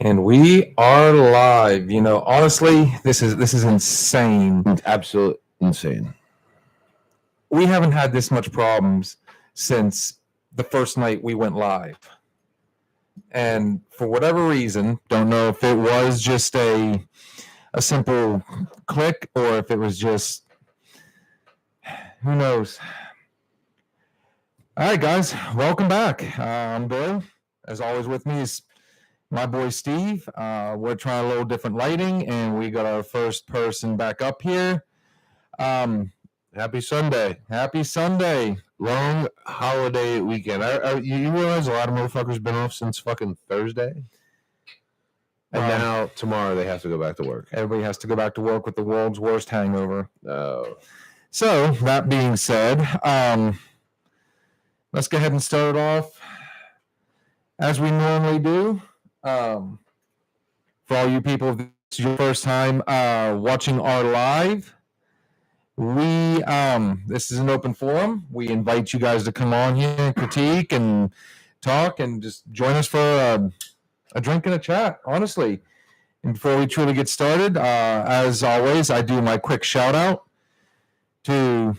And we are live. Honestly, this is insane. It's absolutely insane. We haven't had this much problems since the first night we went live. And for whatever reason, don't know if it was just a simple click or if it was just who knows. All right, guys, welcome back. I'm Bill. As always, with me is my boy Steve. We're trying a little different lighting, and we got our first person back up here. Happy Sunday. Happy Sunday. Long holiday weekend. You realize a lot of motherfuckers been off since fucking Thursday? And now tomorrow they have to go back to work. Everybody has to go back to work with the world's worst hangover. Oh. So, that being said, let's go ahead and start off as we normally do. For all you people, if this is your first time watching our live, this is an open forum. We invite you guys to come on here and critique and talk and just join us for a drink and a chat, honestly. And before we truly get started, as always, I do my quick shout out to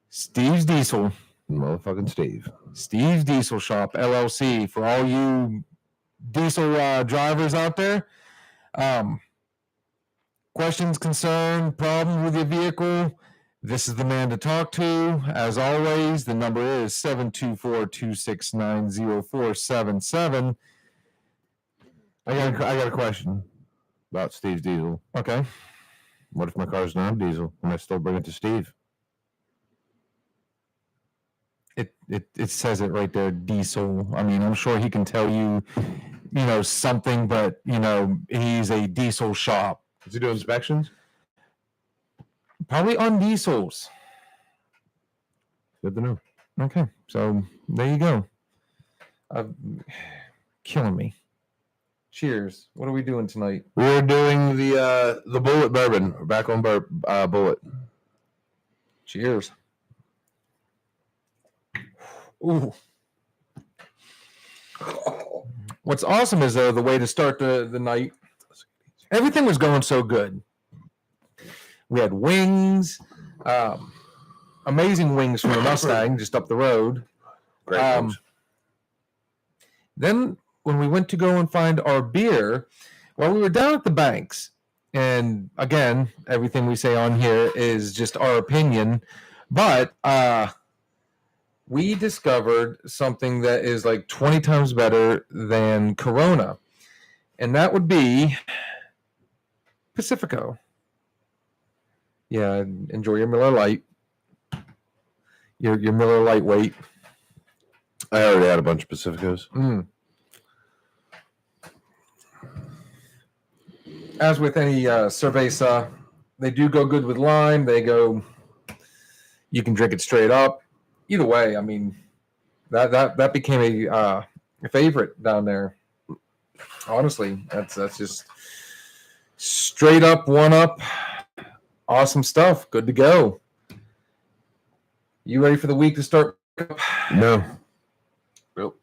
Steve's Diesel. Motherfucking Steve. Steve's Diesel Shop, LLC. For all you diesel drivers out there, questions, concern, problems with your vehicle, this is the man to talk to. As always, the number is 724-269-0477. I got a question about Steve's Diesel. Okay. What if my car's not a diesel and I still bring it to Steve? It says it right there, diesel. I mean, I'm sure he can tell you, something, but, he's a diesel shop. Does he do inspections? Probably on diesels. Good to know. Okay, so there you go. Killing me. Cheers. What are we doing tonight? We're doing the Bulleit bourbon. We're back on Bulleit. Cheers. Ooh. What's awesome is the way to start the night. Everything was going so good. We had wings, amazing wings from the Mustang just up the road. Great wings. Then when we went to go and find our beer, we were down at the Banks, and again, everything we say on here is just our opinion, but we discovered something that is like 20 times better than Corona, and that would be Pacifico. Yeah, enjoy your Miller Lite. Your Miller Lightweight. I already had a bunch of Pacificos. As with any cerveza, they do go good with lime. You can drink it straight up. Either way, I mean, that became a favorite down there. Honestly, that's just straight up, one up. Awesome stuff. Good to go. You ready for the week to start? No. Nope.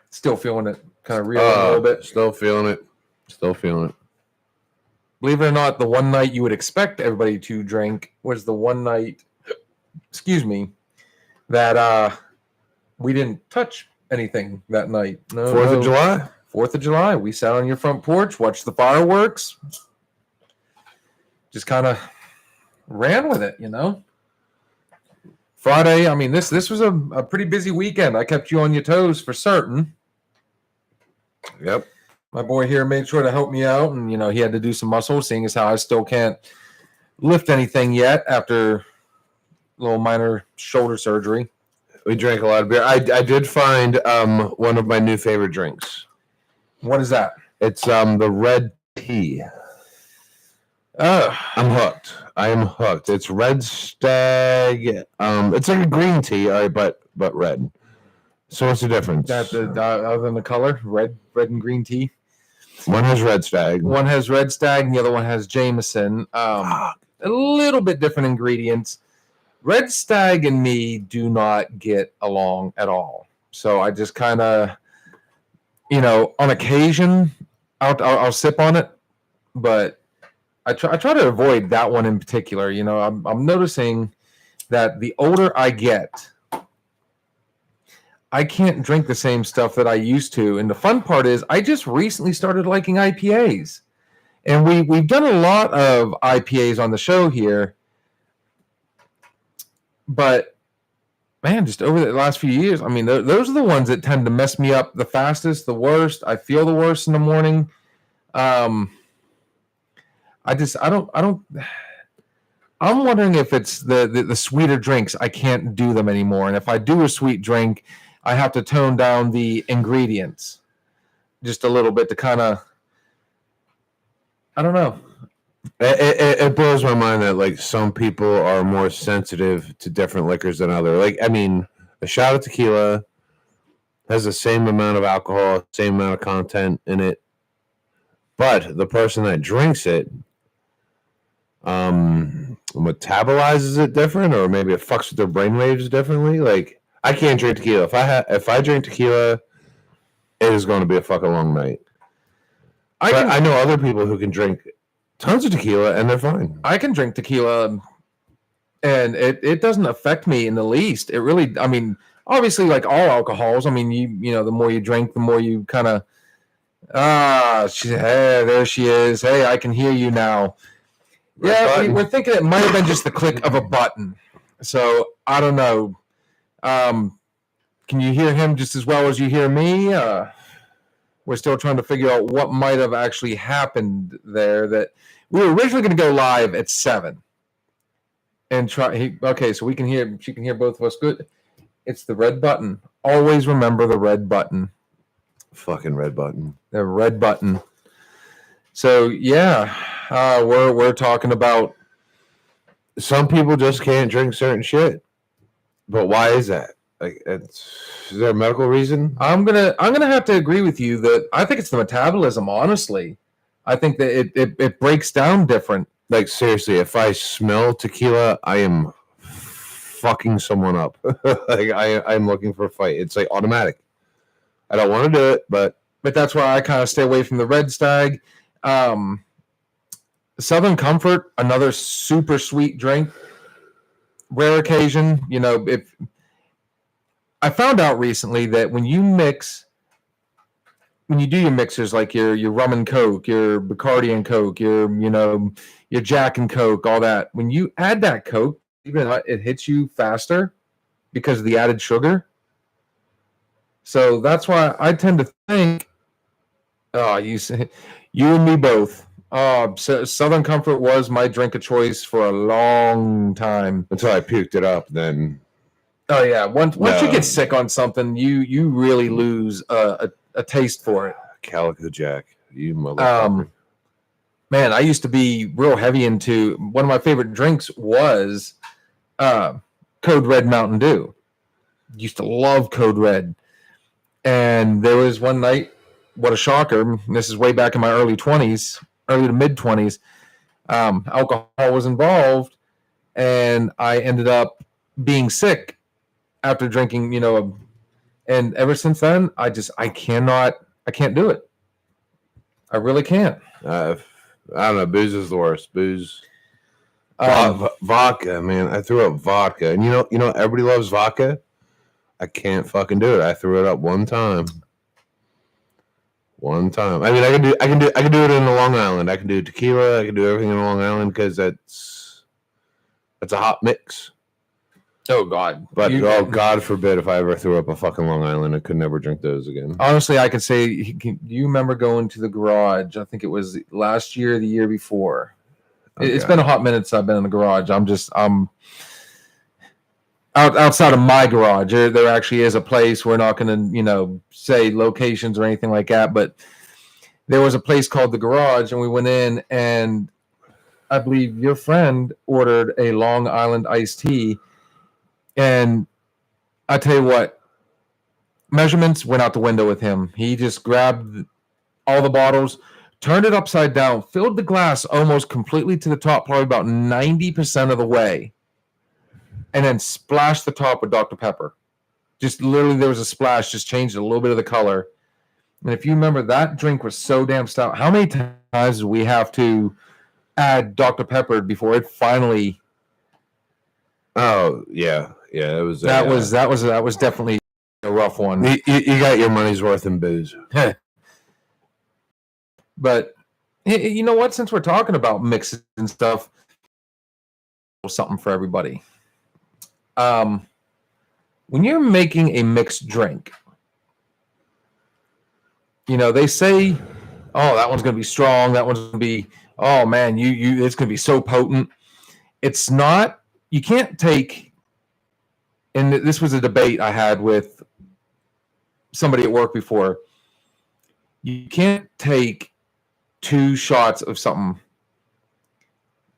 Still feeling it. Kind of reeling a little bit. Still feeling it. Believe it or not, the one night you would expect everybody to drink was the one night, that we didn't touch anything that night. No, 4th of July? 4th of July. We sat on your front porch, watched the fireworks. Just kind of ran with it, Friday, I mean, this was a pretty busy weekend. I kept you on your toes for certain. Yep. My boy here made sure to help me out, and, he had to do some muscle, seeing as how I still can't lift anything yet after a little minor shoulder surgery. We drank a lot of beer. I did find one of my new favorite drinks. What is that? It's the red tea. I'm hooked. I am hooked. It's Red Stag. It's like a green tea, but red. So what's the difference? Other than the color, red and green tea. One has Red Stag. One has Red Stag, and the other one has Jameson. A little bit different ingredients. Red Stag and me do not get along at all. So I just kind of on occasion, I'll sip on it, but I try to avoid that one in particular. I'm noticing that the older I get, I can't drink the same stuff that I used to. And the fun part is, I just recently started liking IPAs, and we've done a lot of IPAs on the show here, but man, just over the last few years, I mean, those are the ones that tend to mess me up the fastest, the worst. I feel the worst in the morning. I don't. I'm wondering if it's the sweeter drinks. I can't do them anymore, and if I do a sweet drink, I have to tone down the ingredients just a little bit to kind of. I don't know. It blows my mind that like some people are more sensitive to different liquors than other. Like, I mean, a shot of tequila has the same amount of alcohol, same amount of content in it, but the person that drinks it metabolizes it different, or maybe it fucks with their brainwaves differently. Like, I can't drink tequila. If I drink tequila, it is going to be a fucking long night. I know other people who can drink tons of tequila and they're fine. I can drink tequila and it doesn't affect me in the least. It really, I mean, obviously, like all alcohols, I mean, the more you drink, the more you kind of, hey, there she is. Hey, I can hear you now. We're thinking it might have been just the click of a button. So I don't know. Can you hear him just as well as you hear me? We're still trying to figure out what might have actually happened there. That we were originally going to go live at 7 and try. Okay, so we can hear. She can hear both of us. Good. It's the red button. Always remember the red button. Fucking red button. The red button. So yeah, we're talking about. Some people just can't drink certain shit. But why is that? Like, is there a medical reason? I'm gonna have to agree with you that I think it's the metabolism. Honestly, I think that it breaks down different. Like, seriously, if I smell tequila, I am fucking someone up. Like, I'm looking for a fight. It's like automatic. I don't want to do it, but that's why I kind of stay away from the Red Stag. Southern Comfort, another super sweet drink. Rare occasion, if I found out recently that when you do your mixers, like your rum and Coke, your Bacardi and Coke, your Jack and Coke, all that, when you add that Coke, even it hits you faster because of the added sugar. So that's why I tend to think, you and me both. So Southern Comfort was my drink of choice for a long time until I puked it up. Then, oh yeah, once you get sick on something, you really lose a taste for it. Calico Jack, you motherfucker. Man, I used to be real heavy into one of my favorite drinks was Code Red Mountain Dew. Used to love Code Red, and there was one night. What a shocker! This is way back in my early to mid 20s, alcohol was involved, and I ended up being sick after drinking, and ever since then, I can't do it. I really can't. I don't know. Booze is the worst. Booze. Vodka, man. I threw up vodka, and everybody loves vodka. I can't fucking do it. I threw it up one time. One time. I mean, I can do it in the Long Island. I can do tequila. I can do everything in Long Island because that's a hot mix. Oh God! But God forbid if I ever threw up a fucking Long Island, I could never drink those again. Honestly, I could say. Do you remember going to the garage? I think it was last year, or the year before. Okay. It's been a hot minute since I've been in the garage. I'm outside of my garage. There actually is a place. We're not going to, say locations or anything like that, but there was a place called the Garage, and we went in, and I believe your friend ordered a Long Island iced tea, and I tell you what, measurements went out the window with him. He just grabbed all the bottles, turned it upside down, filled the glass almost completely to the top, probably about 90% of the way, and then splashed the top with Dr. Pepper. Just literally, there was a splash, just changed a little bit of the color. And if you remember, that drink was so damn stout. How many times did we have to add Dr. Pepper before it finally? Oh yeah, it was That was definitely a rough one. You got your money's worth in booze. But you know what? Since we're talking about mixes and stuff, something for everybody. When you're making a mixed drink, you know, they say, oh, that one's going to be strong. That one's going to be, oh man, it's going to be so potent. It's not, you can't take, and this was a debate I had with somebody at work before. You can't take 2 shots of something,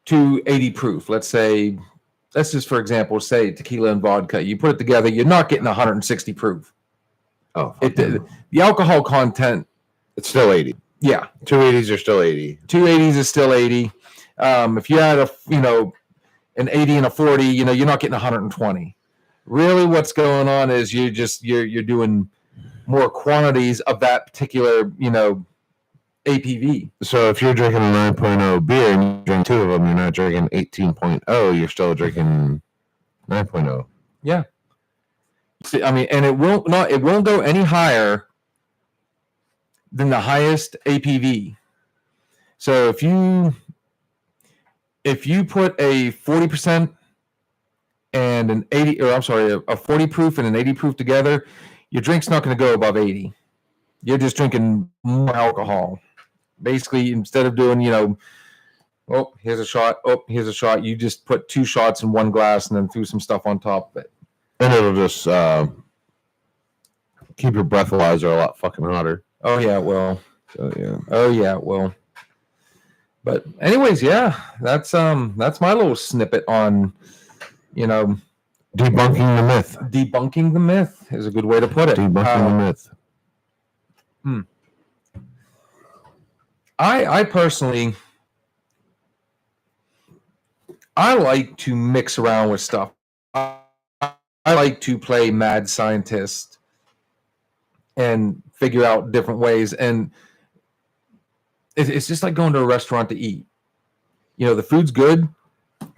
280 proof. Let's just, for example, say tequila and vodka. You put it together, you're not getting 160 proof. Oh, the alcohol content, it's still 80. Yeah, 280s are still 80. 280s is still 80. If you had an 80 and a 40, you're not getting 120. Really, what's going on is you're doing more quantities of that particular APV. So if you're drinking a 9.0 beer and you drink 2 of them, you're not drinking 18.0. You're still drinking 9.0. Yeah. See, I mean, and it won't go any higher than the highest APV. So if you put a 40% and an 80, or I'm sorry, a 40 proof and an 80 proof together, your drink's not going to go above 80. You're just drinking more alcohol. Basically, instead of doing, oh, here's a shot, you just put 2 shots in one glass and then threw some stuff on top of it. And it'll just keep your breathalyzer a lot fucking hotter. Oh, yeah, it will. So, yeah. Oh, yeah, it will. But anyways, yeah, that's my little snippet on, debunking the myth. Debunking the myth is a good way to put it. Debunking the myth. I personally, I like to mix around with stuff. I like to play mad scientist and figure out different ways. And it's just like going to a restaurant to eat. The food's good.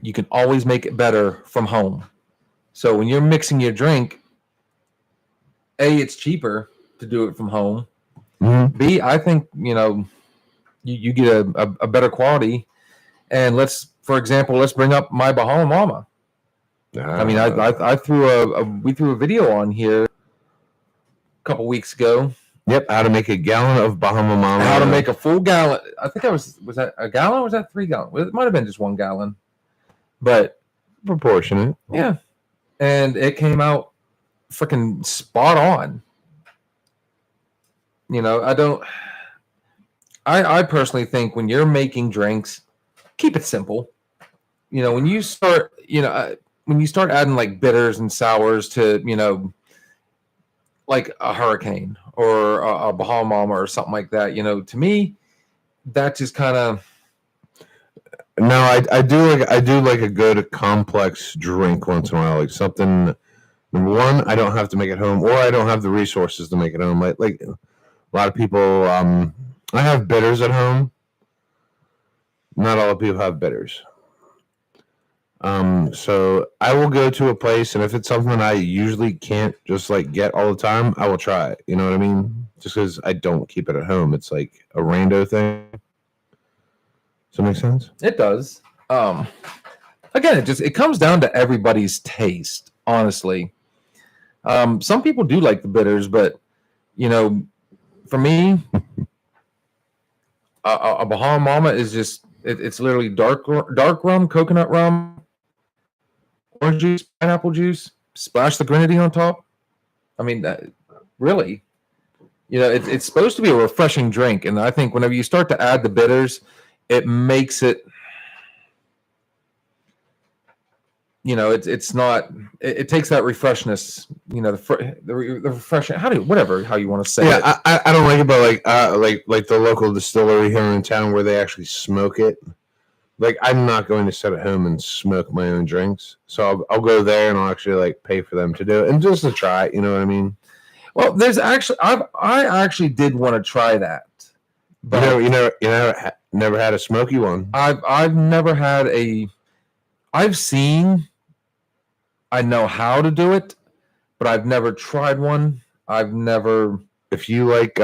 You can always make it better from home. So when you're mixing your drink, A, it's cheaper to do it from home. Mm-hmm. B, I think, you get a better quality. And for example, let's bring up my Bahama Mama. I mean, I we threw a video on here a couple weeks ago. Yep, how to make a gallon of Bahama Mama. How to make a full gallon. I think was that a gallon or was that 3 gallons? It might have been just 1 gallon. But proportionate. Yeah. And it came out freaking spot on. I personally think when you're making drinks, keep it simple. When you start adding like bitters and sours to, like a Hurricane or a Bahama Mama or something like that, to me, that just kind of. No, I do like a good complex drink once in a while, like something. Number one, I don't have to make it home, or I don't have the resources to make it home. Like a lot of people, I have bitters at home. Not all people have bitters. So I will go to a place, and if it's something I usually can't just like get all the time, I will try it. You know what I mean? Just because I don't keep it at home, it's like a rando thing. Does that make sense? It does. Again, it comes down to everybody's taste, honestly. Some people do like the bitters, but for me, a Bahama Mama is just it's literally dark rum, coconut rum, orange juice, pineapple juice, splash the grenadine on top. I mean, really, it's supposed to be a refreshing drink, and I think whenever you start to add the bitters, it makes it. It's not. It takes that refreshness. The refreshing. How you want to say it. I don't like it, but like the local distillery here in town where they actually smoke it. Like I'm not going to sit at home and smoke my own drinks, so I'll go there and I'll actually like pay for them to do it and just to try it. You know what I mean? Well, there's actually I actually did want to try that, but Never had a smoky one. I've never had a. I've seen. I know how to do it, but I've never tried one. I've never. If you like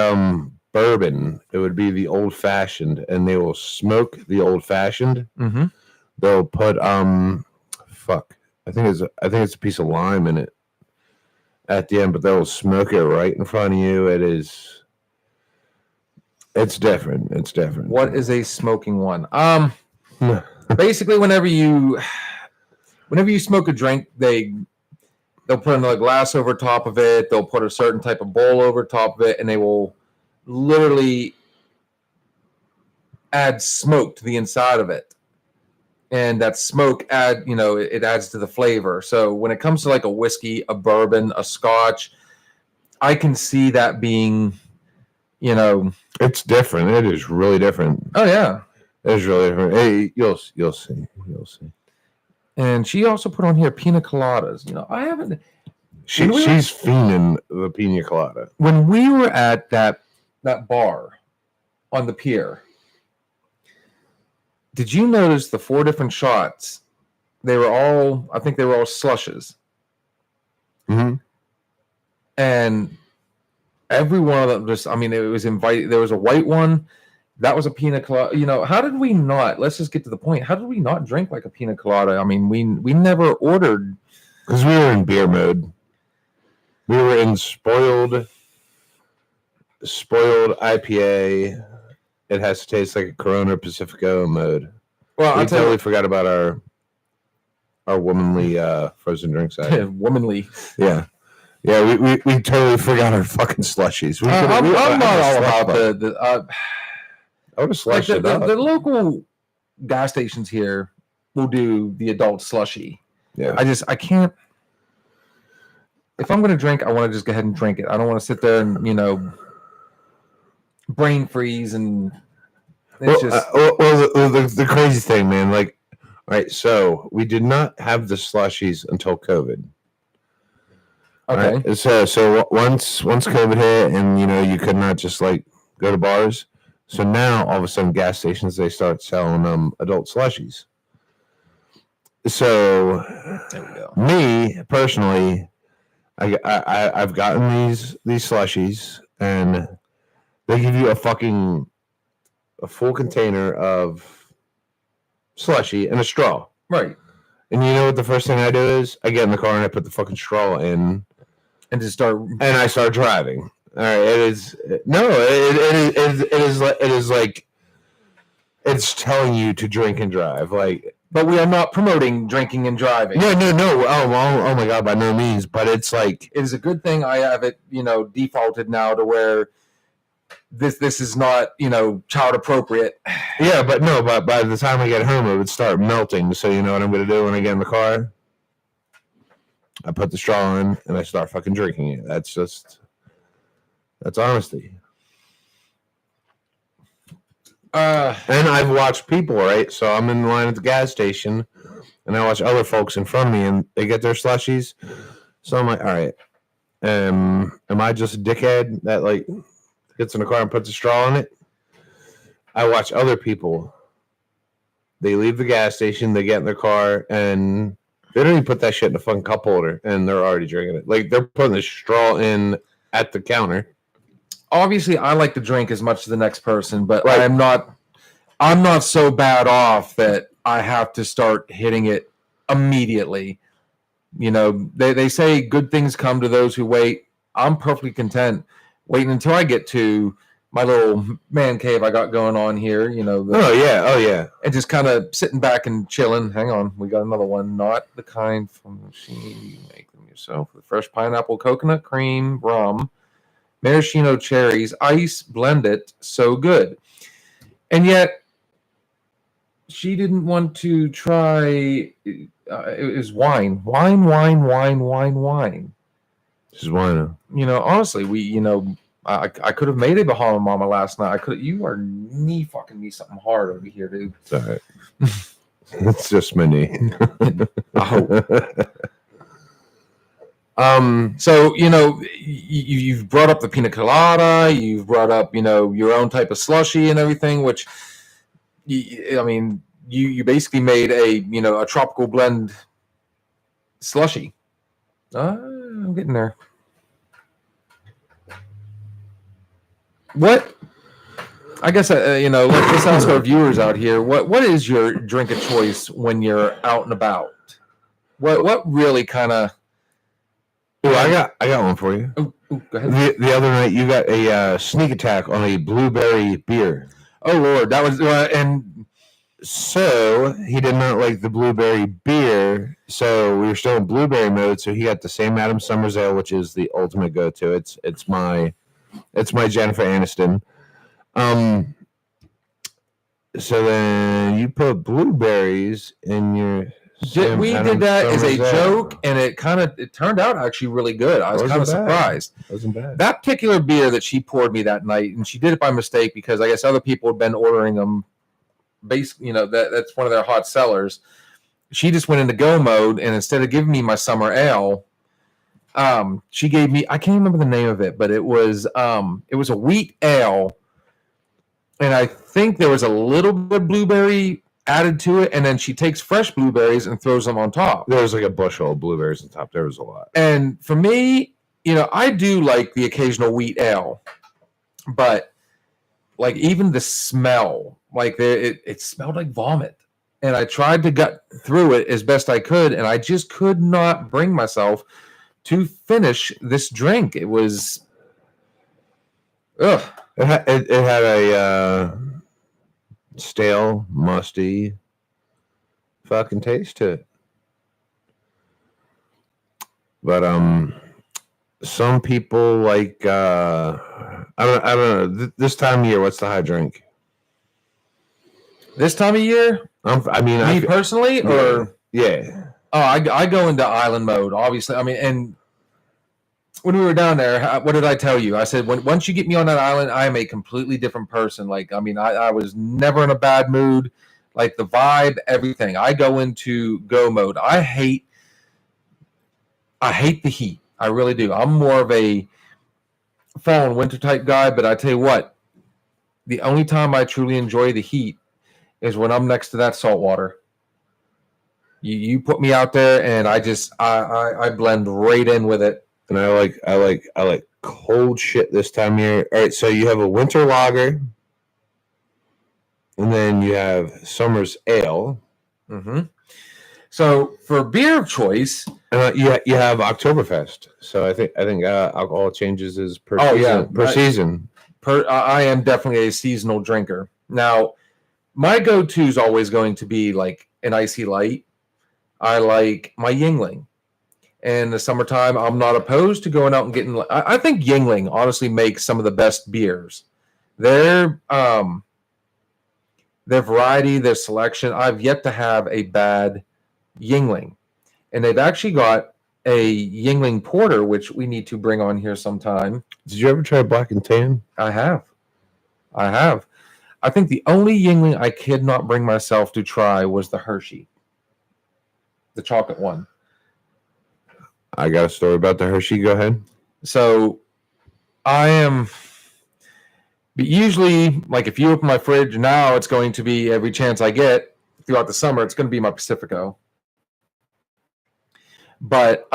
bourbon, it would be the old fashioned, and they will smoke the old fashioned. Mm-hmm. They'll put fuck. I think it's a piece of lime in it at the end, but they'll smoke it right in front of you. It's different. It's different. What is a smoking one? Basically, whenever you smoke a drink, they'll put another glass over top of it. They'll put a certain type of bowl over top of it, and they will literally add smoke to the inside of it. And that smoke it adds to the flavor. So when it comes to like a whiskey, a bourbon, a scotch, I can see that being, it's different. It is really different. Oh yeah, it is really different. Hey, you'll see. And she also put on here pina coladas. I haven't. She's fiending the pina colada. When we were at that bar on the pier, did you notice the 4 different shots? I think they were all slushes. Mm-hmm. And every one of them it was invited. There was a white one. That was a pina colada. How did we not? Let's just get to the point. How did we not drink like a pina colada? I mean, we never ordered. Because we were in beer mode. We were in spoiled IPA. It has to taste like a Corona Pacifico mode. Well, I totally forgot about our womanly frozen drink side. Womanly. Yeah. Yeah, we totally forgot our fucking slushies. I'm not all about the I would have slushed it up. The local gas stations here will do the adult slushy. Yeah. I can't. If I'm going to drink, I want to just go ahead and drink it. I don't want to sit there and, brain freeze and it's the crazy thing, man, like, all right, so we did not have the slushies until COVID. Okay. Right? So once COVID hit and, you could not just like go to bars. So now all of a sudden gas stations, they start selling adult slushies. So there we go. Me personally, I've gotten these slushies, and they give you a full container of slushy and a straw. Right. And you know what the first thing I do is? I get in the car and I put the fucking straw in and just I start driving. All right, it is like it's telling you to drink and drive, like. But we are not promoting drinking and driving. No. Oh my God, by no means. But it's like it is a good thing I have it, defaulted now to where this is not, child appropriate. Yeah, but no. But by the time I get home, it would start melting. So you know what I'm going to do when I get in the car? I put the straw in and I start fucking drinking it. That's honesty. And I've watched people, right? So I'm in line at the gas station, and I watch other folks in front of me, and they get their slushies. So I'm like, all right, am I just a dickhead that like gets in the car and puts a straw in it? I watch other people. They leave the gas station, they get in their car, and they don't even put that shit in a fucking cup holder, and they're already drinking it. Like they're putting the straw in at the counter. Obviously, I like to drink as much as the next person, but right. I'm not so bad off that I have to start hitting it immediately. They say good things come to those who wait. I'm perfectly content waiting until I get to my little man cave I got going on here. Oh yeah. And just kind of sitting back and chilling. Hang on, we got another one. Not the kind from the machine. You make them yourself. The fresh pineapple, coconut cream, rum. Maraschino cherries, ice, blend it, so good. And yet, she didn't want to try, it was wine. This is wine. Honestly, I could have made a Bahama Mama last night. You are knee fucking me something hard over here, dude. It's all right. It's just my knee. I hope. So, you've brought up the pina colada, you've brought up, your own type of slushy and everything, which, I mean, you basically made a tropical blend slushy. I'm getting there. What? I guess, let's ask our viewers out here, what is your drink of choice when you're out and about? What really kind of... Oh, I got one for you. Go ahead. The other night you got a sneak attack on a blueberry beer. Oh Lord, that was and so he did not like the blueberry beer. So we were still in blueberry mode. So he got the Sam Adams Summer's Ale, which is the ultimate go-to. It's my Jennifer Aniston. So then you put blueberries in your... we did that as a joke, and it turned out actually really good. I was kind of surprised. It wasn't bad. That particular beer that she poured me that night, and she did it by mistake because I guess other people had been ordering them. Basically, that's one of their hot sellers. She just went into go mode, and instead of giving me my summer ale, she gave me... I can't remember the name of it, but it was a wheat ale, and I think there was a little bit of blueberry added to it, and then she takes fresh blueberries and throws them on top. There was like a bushel of blueberries on top. There was a lot. And for me, I do like the occasional wheat ale, but like even the smell, like it smelled like vomit. And I tried to gut through it as best I could, and I just could not bring myself to finish this drink. It was, ugh. It had a stale, musty fucking taste to it. But some people like I don't know. This time of year, what's the high drink? This time of year? Me personally, or yeah. Oh, I go into island mode, obviously. I mean, and when we were down there, what did I tell you? I said, once you get me on that island, I am a completely different person. Like, I mean, I was never in a bad mood. Like the vibe, everything. I go into go mode. I hate the heat. I really do. I'm more of a fall and winter type guy, but I tell you what, the only time I truly enjoy the heat is when I'm next to that salt water. You put me out there, and I blend right in with it. And I like cold shit this time of year. All right, so you have a winter lager, and then you have summer's ale. Mm-hmm. So for beer of choice, you have Oktoberfest. So I think alcohol changes is per season. I am definitely a seasonal drinker. Now, my go-to is always going to be like an icy light. I like my Yuengling. In the summertime, I'm not opposed to going out and getting... I think Yuengling honestly makes some of the best beers. Their variety, their selection, I've yet to have a bad Yuengling. And they've actually got a Yuengling Porter, which we need to bring on here sometime. Did you ever try Black and Tan? I have. I think the only Yuengling I could not bring myself to try was the Hershey. The chocolate one. I got a story about the Hershey. Go ahead. So but usually, like if you open my fridge now, it's going to be every chance I get throughout the summer, it's going to be my Pacifico. But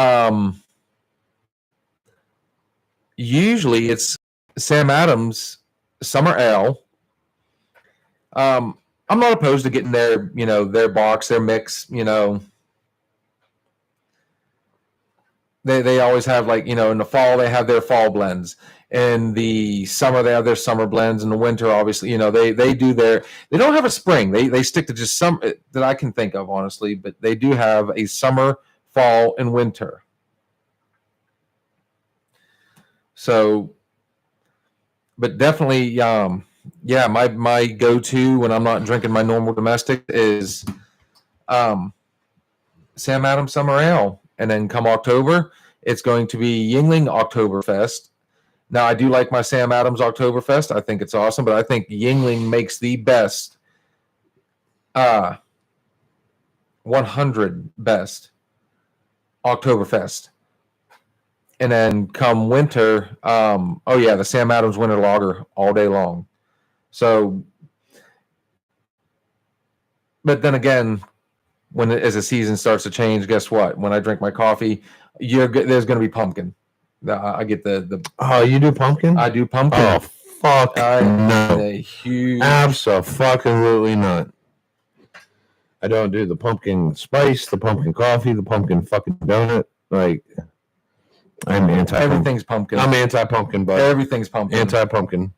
usually it's Sam Adams Summer Ale. I'm not opposed to getting their box, their mix, They always have in the fall they have their fall blends. In the summer they have their summer blends. In the winter, obviously, they do they don't have a spring. They stick to just some that I can think of, honestly, but they do have a summer, fall, and winter. So, but definitely, my go-to when I'm not drinking my normal domestic is Sam Adams Summer Ale. And then come October, it's going to be Yuengling Oktoberfest. Now, I do like my Sam Adams Oktoberfest. I think it's awesome, but I think Yuengling makes the best 100 best Oktoberfest. And then come winter, oh yeah, the Sam Adams Winter Lager all day long. So, but then again, as the season starts to change, guess what? When I drink my coffee, there's going to be pumpkin. I get the Oh, you do pumpkin? I do pumpkin. Oh, fuck no. A huge. Absolutely not. I don't do the pumpkin spice, the pumpkin coffee, the pumpkin fucking donut. Like, I'm anti. Everything's pumpkin. I'm anti-pumpkin, but everything's pumpkin. Anti-pumpkin.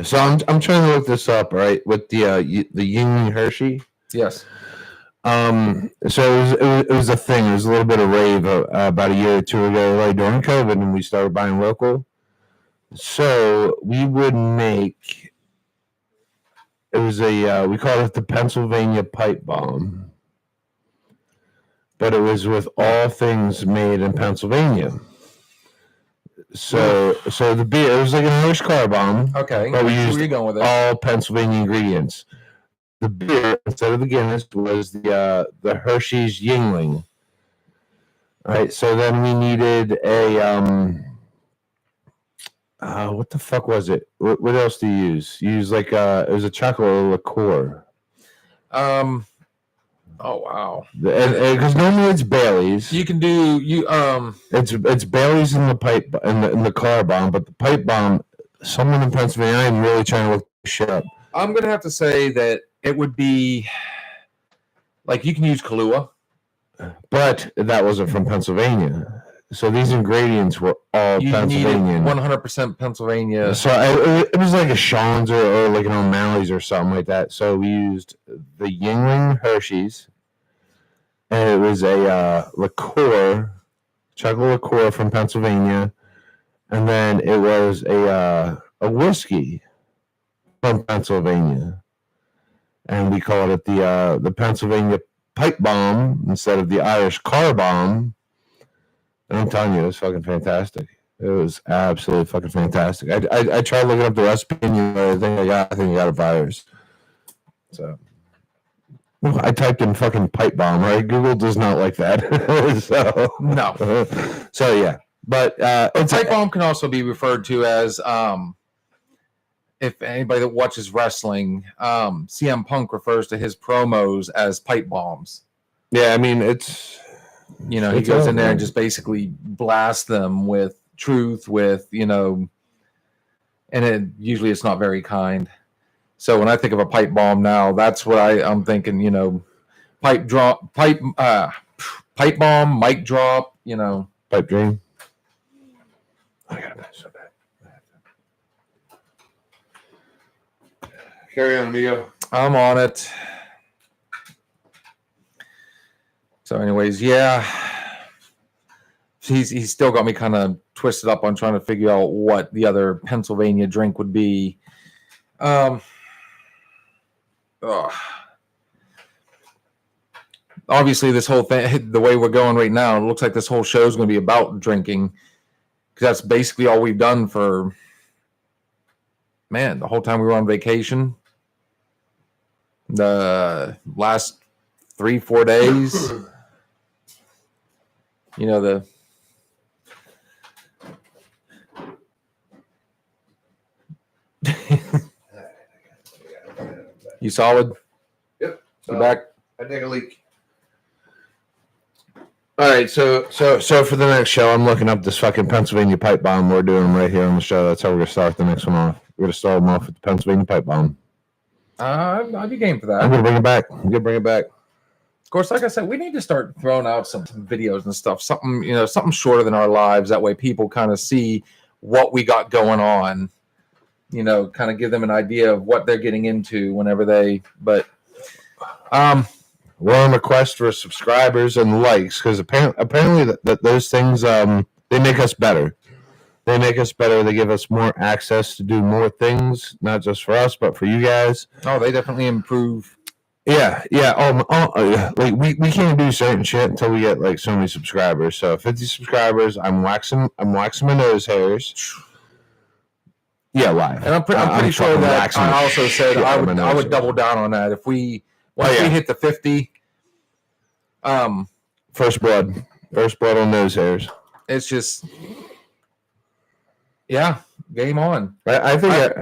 So I'm trying to look this up, right? With the Yuengling Hershey. Yes. So it was a thing. It was a little bit of rave about a year or two ago, like during COVID, and we started buying local. So we would make. It was we called it the Pennsylvania Pipe Bomb, but it was with all things made in Pennsylvania. So the beer, it was like an Irish car bomb. Okay, but we used where you going with it? All Pennsylvania ingredients. The beer, instead of the Guinness, was the Hershey's Yuengling. All right, so then we needed a what the fuck was it? What else do you use? You use like it was a chocolate liqueur. Oh wow! Because normally it's Bailey's. You can do It's Bailey's in the pipe in the car bomb, but the pipe bomb. Someone in Pennsylvania, I'm really trying to look this shit up. I'm gonna have to say that it would be like you can use Kahlua, but that wasn't from Pennsylvania. So these ingredients were all Pennsylvania. 100% Pennsylvania. So it was like a Sean's or like an O'Malley's or something like that. So we used the Yuengling Hershey's, and it was a liqueur, chocolate liqueur from Pennsylvania, and then it was a whiskey from Pennsylvania, and we called it the Pennsylvania Pipe Bomb instead of the Irish Car Bomb. And I'm telling you, it was fucking fantastic. It was absolutely fucking fantastic. I tried looking up the recipe, and I think I got a virus. So I typed in fucking pipe bomb. Right? Google does not like that. So no. So yeah, but pipe bomb can also be referred to as if anybody that watches wrestling, CM Punk refers to his promos as pipe bombs. Yeah, I mean it's. He goes in there and just basically blasts them with truth, and usually it's not very kind. So when I think of a pipe bomb now, that's what I'm thinking, pipe bomb, mic drop, Pipe dream. I got that so bad. Carry on, amigo. I'm on it. So anyways, yeah, he's still got me kind of twisted up on trying to figure out what the other Pennsylvania drink would be. Obviously, this whole thing, the way we're going right now, it looks like this whole show is going to be about drinking, because that's basically all we've done for, the whole time we were on vacation. The last 3-4 days. You solid? Yep. You back? I take a leak. All right, so for the next show, I'm looking up this fucking Pennsylvania Pipe Bomb. We're doing them right here on the show. That's how we're gonna start the next one off. We're gonna start them off with the Pennsylvania Pipe Bomb. I'd be game for that. I'm gonna bring it back. Of course, like I said, we need to start throwing out some videos and stuff. Something shorter than our lives. That way, people kind of see what we got going on. Kind of give them an idea of what they're getting into whenever they. But we're on the quest for subscribers and likes, because apparently that those things they make us better. They make us better. They give us more access to do more things, not just for us, but for you guys. Oh, they definitely improve. Yeah. Like we can't do certain shit until we get like so many subscribers. So 50 subscribers, I'm waxing my nose hairs. Yeah, live. And I'm pretty sure that I also said I would double down on that if we hit the 50. First blood. First blood on nose hairs. It's just, yeah, game on. I think.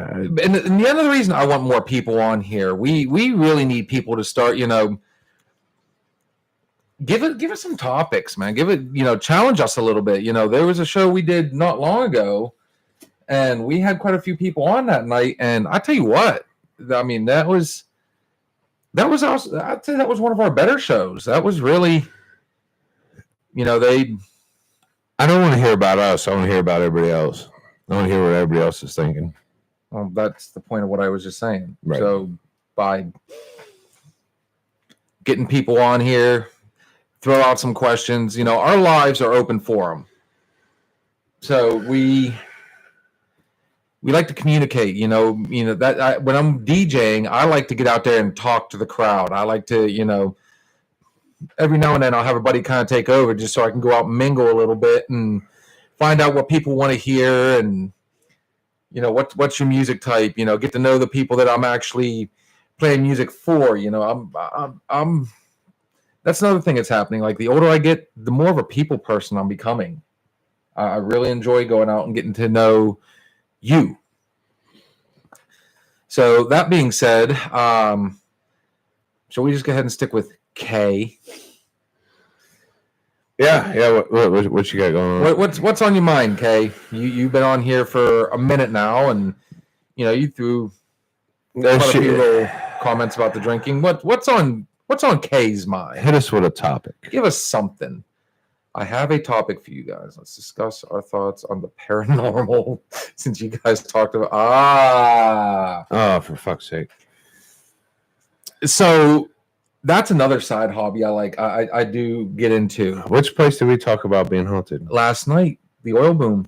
And the other reason I want more people on here, we really need people to start, give us some topics, man. Give it, challenge us a little bit. There was a show we did not long ago, and we had quite a few people on that night. And I tell you what, I mean, that was also, I'd say that was one of our better shows. That was really, I don't want to hear about us. I want to hear about everybody else. I want to hear what everybody else is thinking. Well, that's the point of what I was just saying. Right. So by getting people on here, throw out some questions, our lives are open for them. So we like to communicate, that when I'm DJing, I like to get out there and talk to the crowd. I like to, every now and then I'll have a buddy kind of take over just so I can go out and mingle a little bit and find out what people want to hear and, what's your music type, get to know the people that I'm actually playing music for. I'm that's another thing that's happening. Like the older I get, the more of a people person I'm becoming. I really enjoy going out and getting to know you. So that being said, shall we just go ahead and stick with K? Yeah. What you got going on? What's on your mind, Kay? You've been on here for a minute now, and you threw quite a few little comments about the drinking. What's on Kay's mind? Hit us with a topic. Give us something. I have a topic for you guys. Let's discuss our thoughts on the paranormal. Since you guys talked about Oh, for fuck's sake! So that's another side hobby I like. I do get into. Which place did we talk about being haunted? Last night, the Oil Boom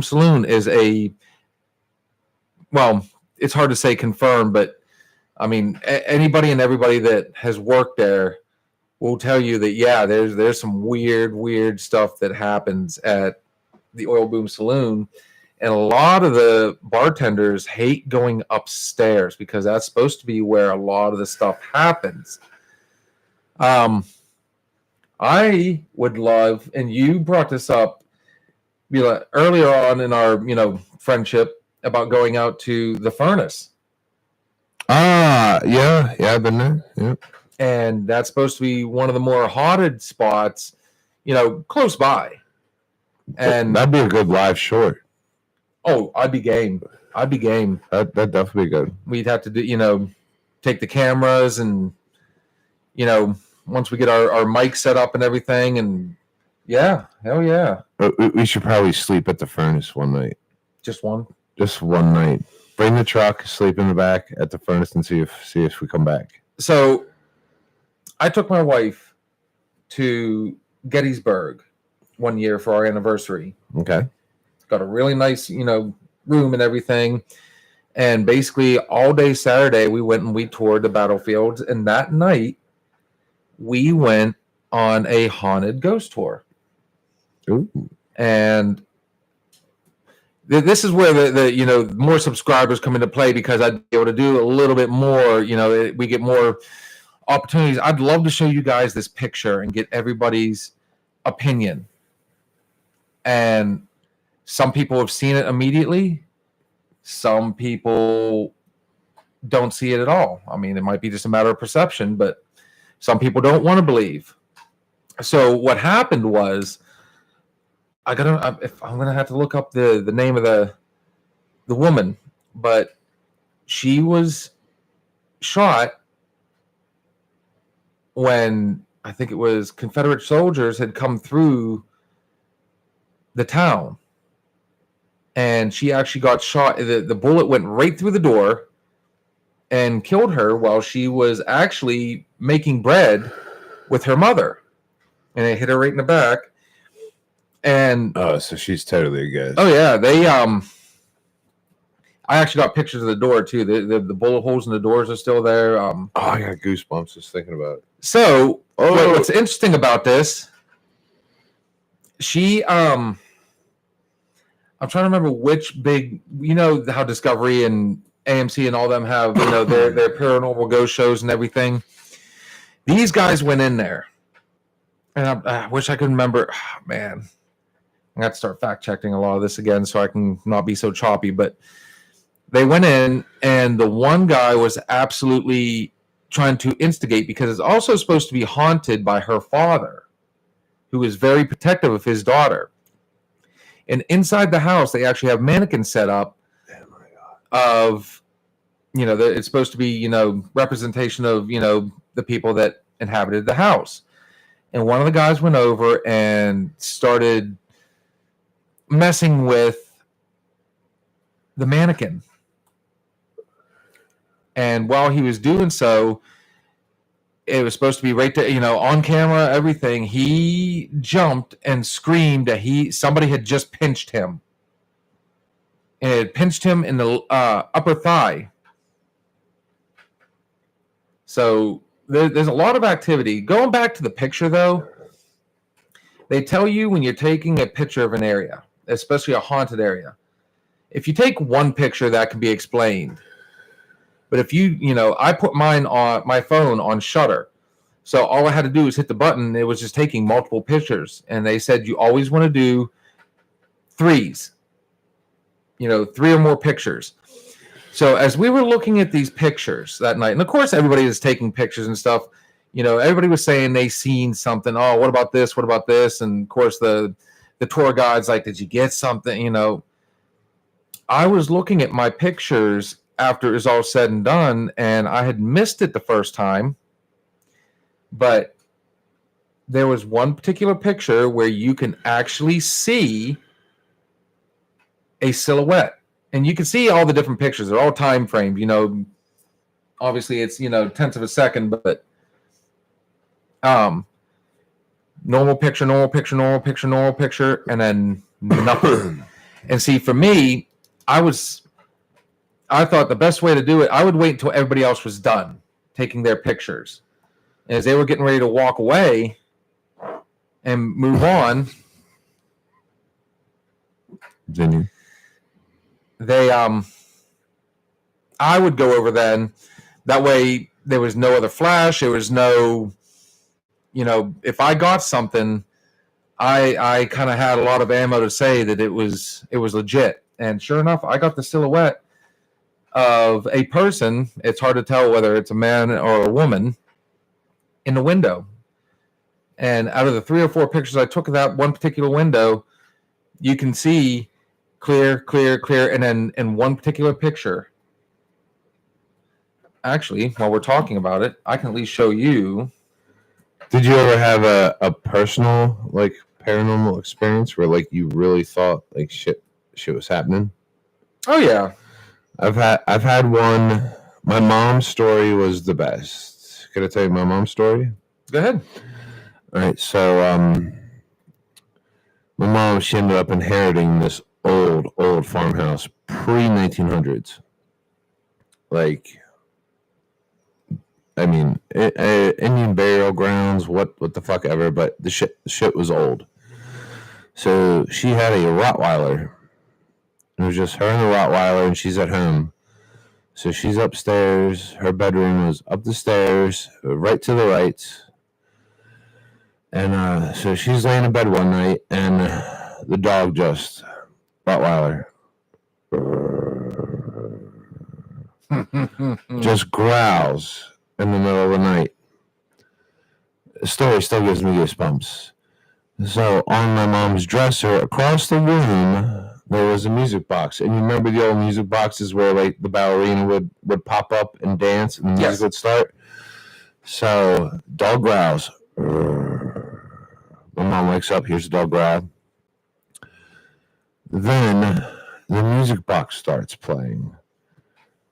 Saloon is it's hard to say confirmed, but I mean, anybody and everybody that has worked there will tell you that, yeah, there's some weird stuff that happens at the Oil Boom Saloon. And a lot of the bartenders hate going upstairs because that's supposed to be where a lot of the stuff happens. I would love, and you brought this up earlier on in our, friendship about going out to the Furnace. Yeah, I've been there. Yeah. And that's supposed to be one of the more haunted spots, close by. And that'd be a good live short. Oh, I'd be game. That'd definitely be good. We'd have to do, take the cameras and, once we get our mic set up and everything, and yeah, hell yeah. We should probably sleep at the Furnace one night. Just one night. Bring the truck, sleep in the back at the Furnace, and see if we come back. So, I took my wife to Gettysburg one year for our anniversary. Okay. Got a really nice, room and everything. And basically all day Saturday, we went and we toured the battlefields. And that night, we went on a haunted ghost tour. Ooh. And this is where the more subscribers come into play, because I'd be able to do a little bit more. We get more opportunities. I'd love to show you guys this picture and get everybody's opinion. And some people have seen it immediately. Some people don't see it at all. I mean, it might be just a matter of perception, but some people don't want to believe. So what happened was, I'm gonna have to look up the name of the woman, but she was shot when I think it was Confederate soldiers had come through the town, and she actually got shot. The bullet went right through the door and killed her while she was actually making bread with her mother, and it hit her right in the back. And so she's totally a guess. Oh yeah, they I actually got pictures of the door too. The bullet holes in the doors are still there. I got goosebumps just thinking about it. So what's interesting about this? She I'm trying to remember which big, how Discovery and AMC and all them have their paranormal ghost shows and everything. These guys went in there, And I wish I could remember. Man, I got to start fact checking a lot of this again so I can not be so choppy. But they went in, and the one guy was absolutely trying to instigate because it's also supposed to be haunted by her father, who is very protective of his daughter. And inside the house, they actually have mannequins set up of, it's supposed to be, representation of, the people that inhabited the house. And one of the guys went over and started messing with the mannequin. And while he was doing so, it was supposed to be right there, on camera, everything. He jumped and screamed that somebody had just pinched him. And it pinched him in the upper thigh. So there's a lot of activity. Going back to the picture, though, they tell you when you're taking a picture of an area, especially a haunted area, if you take one picture, that can be explained. But if I put mine on my phone on Shutter. So all I had to do was hit the button. It was just taking multiple pictures. And they said you always want to do threes, 3 or more pictures. So as we were looking at these pictures that night, and of course everybody is taking pictures and stuff, everybody was saying they seen something. Oh, what about this? What about this? And of course the tour guide's like, did you get something? I was looking at my pictures after it was all said and done, and I had missed it the first time. But there was one particular picture where you can actually see a silhouette. And you can see all the different pictures. They're all time framed. Obviously it's, tenths of a second, but normal picture, normal picture, normal picture, normal picture, and then nothing. And see, for me, I thought the best way to do it, I would wait until everybody else was done taking their pictures. And as they were getting ready to walk away and move on, Continue. I would go over then. That way there was no other flash. There was no, if I got something, I kind of had a lot of ammo to say that it was legit. And sure enough, I got the silhouette of a person. It's hard to tell whether it's a man or a woman in the window. And out of the 3 or 4 pictures I took of that one particular window, you can see clear, clear, clear. And then in one particular picture, actually, while we're talking about it, I can at least show you. Did you ever have a personal, like, paranormal experience where, like, you really thought, like, shit was happening? Oh, yeah. I've had one. My mom's story was the best. Can I tell you my mom's story? Go ahead. All right. So, my mom, she ended up inheriting this old farmhouse pre-1900s. Like, I mean, Indian burial grounds, what the fuck ever, but the shit was old. So she had a Rottweiler. It was just her and the Rottweiler, and she's at home. So she's upstairs. Her bedroom was up the stairs, right to the right. And so she's laying in bed one night, and the dog Rottweiler, just growls in the middle of the night. The story still gives me goosebumps. So on my mom's dresser across the room, there was a music box. And you remember the old music boxes where, like, the ballerina would pop up and dance and the music would start? So dog growls. My mom wakes up, here's the dog growl. Then the music box starts playing.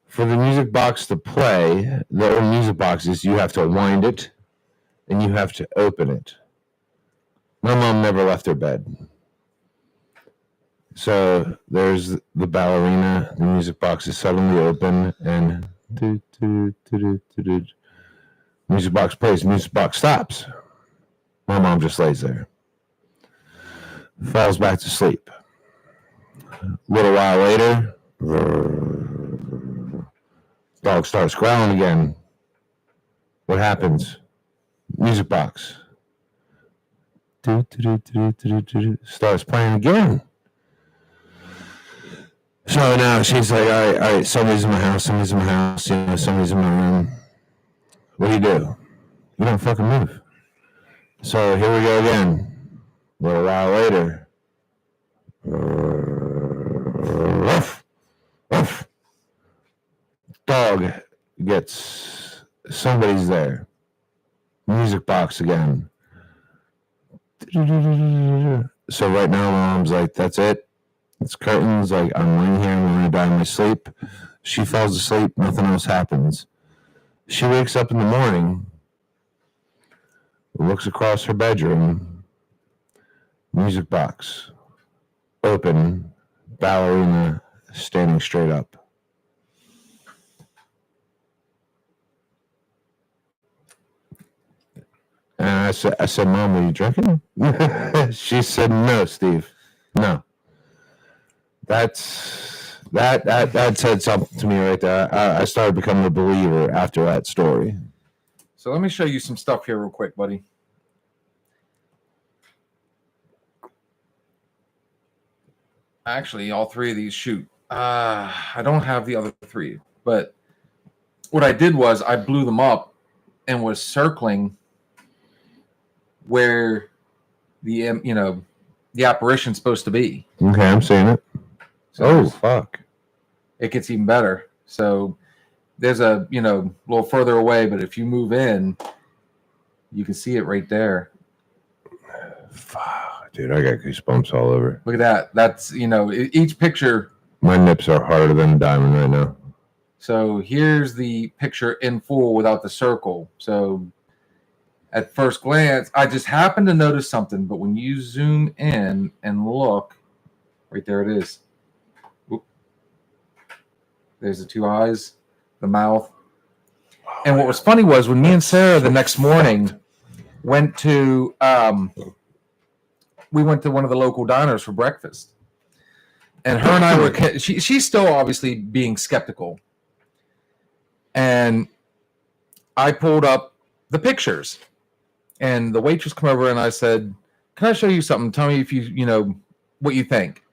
For the music box to play, the old music boxes, you have to wind it and you have to open it. My mom never left her bed. So there's the ballerina, the music box is suddenly open, and music box plays, music box stops. My mom just lays there. Falls back to sleep. A little while later, dog starts growling again. What happens? Music box. Starts playing again. So now she's like, all right, somebody's in my house, somebody's in my room. What do? You don't fucking move. So here we go again. A little while later. Ruff, ruff. Dog gets, somebody's there. Music box again. So right now, my mom's like, that's it. It's curtains. Like, I'm laying here. I'm going to die in my sleep. She falls asleep. Nothing else happens. She wakes up in the morning, looks across her bedroom. Music box open. Ballerina standing straight up. And I said, Mom, are you drinking? She said, no, Steve. No. That said something to me right there. I started becoming a believer after that story. So let me show you some stuff here real quick, buddy. Actually, all three of these shoot. I don't have the other three, but what I did was I blew them up and was circling where the the apparition's supposed to be. Okay, I'm seeing it. So fuck! It gets even better. So there's a little further away, but if you move in, you can see it right there. Fuck, dude, I got goosebumps all over. Look at that. That's each picture. My nips are harder than a diamond right now. So here's the picture in full without the circle. So at first glance, I just happened to notice something, but when you zoom in and look, right there it is. Oop. There's the two eyes, the mouth. And what was funny was when me and Sarah the next morning went to we went to one of the local diners for breakfast. And her and I were she's still obviously being skeptical. And I pulled up the pictures. And the waitress came over and I said, "Can I show you something? Tell me if you what you think."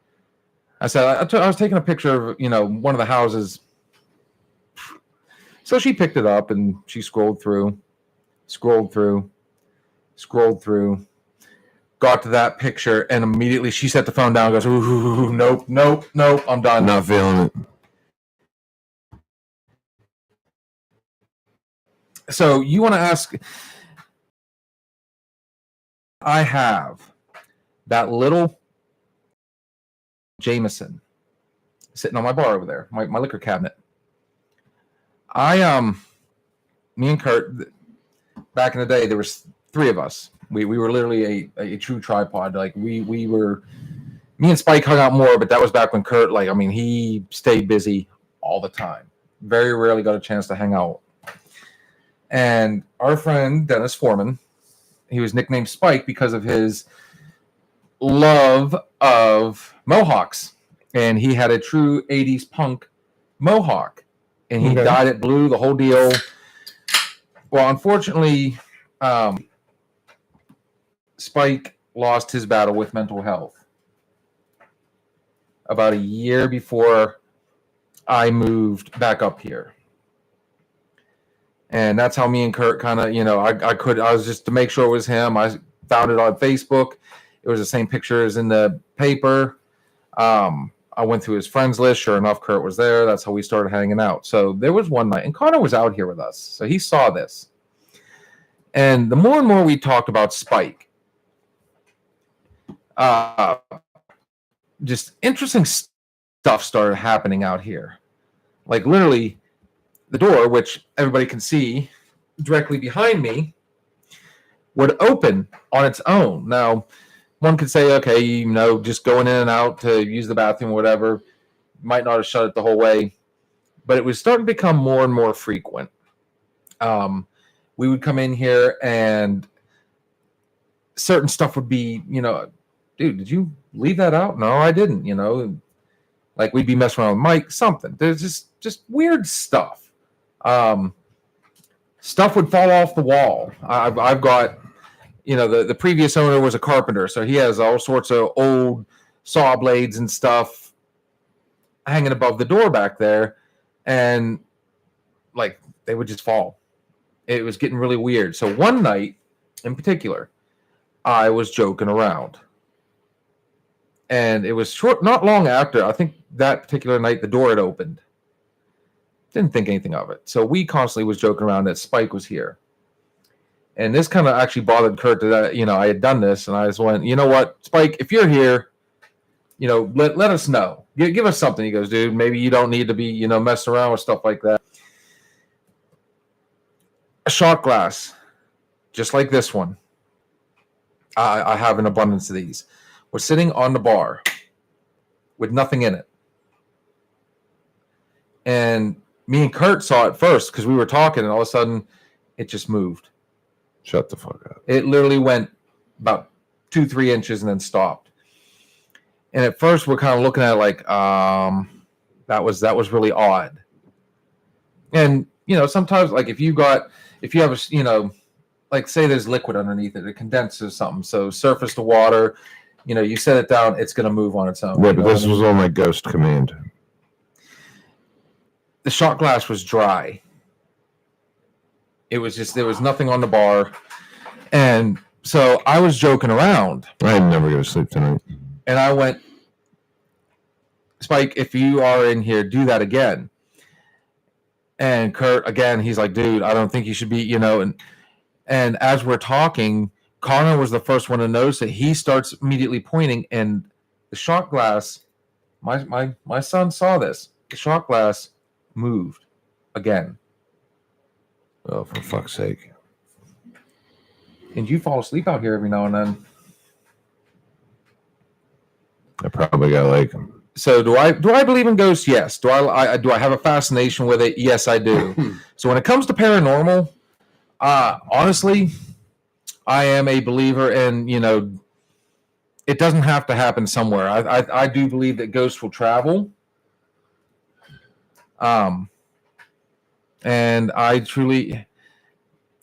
I said, I was taking a picture of, one of the houses. So she picked it up and she scrolled through, got to that picture, and immediately she set the phone down and goes, "Ooh, nope, I'm done. Not feeling it." So you want to ask... I have that little Jameson sitting on my bar over there, my liquor cabinet. Me and Kurt, back in the day, there was three of us. We were literally a true tripod. Like we were, me and Spike hung out more, but that was back when Kurt, he stayed busy all the time. Very rarely got a chance to hang out. And our friend Dennis Foreman, he was nicknamed Spike because of his love of mohawks. And he had a true 80s punk mohawk. And he dyed it blue, the whole deal. Well, unfortunately, Spike lost his battle with mental health about a year before I moved back up here. And that's how me and Kurt kind of, I was just to make sure it was him. I found it on Facebook. It was the same picture as in the paper. I went through his friends list. Sure enough, Kurt was there. That's how we started hanging out. So there was one night, and Connor was out here with us. So he saw this. And the more and more we talked about Spike, just interesting stuff started happening out here. Like literally, the door, which everybody can see directly behind me, would open on its own. Now, one could say, okay, just going in and out to use the bathroom or whatever, might not have shut it the whole way, but it was starting to become more and more frequent. We would come in here and certain stuff would be, dude, did you leave that out? No, I didn't, like we'd be messing around with Mike, something. There's just weird stuff. Stuff would fall off the wall. I've got the previous owner was a carpenter, so he has all sorts of old saw blades and stuff hanging above the door back there, and like they would just fall. It was getting really weird. So one night in particular, I was joking around. And it was not long after, I think that particular night, the door had opened. Didn't think anything of it. So we constantly was joking around that Spike was here. And this kind of actually bothered Kurt that, I had done this. And I just went, you know what, Spike, if you're here, let us know. Give us something. He goes, dude, maybe you don't need to be, messing around with stuff like that. A shot glass, just like this one. I have an abundance of these. We're sitting on the bar with nothing in it. And me and Kurt saw it first because we were talking, and all of a sudden it just moved. Shut the fuck up. It literally went about 2-3 inches and then stopped. And at first we're kind of looking at it like, that was really odd. And, sometimes like if you have like say there's liquid underneath it, it condenses something. So surface to water, you set it down, it's going to move on its own. Yeah, but this was on my ghost command. The shot glass was dry. It was just, there was nothing on the bar. And so I was joking around. I'm never going to sleep tonight. And I went, Spike, if you are in here, do that again. And Kurt, again, he's like, dude, I don't think you should be, and as we're talking, Connor was the first one to notice it. He starts immediately pointing, and the shot glass, my son saw this. The shot glass moved again. Oh, for fuck's sake. And you fall asleep out here every now and then. I probably got like... So do I believe in ghosts? Yes. Do I have a fascination with it? Yes, I do. So when it comes to paranormal, honestly, I am a believer in, it doesn't have to happen somewhere. I do believe that ghosts will travel. And I truly,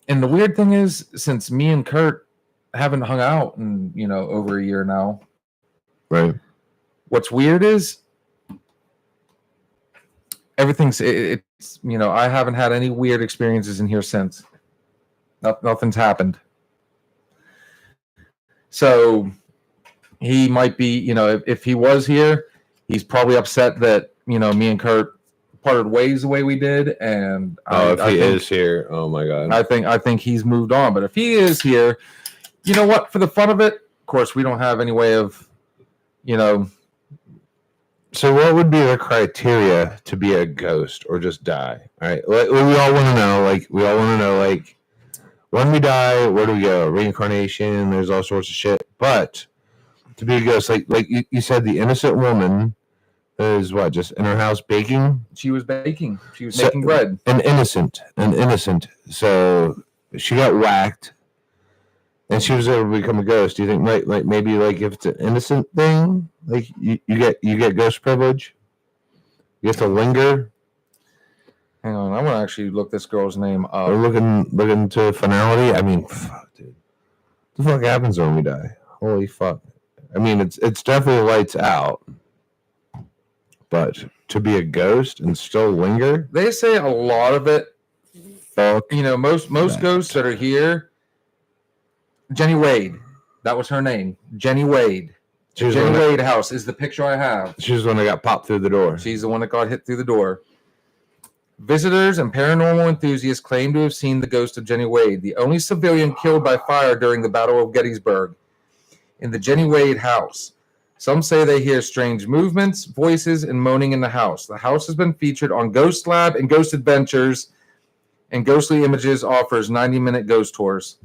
and the weird thing is, since me and Kurt haven't hung out in, over a year now. Right. What's weird is everything's, it's, I haven't had any weird experiences in here since. Nothing's happened. So he might be, if he was here, he's probably upset that, me and Kurt parted ways the way we did. And if he is here, oh my God. I think he's moved on. But if he is here, you know what? For the fun of it, of course, we don't have any way of, So what would be the criteria to be a ghost or just die? All right. We all want to know, when we die, where do we go? Reincarnation, there's all sorts of shit. But to be a ghost, like you said, the innocent woman is what, just in her house baking? She was baking. She was making bread. An innocent. So she got whacked and she was able to become a ghost. Do you think maybe if it's an innocent thing, like you get ghost privilege? You have to linger? Hang on, I want to actually look this girl's name up. Or looking to finality. I mean, fuck, dude. What the fuck happens when we die? Holy fuck. I mean, it's definitely lights out. But to be a ghost and still linger? They say a lot of it. Fuck. Most ghosts that are here. Jenny Wade. That was her name. Jenny Wade. Jenny Wade house is the picture I have. She's the one that got popped through the door. She's the one that got hit through the door. Visitors and paranormal enthusiasts claim to have seen the ghost of Jenny Wade, the only civilian killed by fire during the Battle of Gettysburg, in the Jenny Wade house. Some say they hear strange movements, voices, and moaning in the house. The house has been featured on Ghost Lab and Ghost Adventures, and Ghostly Images offers 90-minute ghost tours.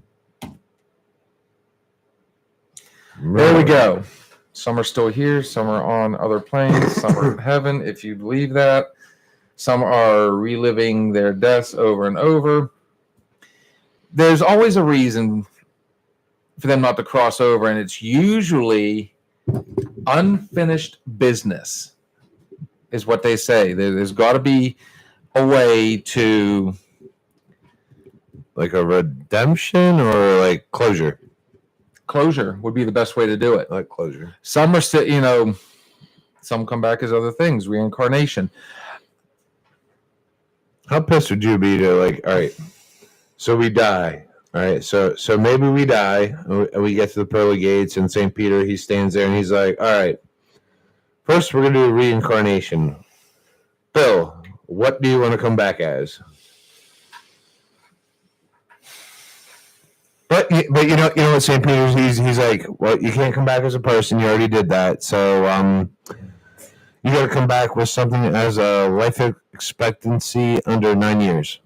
There we go. Some are still here. Some are on other planes. Some are in heaven, if you believe that. Some are reliving their deaths over and over. There's always a reason for them not to cross over, and it's usually unfinished business, is what they say. There's got to be a way to... Like a redemption or like closure? Closure would be the best way to do it. I like closure. Some are still, some come back as other things, reincarnation. How pissed would you be to like, all right, so we die. All right, so maybe we die, and we get to the pearly gates, and St. Peter, he stands there, and he's like, all right, first we're going to do reincarnation. Bill, what do you want to come back as? But you know what St. Peter's, he's like, well, you can't come back as a person. You already did that. So you got to come back with something as a life expectancy under 9 years.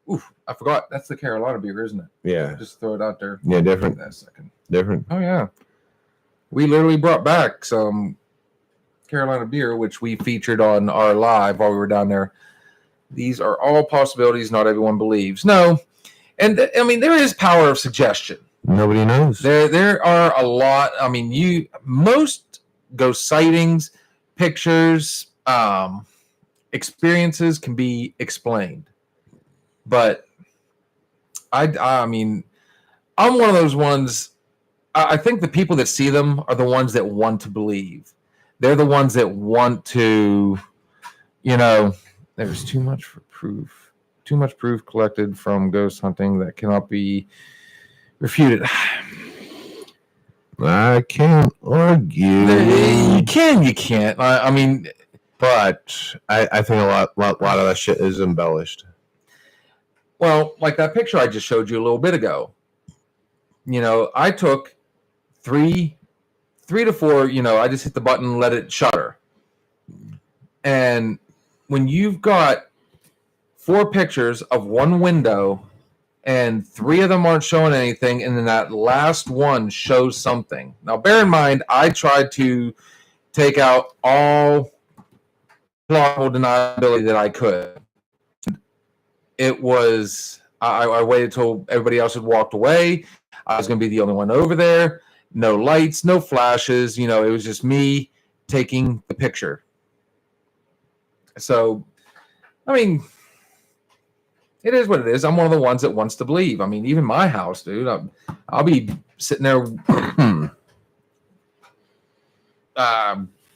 Oof, I forgot. That's the Carolina beer, isn't it? Yeah. Just throw it out there. Yeah, different. That second. Different. Oh, yeah. We literally brought back some Carolina beer, which we featured on our live while we were down there. These are all possibilities not everyone believes. No. And I mean, there is power of suggestion. Nobody knows. There are a lot. I mean, most ghost sightings, pictures, experiences can be explained. But I mean, I'm one of those ones. I think the people that see them are the ones that want to believe. They're the ones that want to, there's too much for proof. Too much proof collected from ghost hunting that cannot be refuted. I can't argue. You can't. I mean, but I think a lot of that shit is embellished. Well, like that picture I just showed you a little bit ago. I took three to four. I just hit the button and let it shutter. And when you've got 4 pictures of one window and 3 of them aren't showing anything, and then that last one shows something. Now, bear in mind, I tried to take out all plausible deniability that I could. It was, I waited till everybody else had walked away. I was going to be the only one over there. No lights, no flashes. It was just me taking the picture. So, I mean, it is what it is. I'm one of the ones that wants to believe. I mean, even my house, dude, I'll be sitting there.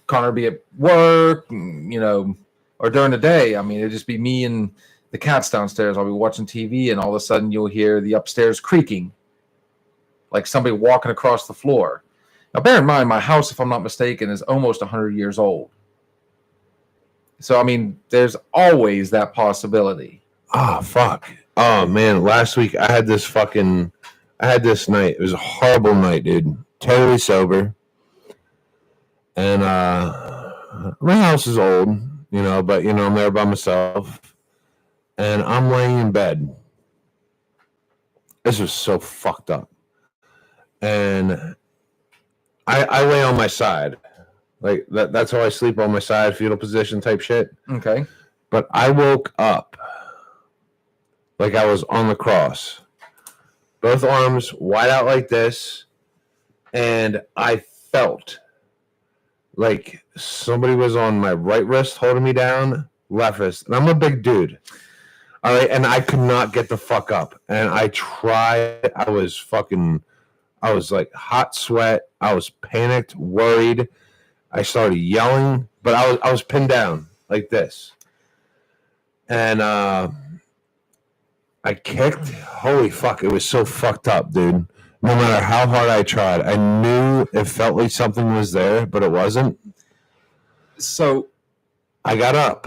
Connor be at work, or during the day. I mean, it'd just be me and the cats downstairs. I'll be watching TV, and all of a sudden you'll hear the upstairs creaking, like somebody walking across the floor. Now, bear in mind, my house, if I'm not mistaken, is almost 100 years old. So, I mean, there's always that possibility. Oh, fuck. Oh, man. Last week, I had this night. It was a horrible night, dude. Totally sober. And my house is old, but, I'm there by myself. And I'm laying in bed. This was so fucked up. And I lay on my side. Like, that's how I sleep, on my side, fetal position type shit. Okay. But I woke up like I was on the cross. Both arms wide out like this. And I felt like somebody was on my right wrist holding me down, left wrist. And I'm a big dude. All right. And I could not get the fuck up. And I tried. I was like hot sweat. I was panicked, worried. I started yelling, but I was pinned down like this. And I kicked. Holy fuck. It was so fucked up, dude. No matter how hard I tried, I knew it felt like something was there, but it wasn't. So I got up.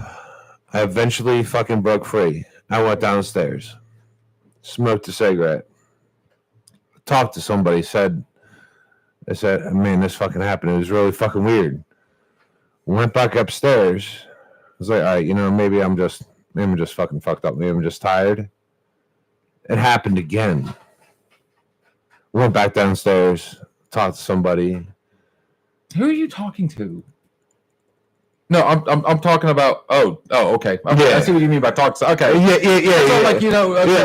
I eventually fucking broke free. I went downstairs, smoked a cigarette, talked to somebody, I said, man, this fucking happened. It was really fucking weird. Went back upstairs. I was like, all right, maybe I'm just fucking fucked up. Maybe I'm just tired. It happened again. Went back downstairs, talked to somebody. Who are you talking to? No, I'm talking about. Oh, okay. Yeah. I see what you mean by talk. Okay. Yeah. So, like,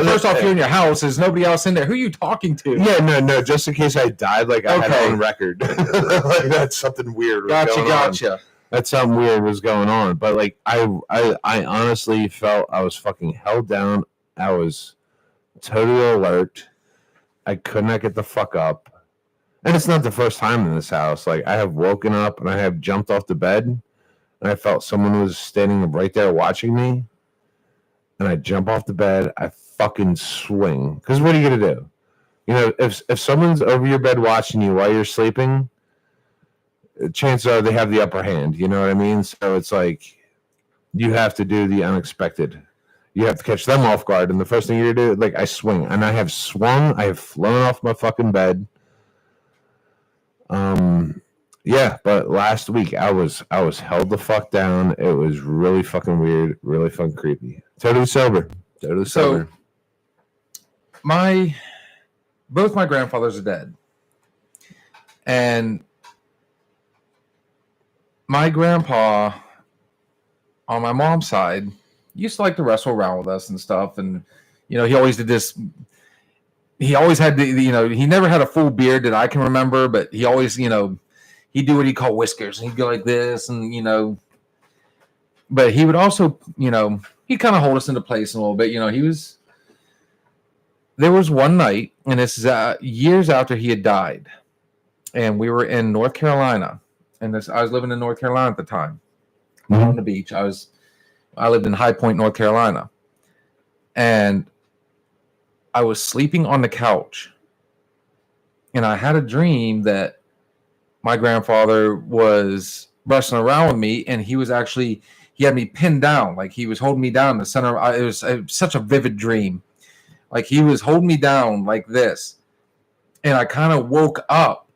first off, you're in your house. There's nobody else in there. Who are you talking to? Yeah, no. Just in case I died, like I had on record. Like that's something weird. Gotcha. That's something weird was going on. But like, I honestly felt I was fucking held down. I was totally alert. I could not get the fuck up. And it's not the first time in this house. Like I have woken up and I have jumped off the bed and I felt someone was standing right there watching me. And I jump off the bed, I fucking swing. Because what are you gonna do? You know, if someone's over your bed watching you while you're sleeping, chances are they have the upper hand. You know what I mean? So it's like you have to do the unexpected. You have to catch them off guard, and the first thing you do, like I swing, and I have swung. I have flown off my fucking bed. Yeah, but last week I was held the fuck down. It was really fucking weird, really fucking creepy. Totally sober. Totally sober. Both my grandfathers are dead. And my grandpa on my mom's side used to like to wrestle around with us and stuff. And, you know, he always did this. He always had he never had a full beard that I can remember, but he always, he'd do what he called whiskers. And he'd go like this and, but he would also, he'd kind of hold us into place a little bit. There was one night, and this is years after he had died, and we were in North Carolina, and I was living in North Carolina at the time, on the beach. I lived in High Point, North Carolina, and I was sleeping on the couch, and I had a dream that my grandfather was wrestling around with me, and he had me pinned down, like he was holding me down in the center. It was such a vivid dream. Like he was holding me down like this. And I kind of woke up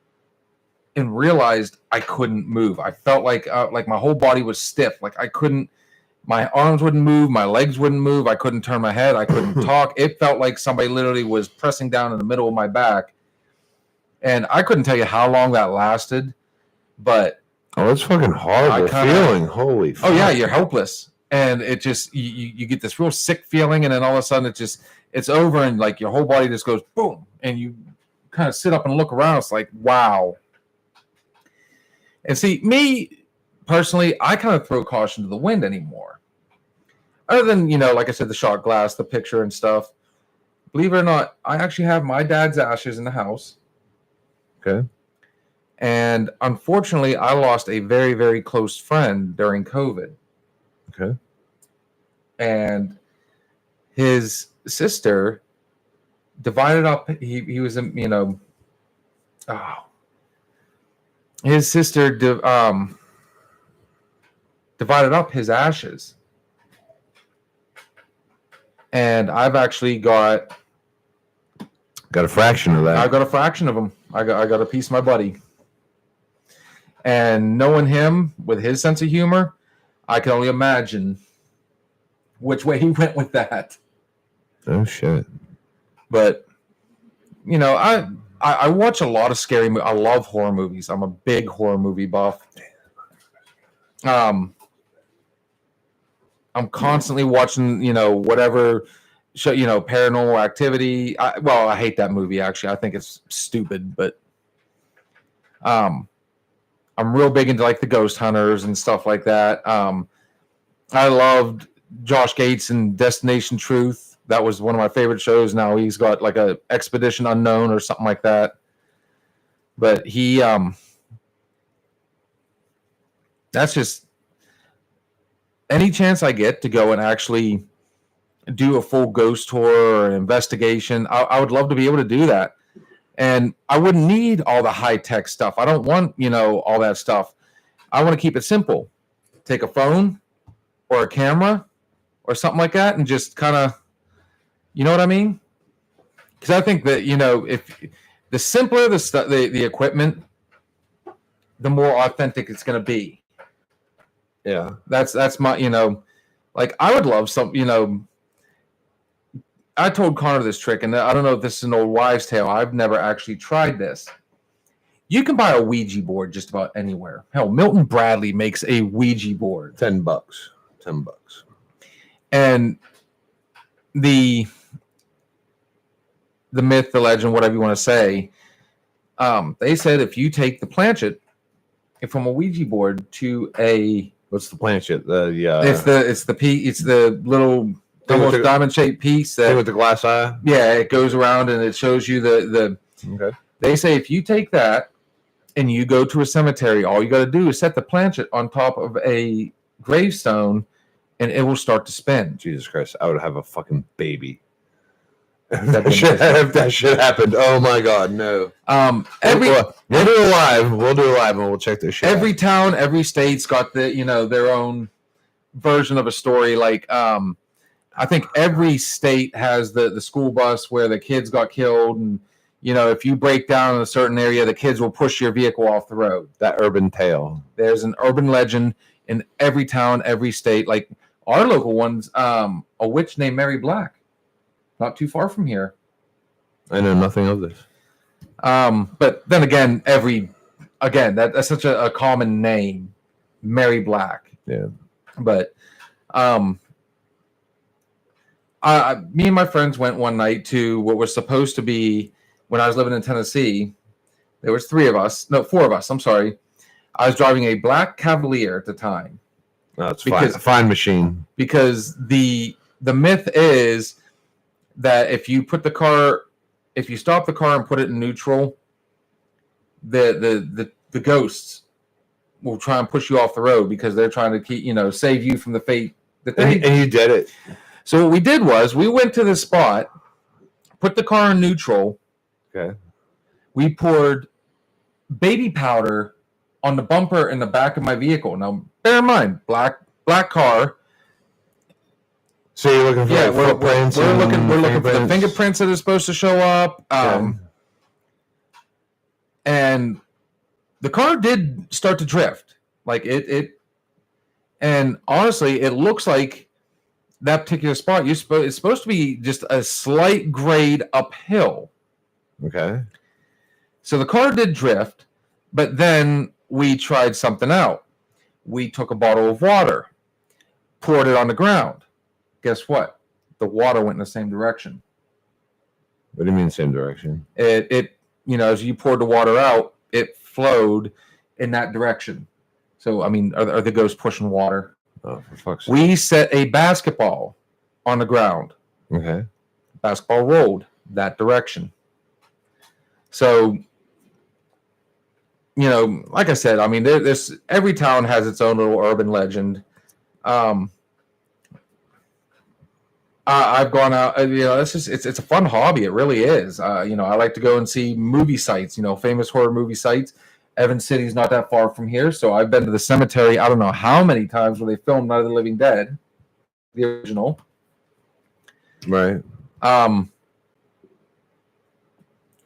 and realized I couldn't move. I felt like my whole body was stiff. Like my arms wouldn't move. My legs wouldn't move. I couldn't turn my head. I couldn't talk. It felt like somebody literally was pressing down in the middle of my back. And I couldn't tell you how long that lasted, but it's fucking horrible feeling. Holy fuck. Oh yeah, you're helpless. And it just, you get this real sick feeling, and then all of a sudden it's over, and like your whole body just goes boom, and you kind of sit up and look around. It's like, wow. And see, me personally, I kind of throw caution to the wind anymore. Other than, like I said, the shot glass, the picture and stuff. Believe it or not, I actually have my dad's ashes in the house. Okay. And unfortunately, I lost a very, very close friend during COVID. Okay. And his sister divided up. He was, his sister divided up his ashes, and I've actually got a fraction of that. I got a fraction of him. I got a piece of my buddy. And knowing him with his sense of humor, I can only imagine which way he went with that. Oh shit! But I watch a lot of scary movies. I love horror movies. I'm a big horror movie buff. I'm constantly watching, whatever show, Paranormal Activity. I hate that movie actually. I think it's stupid, but I'm real big into like the Ghost Hunters and stuff like that. I loved Josh Gates and Destination Truth. That was one of my favorite shows. Now he's got like a Expedition Unknown or something like that. But he, that's just any chance I get to go and actually do a full ghost tour or an investigation. I would love to be able to do that. And I wouldn't need all the high-tech stuff. I don't want, all that stuff. I want to keep it simple. Take a phone or a camera or something like that and just kind of, you know what I mean? Because I think that, if the simpler the equipment, the more authentic it's going to be. Yeah. That's my, like I would love some, I told Connor this trick, and I don't know if this is an old wives' tale. I've never actually tried this. You can buy a Ouija board just about anywhere. Hell, Milton Bradley makes a Ouija board. $10. $10. And the myth, the legend, whatever you want to say, they said if you take the planchet from a Ouija board to a what's the planchet? It's the little almost diamond shaped piece that with the glass eye. Yeah, it goes around and it shows you the okay. They say if you take that and you go to a cemetery, all you got to do is set the planchet on top of a gravestone, and it will start to spin. Jesus Christ, I would have a fucking baby. That'd be If that shit happened, oh my god, no. We'll do a live. We'll do a live and we'll check this shit. Every town, every state's got their own version of a story. Like I think every state has the school bus where the kids got killed, and if you break down in a certain area, the kids will push your vehicle off the road. That urban tale. There's an urban legend in every town, every state. Like our local one's a witch named Mary Black, not too far from here. I know nothing of this. But then again, that's such a common name, Mary Black. Yeah. But me and my friends went one night to what was supposed to be, when I was living in Tennessee, there was 4 of us. I'm sorry. I was driving a black Cavalier at the time. No, it's fine machine. Because the myth is that if you stop the car and put it in neutral, the ghosts will try and push you off the road because they're trying to keep, save you from the fate that they. And you did it. So what we did was we went to the spot, put the car in neutral. Okay. We poured baby powder on the bumper in the back of my vehicle. Now, bear in mind, black car. So you're looking for footprints? We're looking for the fingerprints that are supposed to show up. And the car did start to drift. Like it and honestly, it looks like that particular spot it's supposed to be just a slight grade uphill. Okay. So the car did drift, but then we tried something out. We took a bottle of water, poured it on the ground. Guess what? The water went in the same direction. What do you mean same direction? It as you poured the water out, it flowed in that direction. So, I mean, are the ghosts pushing water? Oh, for fuck's sake. We set a basketball on the ground. Okay. Basketball rolled that direction. So, like I said, I mean, there's every town has its own little urban legend. I've gone out, it's a fun hobby. It really is. I like to go and see movie sites, famous horror movie sites. Evans City's not that far from here. So I've been to the cemetery, I don't know how many times where they filmed Night of the Living Dead, the original. Right.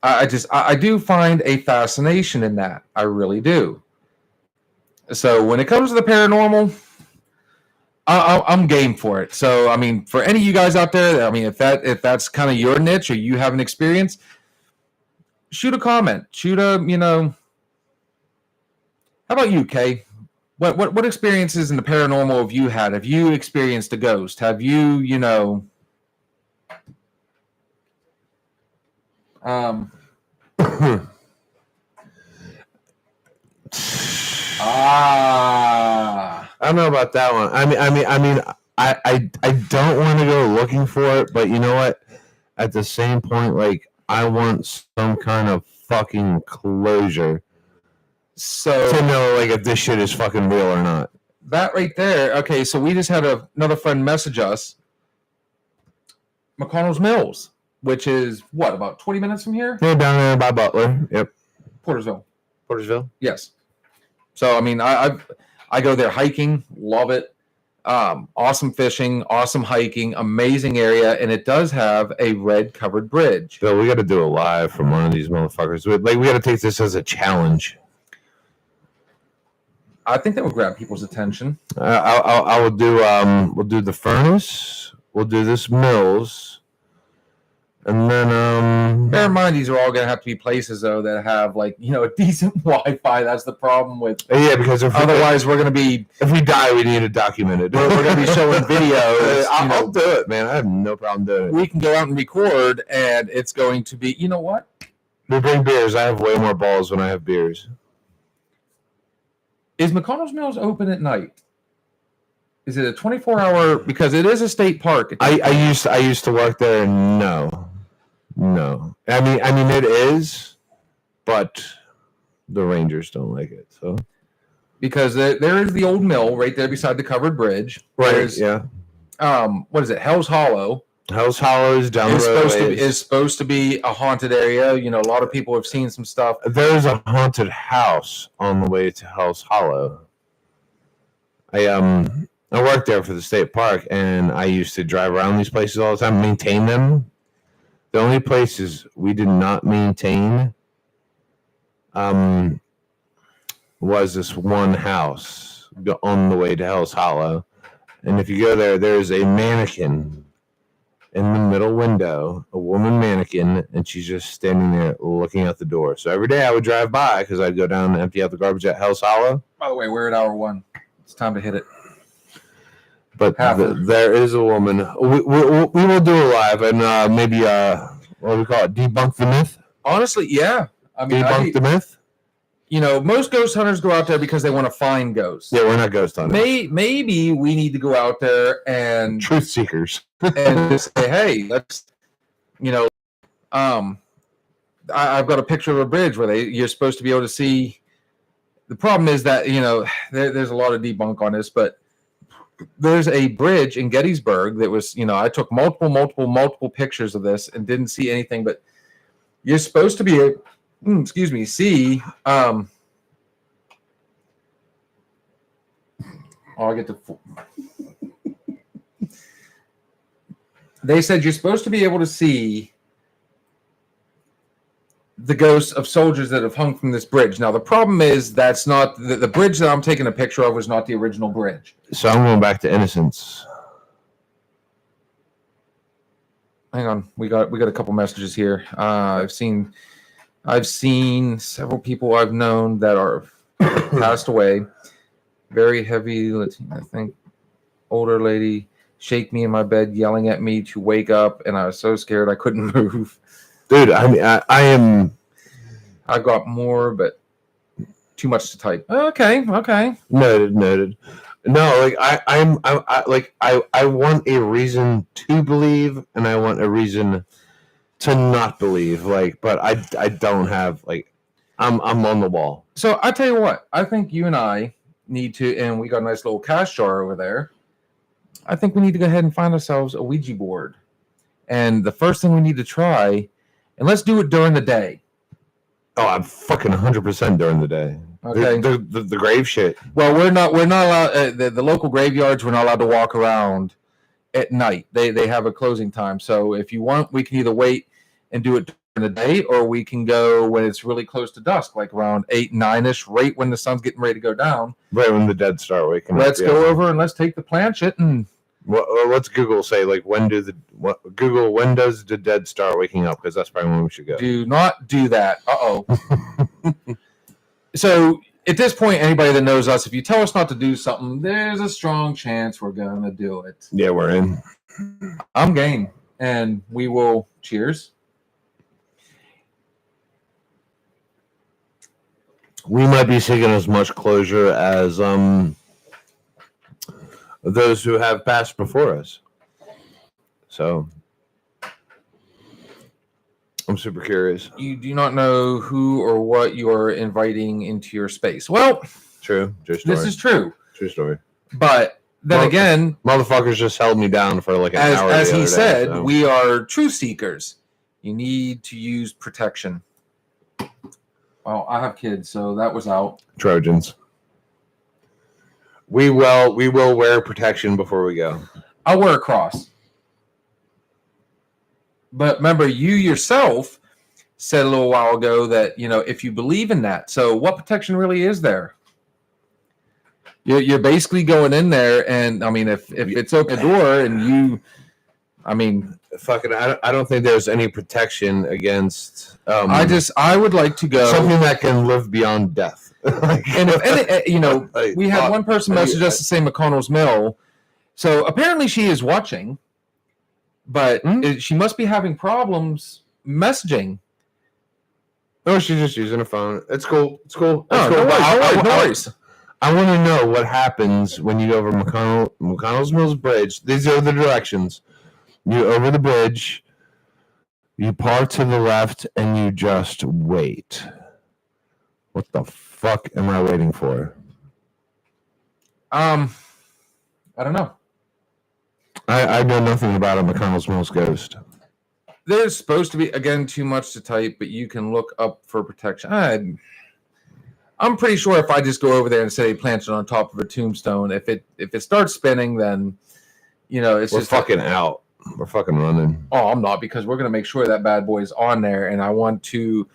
I do find a fascination in that. I really do. So when it comes to the paranormal, I'm game for it. So, I mean, for any of you guys out there, I mean, if that's kind of your niche or you have an experience, shoot a comment. How about you, Kay? What experiences in the paranormal have you had? Have you experienced a ghost? Have you, I don't know about that one. I don't want to go looking for it, but you know what? At the same point, like, I want some kind of fucking closure. So to know, like, if this shit is fucking real or not. That right there. Okay, so we just had another friend message us. McConnell's Mills, which is what, about 20 minutes from here? Yeah, down there by Butler. Yep. Portersville. Yes. So I mean, I go there hiking, love it. Awesome fishing, awesome hiking, amazing area, and it does have a red covered bridge. Bill, we got to do a live from one of these motherfuckers. Like, we got to take this as a challenge. I think that would grab people's attention. I will do. We'll do the furnace. We'll do this Mills, and then. Bear in mind, these are all going to have to be places though that have a decent Wi-Fi. That's the problem with. Yeah, because otherwise we're going to be. If we die, we need it documented. We're going to be showing videos. I'll do it, man. I have no problem doing it. We can go out and record, and it's going to be. You know what? We bring beers. I have way more balls when I have beers. Is McConnell's Mills open at night? Is it a 24-hour? Because it is a state park. I used to work there. No. I mean it is, but the Rangers don't like it. So because there is the old mill right there beside the covered bridge. There's, yeah. What is it? Hell's Hollow. Hell's Hollow is down the It's road. supposed to be a haunted area. You know, a lot of people have seen some stuff. There's a haunted house on the way to Hell's Hollow. I worked there for the state park, and I used to drive around these places all the time, maintain them. The only places we did not maintain was this one house on the way to Hell's Hollow. And if you go there, there's a mannequin in the middle window, a woman mannequin, and she's just standing there looking out the door. So every day I would drive by because I'd go down and empty out the garbage at Hell's Hollow. By the way, we're at hour 1. It's time to hit it. But there is a woman. We will do it live and maybe what do we call it? Debunk the myth. Honestly, yeah. I mean, Debunk the myth. You know, most ghost hunters go out there because they want to find ghosts. Yeah, we're not ghost hunters. Maybe we need to go out there and truth seekers and just say, hey, let's, you know, I've got a picture of a bridge where you're supposed to be able to see. The problem is that, you know, there's a lot of debunk on this, but there's a bridge in Gettysburg that was, you know, I took multiple pictures of this and didn't see anything, but you're supposed to be, see, I get to, they said you're supposed to be able to see the ghosts of soldiers that have hung from this bridge. Now, the problem is that's not the bridge that I'm taking a picture of was not the original bridge. So I'm going back to Innocence. Hang on, we got a couple messages here. I've seen several people I've known that are passed away. Very heavy, I think, older lady shake me in my bed, yelling at me to wake up, and I was so scared I couldn't move. Dude, I mean, I am. I've got more, but too much to type. Okay. Noted. No, like I want a reason to believe, and I want a reason to not believe. Like, but I don't have like, I'm on the wall. So I tell you what, I think you and I need to, and we got a nice little cash jar over there. I think we need to go ahead and find ourselves a Ouija board, and the first thing we need to try. And let's do it during the day. Oh, I'm fucking 100% during the day. Okay. The grave shit. Well, we're not allowed. The local graveyards, we're not allowed to walk around at night. They have a closing time. So if you want, we can either wait and do it during the day, or we can go when it's really close to dusk, like around 8, 9-ish, right when the sun's getting ready to go down. Right when the dead start waking up. Let's go over and let's take the planchette and. What's Google say? Like, when does the dead start waking up? Because that's probably when we should go. Do not do that. So at this point, anybody that knows us, if you tell us not to do something, there's a strong chance we're going to do it. Yeah, we're in. I'm game, and we will cheers. We might be seeking as much closure as those who have passed before us. So I'm super curious. You do not know who or what you are inviting into your space. Well, True story. this is true. True story. But then again, motherfuckers just held me down for like an hour. As he said, so. We are truth seekers. You need to use protection. Well, I have kids, so that was out. Trojans. We will wear protection before we go. I'll wear a cross. But remember, you yourself said a little while ago that, you know, if you believe in that, so what protection really is there? You're basically going in there, and I mean, if it's open door and you, I mean, fucking, I don't think there's any protection against. I would like to go something that can live beyond death. And if any, you know, we had one person message us to say McConnell's Mill. So apparently she is watching, but she must be having problems messaging. No, she's just using a phone. It's cool. It's cool. Oh, cool. No worries. I want to know what happens when you go over McConnell's Mills Bridge. These are the directions. You over the bridge, you park to the left, and you just wait. What the fuck am I waiting for? I don't know. I know nothing about a McConnell's Mills ghost. There's supposed to be, again, too much to type, but you can look up for protection. I'm pretty sure if I just go over there and say plant it on top of a tombstone, if it starts spinning, then it's We're just fucking out. We're fucking running. Oh, I'm not, because we're gonna make sure that bad boy's on there, and I want to.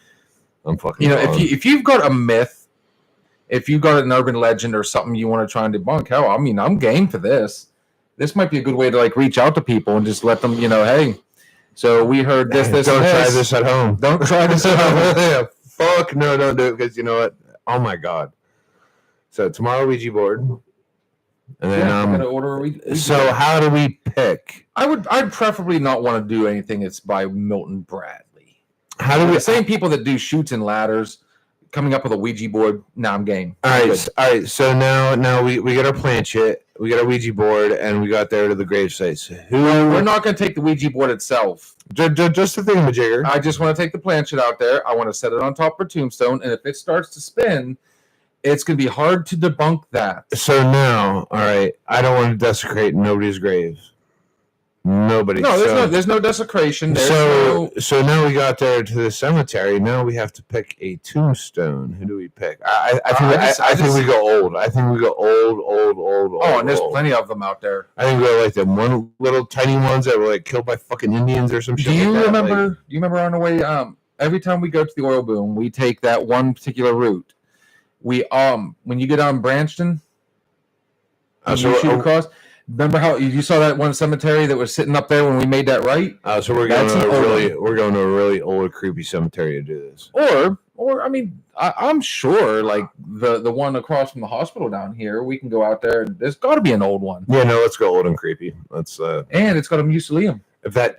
I'm fucking. If you've got a myth, if you've got an urban legend or something you want to try and debunk, hell, I mean, I'm game for this. This might be a good way to like reach out to people and just let them, hey. So we heard this. Don't try this at home. Don't try this at home. Yeah, fuck no, don't do it, because you know what? Oh my god. So tomorrow Ouija board, and then I'm gonna order a Ouija. So how do we pick? I'd preferably not want to do anything that's by Milton Bradley. How do we? The same people that do shoots and ladders, coming up with a Ouija board. Now I'm game. All right. So now we get our planchette, we got our Ouija board, and we got there to the grave sites. We're not going to take the Ouija board itself. Just the thingamajigger. I just want to take the planchette out there. I want to set it on top of a tombstone, and if it starts to spin, it's going to be hard to debunk that. So now, all right, I don't want to desecrate nobody's grave. Nobody. No, there's no desecration. So now we got there to the cemetery. Now we have to pick a tombstone. Who do we pick? I think we go old. I think we go old. Oh, and there's plenty of them out there. I think we go like the one little tiny ones that were like killed by fucking Indians or some shit. Do you remember? Do you remember on the way? Every time we go to the oil boom, we take that one particular route. We when you get on Branston, you shoot across. Remember how you saw that one cemetery that was sitting up there when we made that right? So we're going to a really old, creepy cemetery to do this. Or I mean, I'm sure like the one across from the hospital down here, we can go out there. There's got to be an old one. Yeah, no, let's go old and creepy. Let's and it's got a mausoleum. If that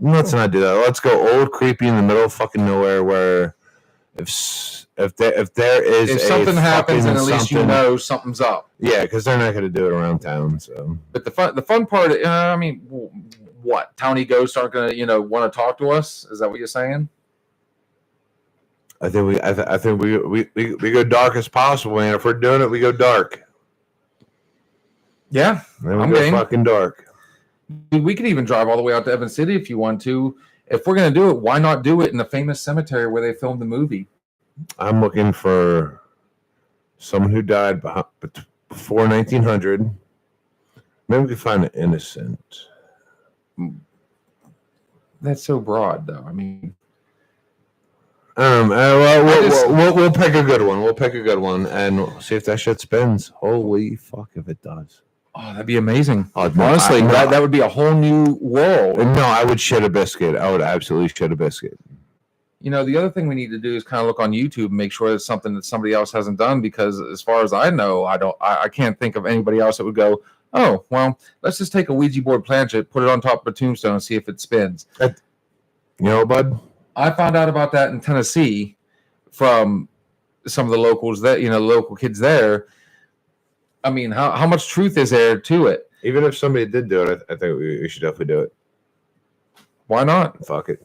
let's not do that. Let's go old, creepy in the middle of fucking nowhere, where if there is something happens, and at least you know something's up. Yeah, because they're not going to do it around town. So, but the fun part, I mean, what townie ghosts aren't going to want to talk to us? Is that what you're saying? I think we go dark as possible, man. If we're doing it, we go dark. Yeah, then we go fucking dark. We could even drive all the way out to Evans City if you want to. If we're going to do it, why not do it in the famous cemetery where they filmed the movie? I'm looking for someone who died before 1900. Maybe we can find an innocent. That's so broad, though. I mean, we'll pick a good one. We'll pick a good one, and we'll see if that shit spins. Holy fuck, if it does. Oh, that'd be amazing. Honestly, that would be a whole new world. No, I would shit a biscuit. I would absolutely shit a biscuit. The other thing we need to do is kind of look on YouTube and make sure it's something that somebody else hasn't done, because as far as I know, I can't think of anybody else that would go, oh, well, let's just take a Ouija board planchette, put it on top of a tombstone, and see if it spins. You know, bud? I found out about that in Tennessee from some of the locals that, local kids there. I mean, how much truth is there to it? Even if somebody did do it, I think we should definitely do it. Why not? Fuck it.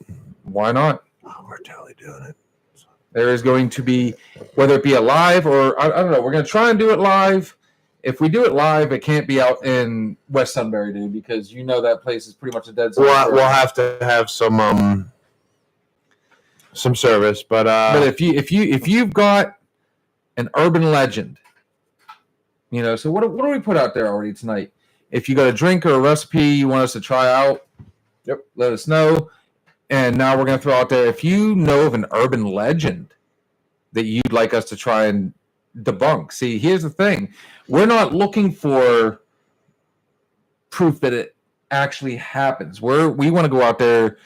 Why not? Oh, we're totally doing it. There is going to be, whether it be a live or, I don't know, we're going to try and do it live. If we do it live, it can't be out in West Sunbury, dude, because that place is pretty much a dead zone. We'll have to have some service, but if you've got an urban legend, so what do we put out there already tonight? If you got a drink or a recipe you want us to try out, let us know. And now we're going to throw out there, if you know of an urban legend that you'd like us to try and debunk. See, here's the thing. We're not looking for proof that it actually happens. We want to go out there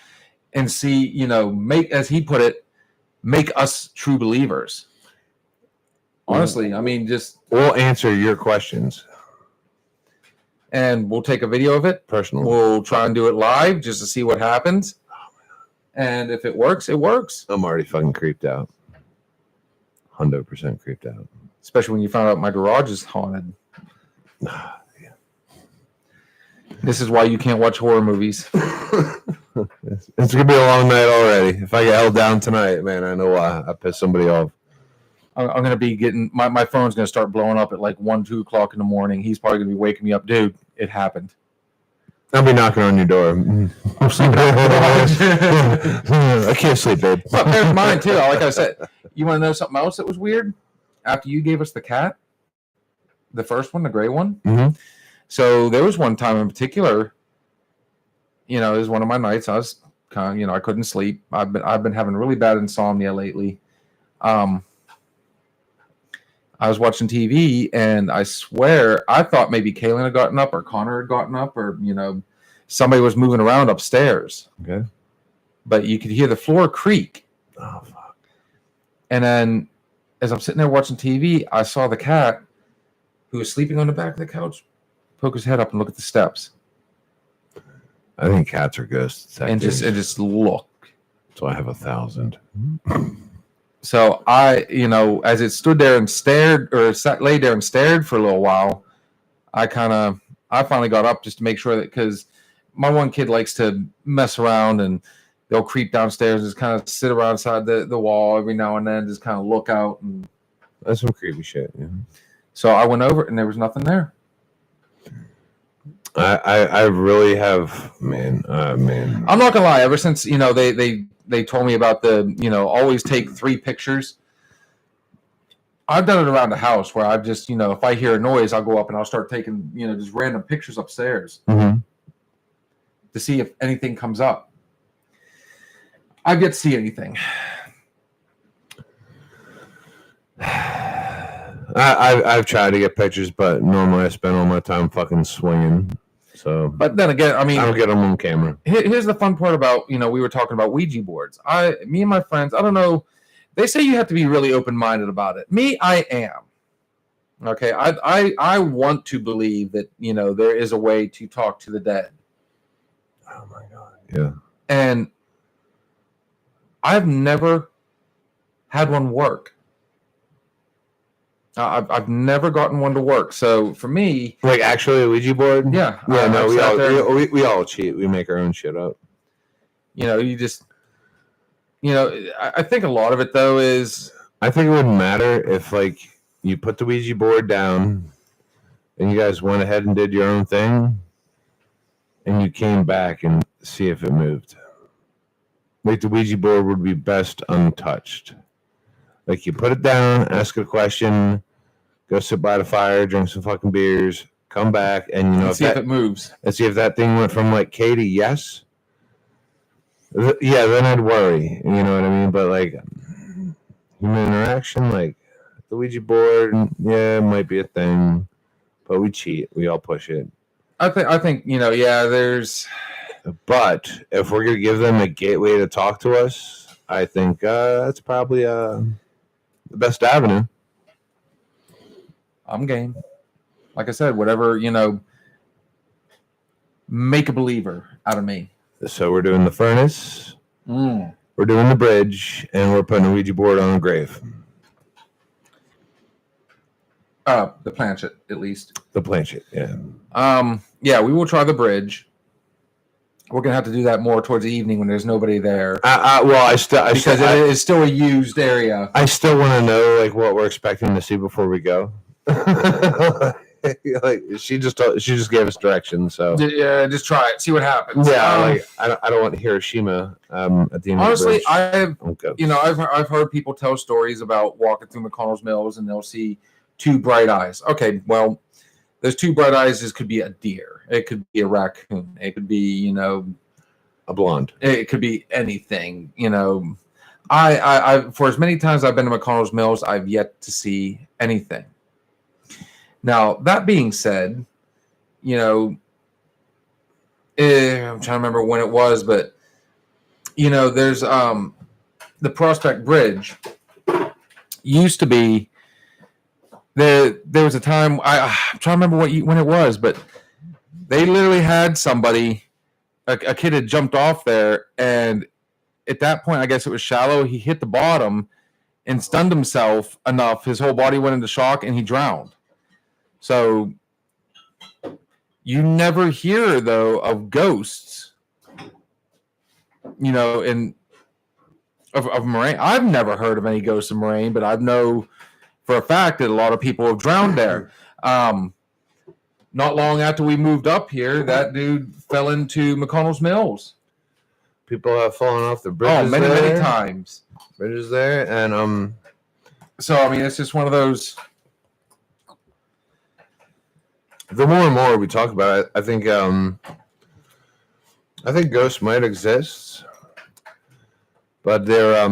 and see, make, as he put it, make us true believers. Honestly, I mean, we'll answer your questions. And we'll take a video of it. Personally. We'll try and do it live just to see what happens. And if it works, it works. I'm already fucking creeped out. 100% creeped out. Especially when you found out my garage is haunted. Yeah. This is why you can't watch horror movies. It's gonna be a long night already. If I get held down tonight, man, I know why. I pissed somebody off. I'm going to be getting my phone's going to start blowing up at like 2 o'clock in the morning. He's probably going to be waking me up, dude. It happened. I'll be knocking on your door. I'm sleeping. I can't sleep, babe. But bear in mind too. Like I said, you want to know something else that was weird? After you gave us the cat, the first one, the gray one. Mm-hmm. So there was one time in particular. It was one of my nights. I was kind of, I couldn't sleep. I've been having really bad insomnia lately. I was watching TV, and I swear I thought maybe Kaylin had gotten up or Connor had gotten up, or somebody was moving around upstairs. Okay. But you could hear the floor creak. Oh fuck! And then, as I'm sitting there watching TV, I saw the cat, who was sleeping on the back of the couch, poke his head up and look at the steps. I think cats are ghosts. And just look. So I have 1,000. So I, as it stood there and stared, or lay there and stared for a little while, I finally got up just to make sure that, because my one kid likes to mess around and they'll creep downstairs and just kind of sit around inside the wall every now and then, just kind of look out. And that's some creepy shit. Yeah. So I went over and there was nothing there. I really have, man. I'm not gonna lie. Ever since they told me about the always take 3 pictures. I've done it around the house where I've just if I hear a noise, I'll go up and I'll start taking just random pictures upstairs to see if anything comes up. I've yet to see anything. I've tried to get pictures, but normally I spend all my time fucking swinging. So, but then again, I don't get them on camera. Here's the fun part about we were talking about Ouija boards. Me and my friends, I don't know. They say you have to be really open-minded about it. Me, I am. Okay, I want to believe that there is a way to talk to the dead. Oh my god, yeah. And I've never had one work. I've never gotten one to work. So for me, like actually a Ouija board, yeah. No, we all cheat. We make our own shit up. You just, I think a lot of it though is, I think it wouldn't matter if like you put the Ouija board down and you guys went ahead and did your own thing and you came back and see if it moved. Like the Ouija board would be best untouched. Like you put it down, ask it a question, go sit by the fire, drink some fucking beers, come back, and see if it moves. And see if that thing went from like K to yes. Yeah, then I'd worry. You know what I mean? But like human interaction, like the Ouija board, yeah, it might be a thing, but we cheat. We all push it. I think yeah. There's. But if we're gonna give them a gateway to talk to us, I think that's probably the best avenue. I'm game. Like I said, whatever, make a believer out of me. So we're doing the furnace, we're doing the bridge, and we're putting a Ouija board on a grave. The planchette, at least. The planchette, yeah. Yeah, we will try the bridge. We're gonna have to do that more towards the evening when there's nobody there. Because it is still a used area. I still want to know like what we're expecting to see before we go. Like she just gave us directions, so yeah, just try it, see what happens. Yeah, I don't want Hiroshima at the end. Honestly, of the bridge. I've heard people tell stories about walking through McConnell's Mills and they'll see 2 bright eyes. Okay, well, those 2 bright eyes could be a deer, it could be a raccoon, it could be a blonde, it could be anything. I for as many times I've been to McConnell's Mills, I've yet to see anything. Now, that being said, I'm trying to remember when it was, but, there's the Prospect Bridge used to be, there was a time, I'm trying to remember when it was, but they literally had somebody, a kid had jumped off there, and at that point, I guess it was shallow, he hit the bottom and stunned himself enough, his whole body went into shock, and he drowned. So you never hear, though, of ghosts you know, of Moraine. I've never heard of any ghosts of Moraine, but I know for a fact that a lot of people have drowned there. Not long after we moved up here, that dude fell into McConnell's Mills. People have fallen off the bridges. Oh, many times. Bridges there, and So I mean, it's just one of those. the more and more we talk about it, I think ghosts might exist, but they're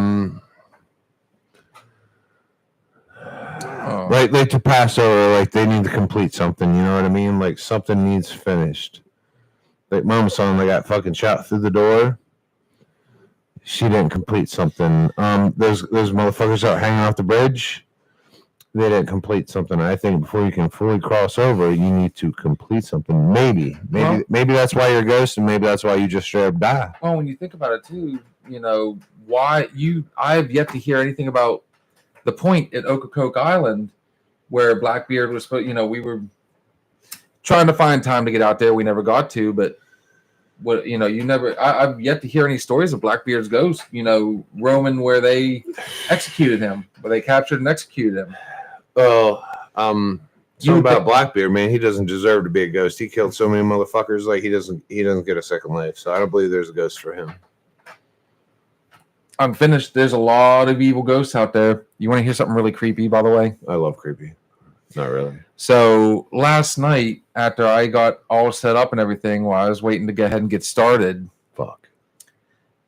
like to pass over, like they need to complete something, you know what I mean? Like something needs finished. Like Mama saw him, they got fucking shot through the door. She didn't complete something. Those motherfuckers out hanging off the bridge, they didn't complete something. I think before you can fully cross over, you need to complete something. Maybe that's why you're a ghost, and maybe that's why you just straight up die. Well, when you think about it too, you know, I have yet to hear anything about the point at Ocracoke Island where Blackbeard was, you know, we were trying to find time to get out there. We never got to, but what, you know, I've yet to hear any stories of Blackbeard's ghost, you know, roaming where they executed him, where they captured and executed him. Well, something about Blackbeard, man, he doesn't deserve to be a ghost. He killed so many motherfuckers, like he doesn't get a second life. So I don't believe there's a ghost for him. I'm finished. There's a lot of evil ghosts out there. You want to hear something really creepy, by the way? I love creepy. Not really. So last night, after I got all set up and everything, while I was waiting to go ahead and get started,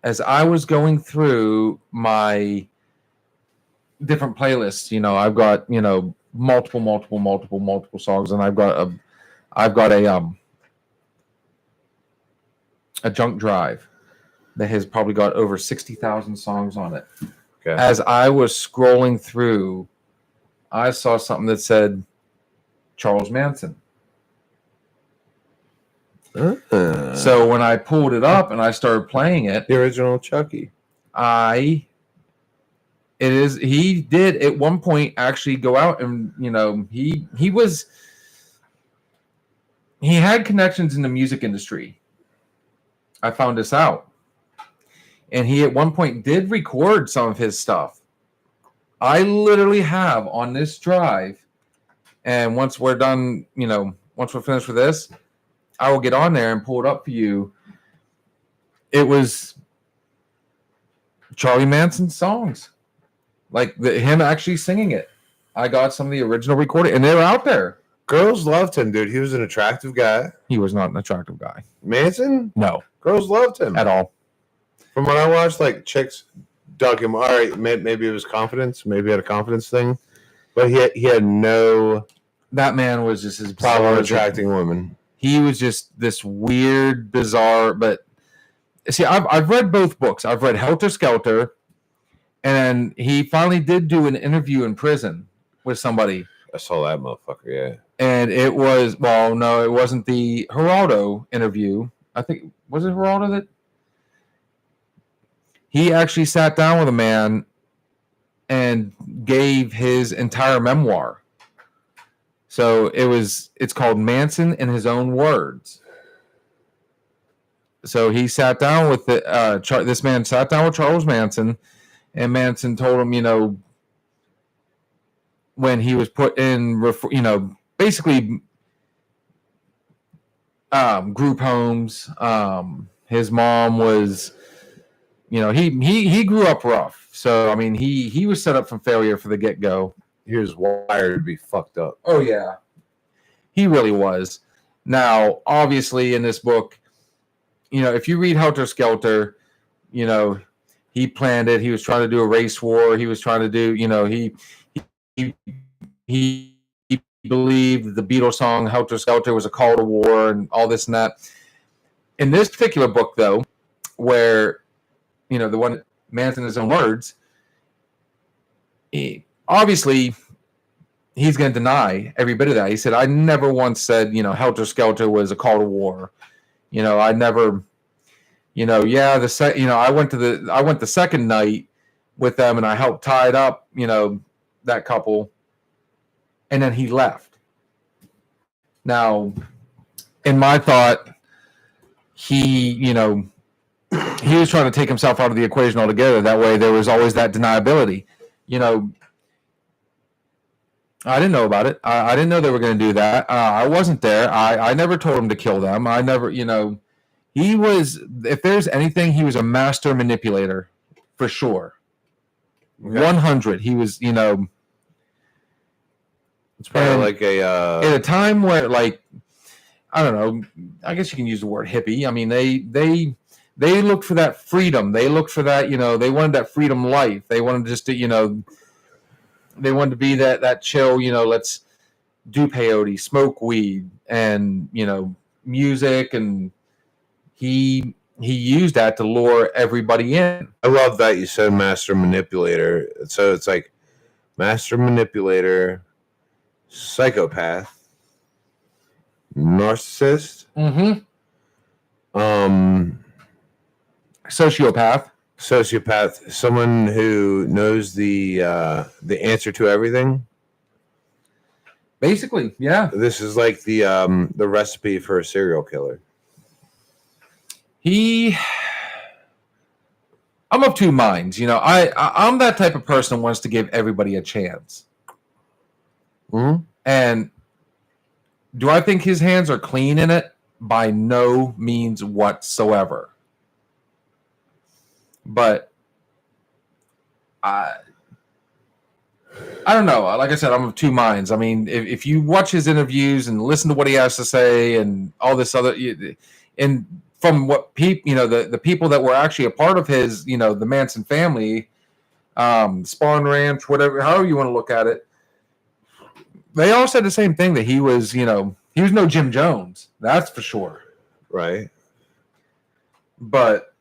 as I was going through my different playlists, you know, I've got, you know, multiple songs, and I've got a junk drive that has probably got over 60,000 songs on it. Okay. As I was scrolling through, I saw something that said Charles Manson. So when I pulled it up and I started playing it, the original Chucky. He did at one point actually go out and, you know, he had connections in the music industry. I found this out. And he at one point did record some of his stuff. I literally have on this drive, and once we're done, you know, once we're finished with this, I will get on there and pull it up for you. It was Charlie Manson's songs, like him actually singing it. I got some of the original recording, and they're out there. Girls loved him, dude. He was an attractive guy. He was not an attractive guy. Manson? No. Girls loved him. At all. From what I watched, like, chicks dug him. All right, maybe it was confidence. Maybe he had a confidence thing. But he had no... That man was just his problem attracting women. He was just this weird, bizarre... But, see, I've read both books. I've read Helter Skelter, and he finally did do an interview in prison with somebody. I saw that motherfucker, yeah. And it was... Well, no, it wasn't the Geraldo interview. I think... Was it Geraldo that... He actually sat down with a man and gave his entire memoir. So it's called Manson in His Own Words. So he sat down with this man sat down with Charles Manson, and Manson told him, you know, when he was put in, you know, basically group homes. His mom was... You know, he grew up rough. So, I mean, he was set up for failure for the get-go. He was wired to be fucked up. Oh, yeah. He really was. Now, obviously, in this book, you know, if you read Helter Skelter, you know, he planned it. He was trying to do a race war. He was trying to do, you know, he believed the Beatles song Helter Skelter was a call to war and all this and that. In this particular book, though, where... You know, the one Manson in His Own Words, obviously he's going to deny every bit of that. He said, I never once said, you know, Helter Skelter was a call to war. You know, I never, you know, yeah, I went the second night with them and I helped tie it up, you know, that couple. And then he left. Now, in my thought, he, you know, he was trying to take himself out of the equation altogether. That way, there was always that deniability. I didn't know about it. I didn't know they were going to do that. I wasn't there. I never told him to kill them. I never, he was, if there's anything, he was a master manipulator for sure. Okay. 100. He was, It's probably And like a at a time where, like, I don't know, I guess you can use the word hippie. I mean, they looked for that freedom. They looked for that, they wanted that freedom life. They wanted just to, they wanted to be that chill, let's do peyote, smoke weed, and, music. And he used that to lure everybody in. I love that you said master manipulator. So it's like master manipulator, psychopath, narcissist, Sociopath, someone who knows the answer to everything. basically. Yeah. This is like the recipe for a serial killer. I'm of two minds. I'm that type of person who wants to give everybody a chance. Mm-hmm. And do I think his hands are clean in it? By no means whatsoever. But I don't know. Like I said, I'm of two minds. I mean, if you watch his interviews and listen to what he has to say and all this other, and from what people, the people that were actually a part of his, the Manson family, Spawn Ranch, whatever, however you want to look at it, they all said the same thing, that he was, he was no Jim Jones. That's for sure. Right. But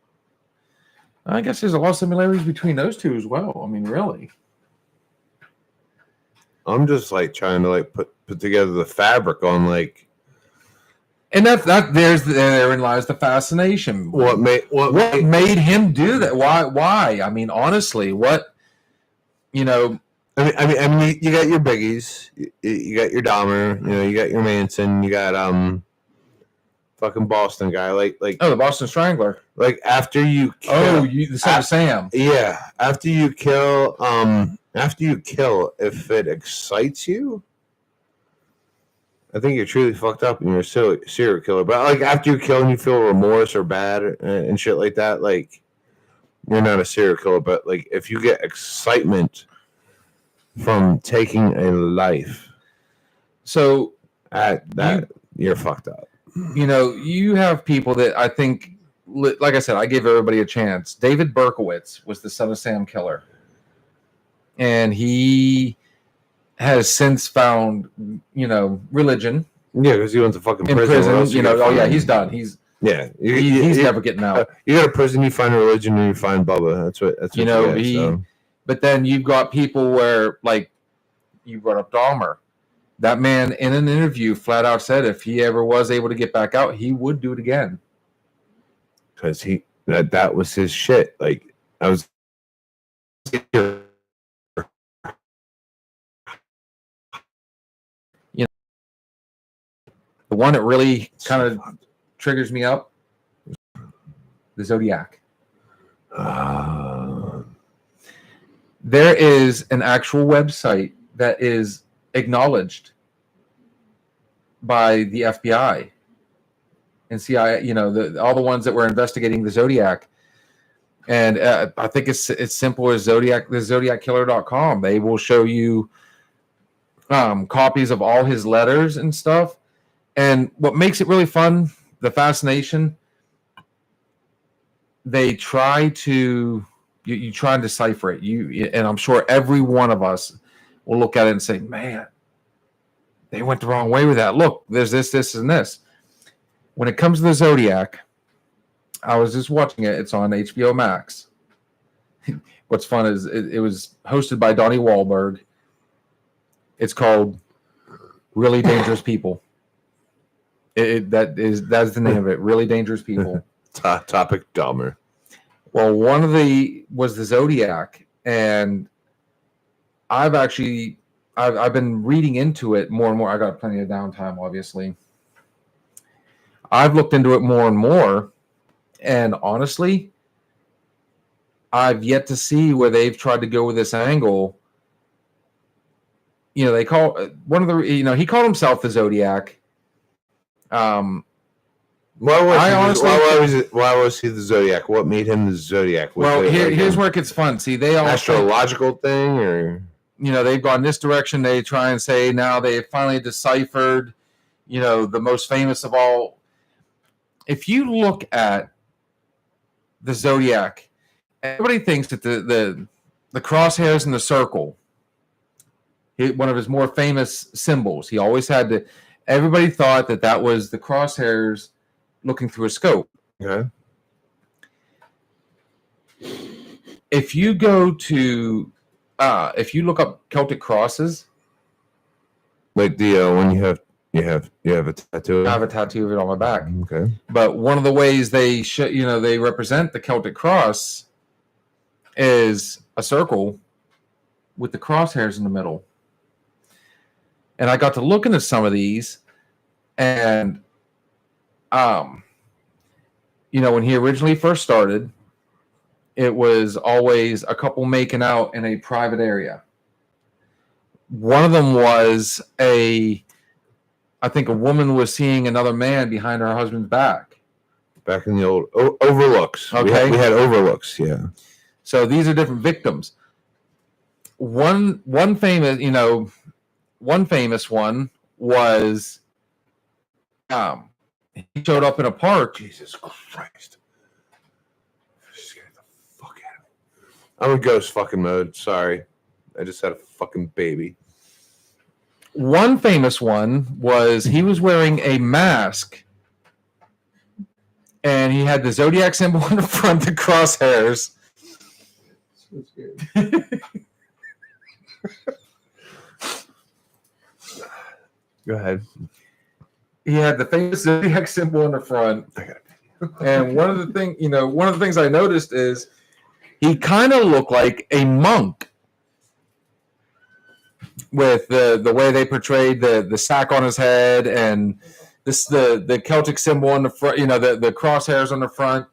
I guess there's a lot of similarities between those two as well. I mean, really. I'm just like trying to like put together the fabric on like. And therein lies the fascination. What made him do that? Why? I mean, honestly, what? I mean, you got your biggies, you got your Dahmer, you got your Manson, you got fucking Boston guy, like the Boston Strangler. Like after you kill, the son of Sam. Yeah, after you kill, if it excites you, I think you're truly fucked up and you're a serial killer. But like after you kill and you feel remorse or bad and shit like that, like you're not a serial killer. But like if you get excitement from taking a life, so you're fucked up. You have people that I think, like I said, I gave everybody a chance. David Berkowitz was the son of Sam killer, and he has since found, religion. Yeah, because he went to fucking in prison. He's done. He's never getting out. You go to prison, you find religion, and you find Bubba. That's what But then you've got people where, like, you brought up Dahmer. That man in an interview flat out said if he ever was able to get back out, he would do it again. Because that was his shit. Like, I was. The one that really kind of triggers me up, the Zodiac. There is an actual website that is acknowledged by the FBI and CIA, all the ones that were investigating the Zodiac. And I think it's simple as thezodiackiller.com. They will show you copies of all his letters and stuff. And what makes it really fun, the fascination, they try to, you try and decipher it. And I'm sure every one of us will look at it and say, man, they went the wrong way with that. Look, there's this, and this. When it comes to the Zodiac, I was just watching it. It's on HBO Max. What's fun is it was hosted by Donnie Wahlberg. It's called Really Dangerous People. That's the name of it. Really Dangerous People. Topic Dahmer. Well, one of was the Zodiac, and I've been reading into it more and more. I got plenty of downtime, obviously. I've looked into it more and more, And honestly, I've yet to see where they've tried to go with this angle. They call one of the, he called himself the Zodiac. Why was he the Zodiac? What made him the Zodiac? Here's where it gets fun. See, they all astrological thing, or they've gone this direction. They try and say now they finally deciphered, the most famous of all. If you look at the Zodiac, everybody thinks that the crosshairs in the circle, one of his more famous symbols. He always had everybody thought that was the crosshairs looking through a scope. Okay. If you go to, if you look up Celtic crosses, like the when you have a tattoo. I have a tattoo of it on my back. Okay. But one of the ways they they represent the Celtic cross is a circle with the crosshairs in the middle. And I got to look into some of these, and when he originally first started, it was always a couple making out in a private area. One of them was I think a woman was seeing another man behind her husband's back. Back in the old overlooks. Okay. We had overlooks, yeah. So these are different victims. One famous one was he showed up in a park. Jesus Christ. Scared the fuck out of me. I'm in ghost fucking mode. Sorry. I just had a fucking baby. One famous one was he was wearing a mask and he had the Zodiac symbol on the front, the crosshairs. So scared. Go ahead. He had the famous Zodiac symbol on the front. And one of the things I noticed is he kind of looked like a monk with the way they portrayed the sack on his head and the Celtic symbol on the front, the crosshairs on the front.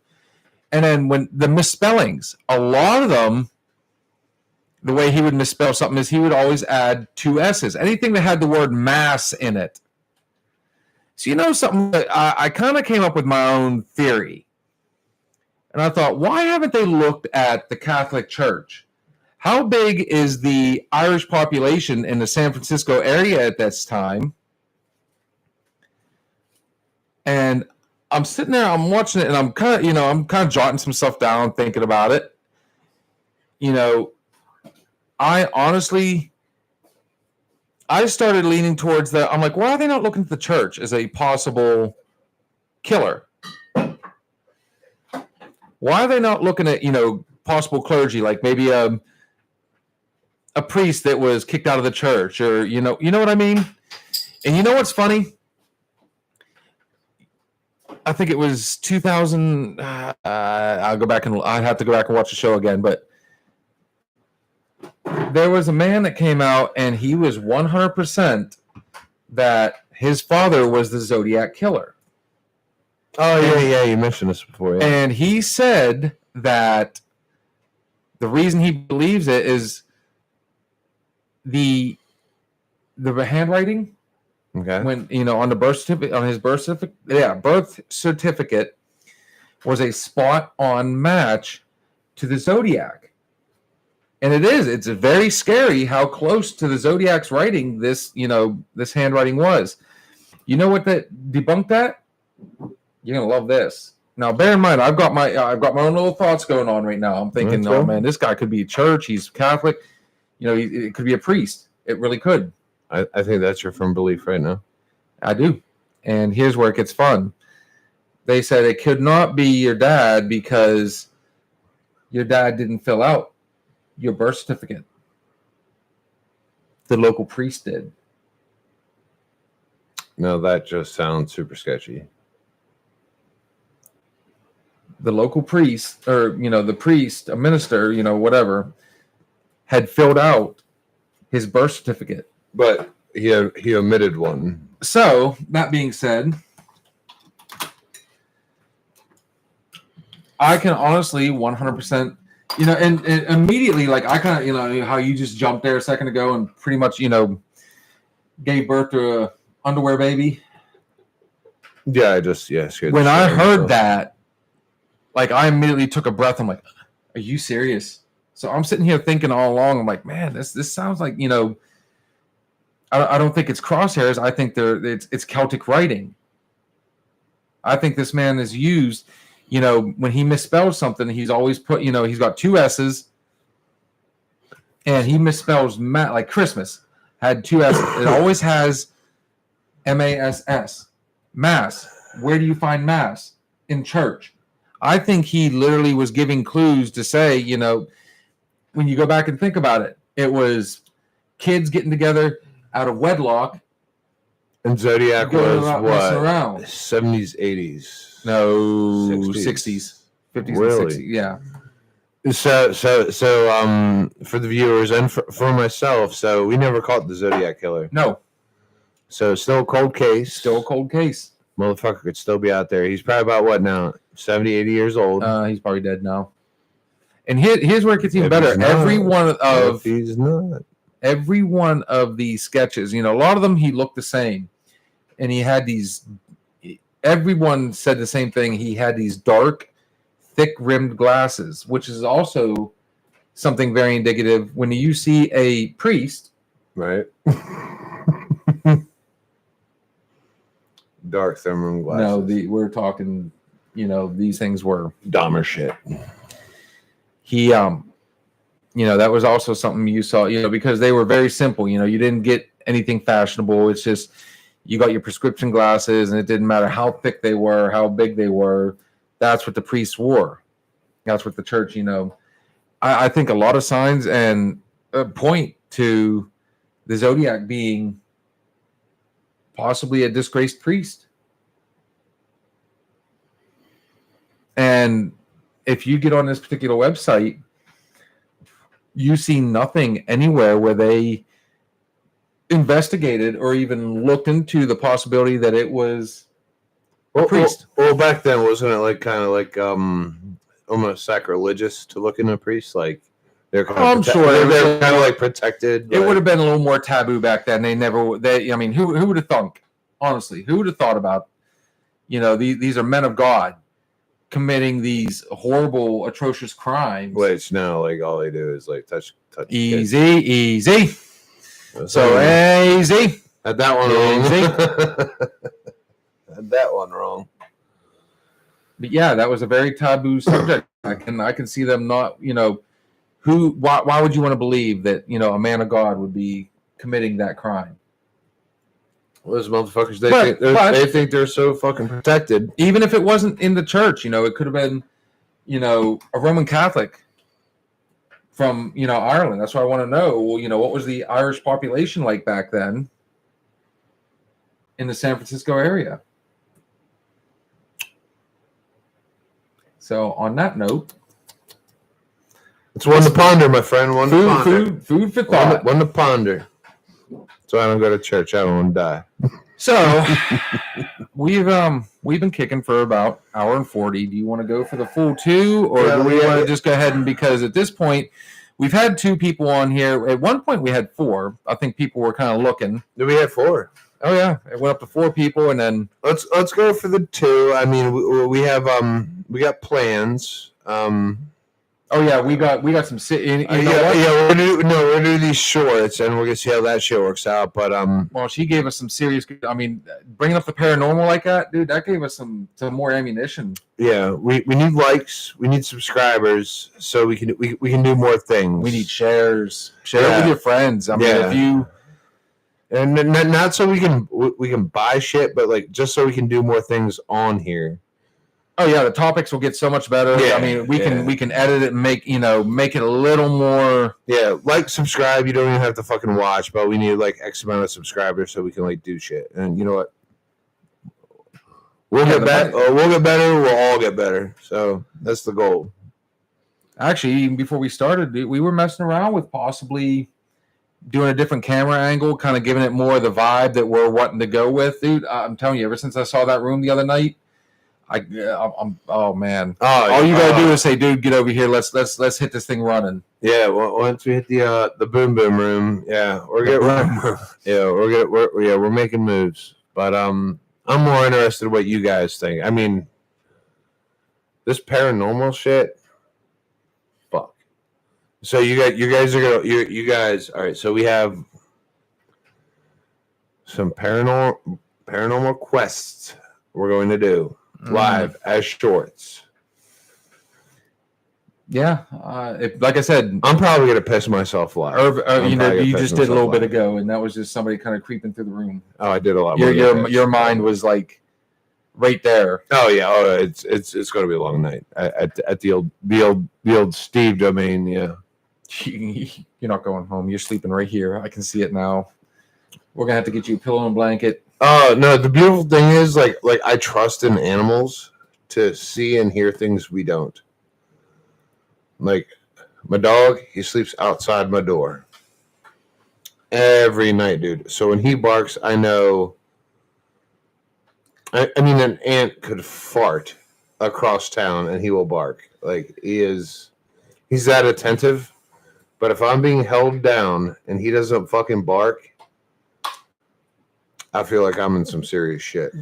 And then when the misspellings, a lot of them, the way he would misspell something is he would always add 2 S's. Anything that had the word mass in it. So something, I kind of came up with my own theory. And I thought, why haven't they looked at the Catholic Church? How big is the Irish population in the San Francisco area at this time? And I'm sitting there, I'm watching it, and I'm kind of jotting some stuff down, thinking about it. I started leaning towards that. I'm like, why are they not looking at the church as a possible killer? Why are they not looking at, possible clergy, like maybe a priest that was kicked out of the church, or you know what I mean? And you know what's funny? I think it was 2000. I'd have to go back and watch the show again, but there was a man that came out and he was 100% that his father was the Zodiac killer. Oh, yeah, you mentioned this before. Yeah. And he said that the reason he believes it is the handwriting. Okay. When on the birth certificate was a spot on match to the Zodiac. And it's very scary how close to the Zodiac's writing this handwriting was. You know what that debunked that? You're gonna love this. Now, bear in mind, I've got my own little thoughts going on right now. I'm thinking, oh man, this guy could be a church. He's Catholic. It could be a priest. It really could. I think that's your firm belief right now. I do. And here's where it gets fun. They said it could not be your dad because your dad didn't fill out your birth certificate. The local priest did. No, that just sounds super sketchy. The local priest, or the priest, a minister, whatever, had filled out his birth certificate. But he omitted one. So, that being said, I can honestly 100%, and immediately, like I kind of, how you just jumped there a second ago and pretty much, gave birth to a underwear baby. Yeah, I just scared When the I shit out of heard myself. that, like I immediately took a breath. I'm like, are you serious? So I'm sitting here thinking all along. I'm like, man, this sounds like, I don't think it's crosshairs. I think it's Celtic writing. I think this man is used, when he misspells something, he's always put, he's got two S's, and he misspells like Christmas had two S's. It always has MASS, mass. Where do you find mass? In church. I think he literally was giving clues to say, when you go back and think about it, it was kids getting together out of wedlock. And Zodiac Going was around, messing what? around. 70s, 80s. No, 60s. 60s, 50s, Really? and 60s. Yeah. So, for the viewers and for myself, so we never caught the Zodiac killer. No, So, still a cold case. still a cold case. Motherfucker could still be out there. He's probably about what now? 70, 80 years old. He's probably dead now. And here's where it gets even If better. he's not. If he's not. Every one of these sketches, a lot of them he looked the same, and he had these. Everyone said the same thing. He had these dark, thick-rimmed glasses, which is also something very indicative when you see a priest. Right. Dark thermal glasses. No, we're talking. These things were Dahmer shit. he. That was also something you saw. Because they were very simple. You didn't get anything fashionable. It's just you got your prescription glasses, and it didn't matter how thick they were, how big they were. That's what the priests wore. That's what the church. I think a lot of signs and point to the Zodiac being possibly a disgraced priest. And if you get on this particular website, you see nothing anywhere where they investigated or even looked into the possibility that it was a priest. Well, back then, wasn't it like kind of like almost sacrilegious to look into a priest? Like they're kind I'm sure they're kind of like protected. It would have been a little more taboo back then. Who would have thunk? Honestly, who would have thought about, these are men of God committing these horrible, atrocious crimes. Which now, like, all they do is like touch. Easy. Kids. So easy. Had that one wrong. Had that one wrong. But yeah, that was a very taboo subject. I can see them not, why would you want to believe that, a man of God would be committing that crime? Those motherfuckers, they think they're so fucking protected. Even if it wasn't in the church, it could have been, a Roman Catholic from, Ireland. That's why I want to know, what was the Irish population like back then in the San Francisco area? So on that note, it's one to ponder, my friend. Food for thought. One to ponder. So I don't go to church. I don't want to die. So we've been kicking for about hour and 40. Do you want to go for the full 2, or do we want to just go ahead and, because at this point we've had 2 people on here. At one point we had 4. I think people were kind of looking. Do we have 4? Oh yeah, it went up to 4 people, and then let's go for the 2. I mean, we have we got plans. Oh yeah, we got some. We're gonna do these shorts, and we're gonna see how that shit works out. But well, she gave us some serious. I mean, bringing up the paranormal like that, dude, that gave us some more ammunition. Yeah, we need likes, we need subscribers, so we can do more things. We need shares. Share it with your friends. I mean, if you. And not so we can buy shit, but like just so we can do more things on here. Oh yeah, the topics will get so much better. Yeah, I mean, we can edit it and make it a little more. Yeah, like, subscribe. You don't even have to fucking watch, but we need like X amount of subscribers so we can like do shit. And you know what? We'll get better. We'll get better. We'll all get better. So that's the goal. Actually, even before we started, we were messing around with possibly doing a different camera angle, kind of giving it more of the vibe that we're wanting to go with, dude. I'm telling you, ever since I saw that room the other night, Oh man. Oh, All you gotta do is say, dude, get over here. Let's hit this thing running. Yeah, well, once we hit the boom boom room, yeah, we're making moves. But I'm more interested in what you guys think. I mean, this paranormal shit, fuck. So you guys are gonna you guys. All right, so we have some paranormal quests we're going to do live as shorts. Yeah, like I said, I'm probably gonna piss myself live. You just did a little bit ago, and that was just somebody kind of creeping through the room. Oh, I did a lot. Your mind was like right there. Oh yeah, it's going to be a long night at the old Steve domain. Yeah, you're not going home. You're sleeping right here. I can see it now. We're gonna have to get you a pillow and blanket. Oh no, the beautiful thing is like I trust in animals to see and hear things we don't. Like my dog, he sleeps outside my door every night, dude. So when he barks, I know. I mean, an ant could fart across town and he will bark. Like he's that attentive. But if I'm being held down and he doesn't fucking bark, I feel like I'm in some serious shit.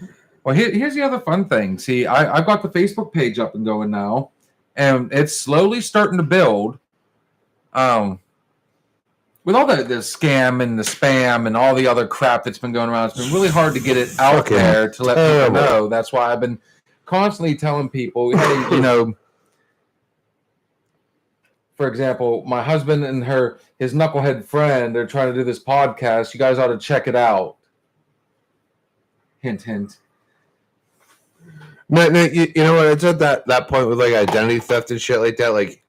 Well, here's the other fun thing. See, I've got the Facebook page up and going now, and it's slowly starting to build. With all the scam and the spam and all the other crap that's been going around, it's been really hard to get it out there to let people know. That's why I've been constantly telling people, hey, for example, my husband and his knucklehead friend, they're trying to do this podcast. You guys ought to check it out. Hint, hint. No, you know what? It's at that point with like identity theft and shit like that. Like,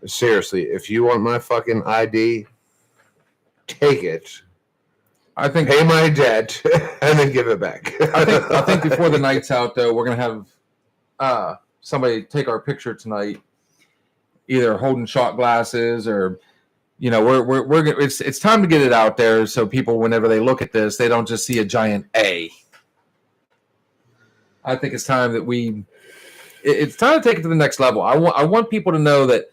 seriously, if you want my fucking ID, take it. I think pay my debt and then give it back. I think before the night's out, though, we're gonna have somebody take our picture tonight, either holding shot glasses or, we're it's time to get it out there so people, whenever they look at this, they don't just see a giant A. I think it's time that it's time to take it to the next level. I want people to know that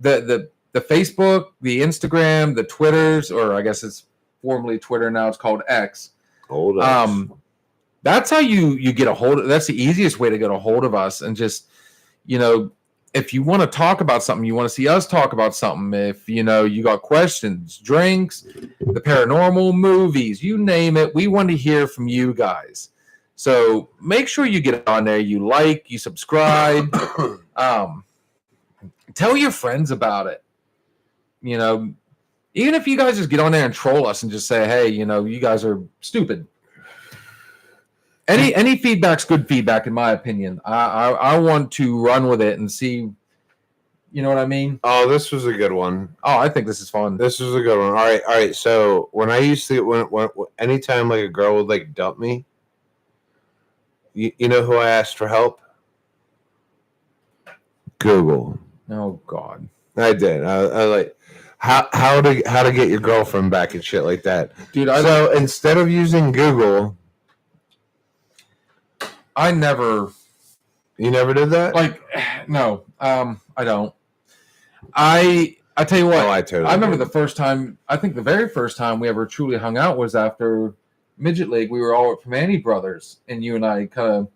the Facebook, the Instagram, the Twitters, or I guess it's formerly Twitter now, it's called X. Old X. That's how you get a hold of. That's the easiest way to get a hold of us, and just if you want to talk about something, you want to see us talk about something. If you got questions, drinks, the paranormal, movies, you name it, we want to hear from you guys. So make sure you get on there. You like, you subscribe. Tell your friends about it. Even if you guys just get on there and troll us and just say, hey, you guys are stupid. Any feedback's good feedback, in my opinion. I want to run with it and see. You know what I mean? Oh, this was a good one. Oh, I think this is fun. This was a good one. All right. So when I used to, when anytime like a girl would like dump me, you know who I asked for help? Google. Oh God. I did. I like how to get your girlfriend back and shit like that, dude. So instead of using Google, I never. You never did that? Like, no. I don't. I tell you what. Oh, I remember the first time. I think the very first time we ever truly hung out was after Midget League. We were all at Manny Brothers, and you and I kind of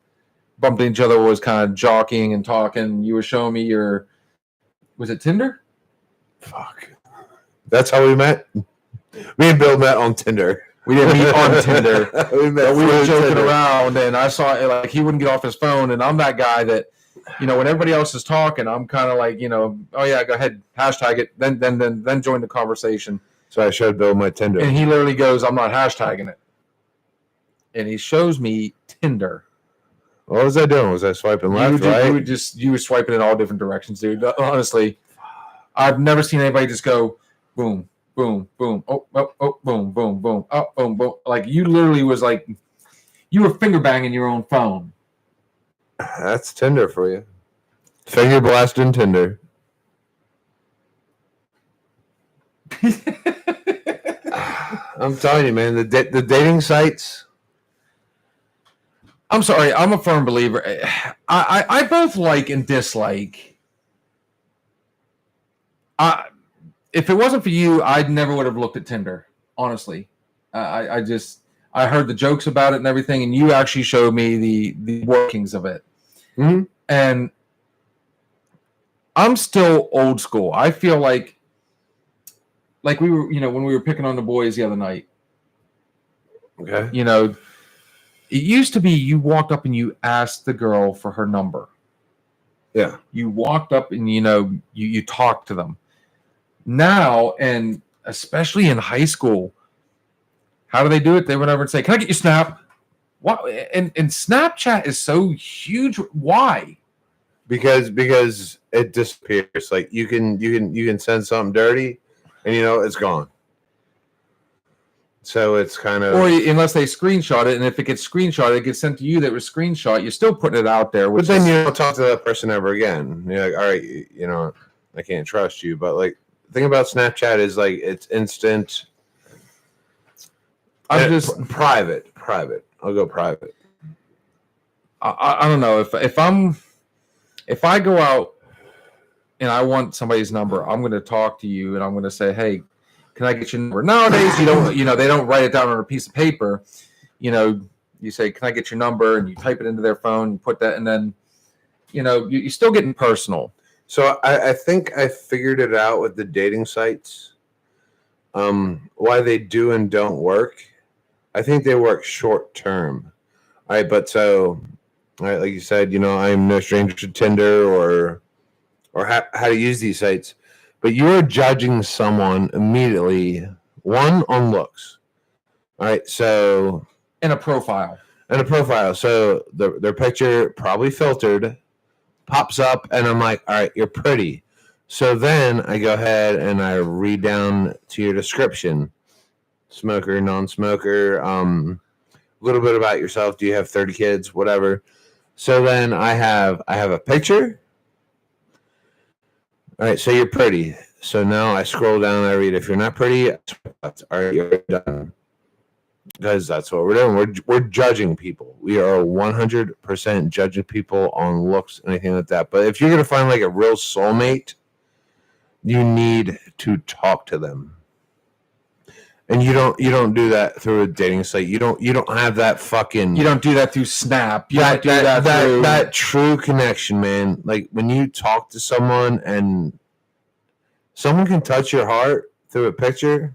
bumped into each other. Was kind of jockeying and talking. You were showing me your. Was it Tinder? Fuck. That's how we met. Me and Bill met on Tinder. We didn't meet on Tinder. we were joking around, and I saw like he wouldn't get off his phone, and I'm that guy that, when everybody else is talking, I'm kind of like, oh yeah, go ahead, hashtag it, then join the conversation. So I showed Bill my Tinder, and he literally goes, "I'm not hashtagging it," and he shows me Tinder. What was I doing? Was I swiping left, right? You were swiping in all different directions, dude. Honestly, I've never seen anybody just go boom, boom, boom, oh, boom, boom, boom, oh, boom, boom. Like you literally was like you were finger banging your own phone. That's Tinder for you. Finger blasting Tinder. I'm telling you, man, the dating sites. I'm sorry. I'm a firm believer. I both like and dislike. If it wasn't for you, I never would have looked at Tinder. Honestly, I heard the jokes about it and everything, and you actually showed me the workings of it. Mm-hmm. And I'm still old school. I feel like we were, when we were picking on the boys the other night. Okay. It used to be you walked up and you asked the girl for her number. Yeah. You walked up and you talked to them. Now, and especially in high school, how do they do it? They went over and say, "Can I get your Snap?" What? And Snapchat is so huge. Why? Because it disappears. Like you can send something dirty, and it's gone. So it's kind of, or unless they screenshot it, and if it gets screenshotted, it gets sent to you that was screenshot. You're still putting it out there. But then you don't talk to that person ever again. You're like, all right, I can't trust you. But like the thing about Snapchat is like it's instant. I'm just private. I'll go private. I don't know if I go out and I want somebody's number, I'm going to talk to you and I'm going to say, "Hey, can I get your number?" Nowadays, they don't write it down on a piece of paper. You say, "Can I get your number?" and you type it into their phone, you put that, and then, you're still getting personal. So I think I figured it out with the dating sites. Why they do and don't work. I think they work short term. All right, but so, all right, like you said, I'm no stranger to Tinder or how to use these sites. But you are judging someone immediately, one, on looks. All right, so and a profile. So their picture, probably filtered, pops up, and I'm like, all right, you're pretty. So then I go ahead and I read down to your description: smoker, non-smoker, a little bit about yourself. Do you have 30 kids? Whatever. So then I have a picture. All right, so you're pretty. So now I scroll down and I read, if you're not pretty, all right, you're done. Because that's what we're doing. We're judging people. We are 100% judging people on looks, anything like that. But if you're going to find like a real soulmate, you need to talk to them. And you don't do that through a dating site. You don't have that fucking. You don't do that through Snap. You don't do that through that true connection, man. Like when you talk to someone and someone can touch your heart through a picture.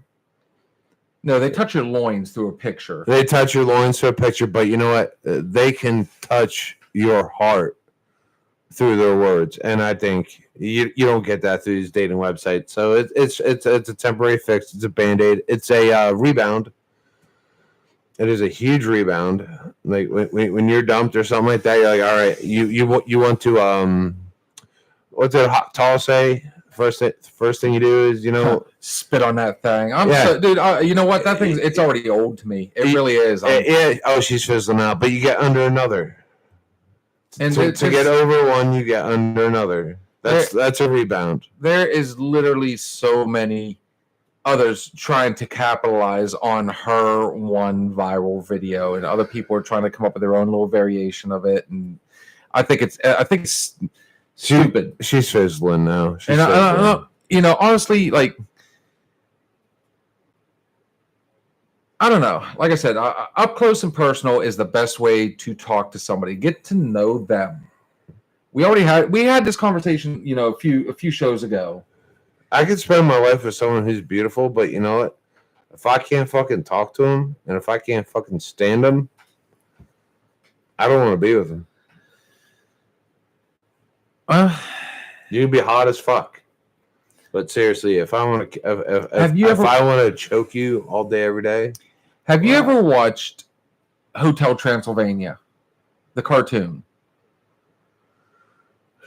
No, they touch your loins through a picture. They touch your loins through a picture, but you know what? They can touch your heart through their words, and I think you don't get that through these dating websites. So it's a temporary fix. It's a Band-Aid. It's a rebound. It is a huge rebound. Like when you're dumped or something like that, you're like, all right, you want to what's it Tall say? First thing you do is spit on that thing. Dude. You know what? That thing, it's already old to me. It really is. Yeah. Oh, she's fizzling out. But you get under another. And to get over one, you get under another. That's a rebound. There is literally so many others trying to capitalize on her one viral video, and other people are trying to come up with their own little variation of it. And I think it's stupid. She's fizzling now. Honestly, like, I don't know. Like I said, up close and personal is the best way to talk to somebody. Get to know them. We had this conversation, a few shows ago. I could spend my life with someone who's beautiful, but you know what? If I can't fucking talk to him, and if I can't fucking stand him, I don't want to be with him. You can be hot as fuck, but seriously, if I want to, if I want to choke you all day, every day. Have you ever watched Hotel Transylvania, the cartoon?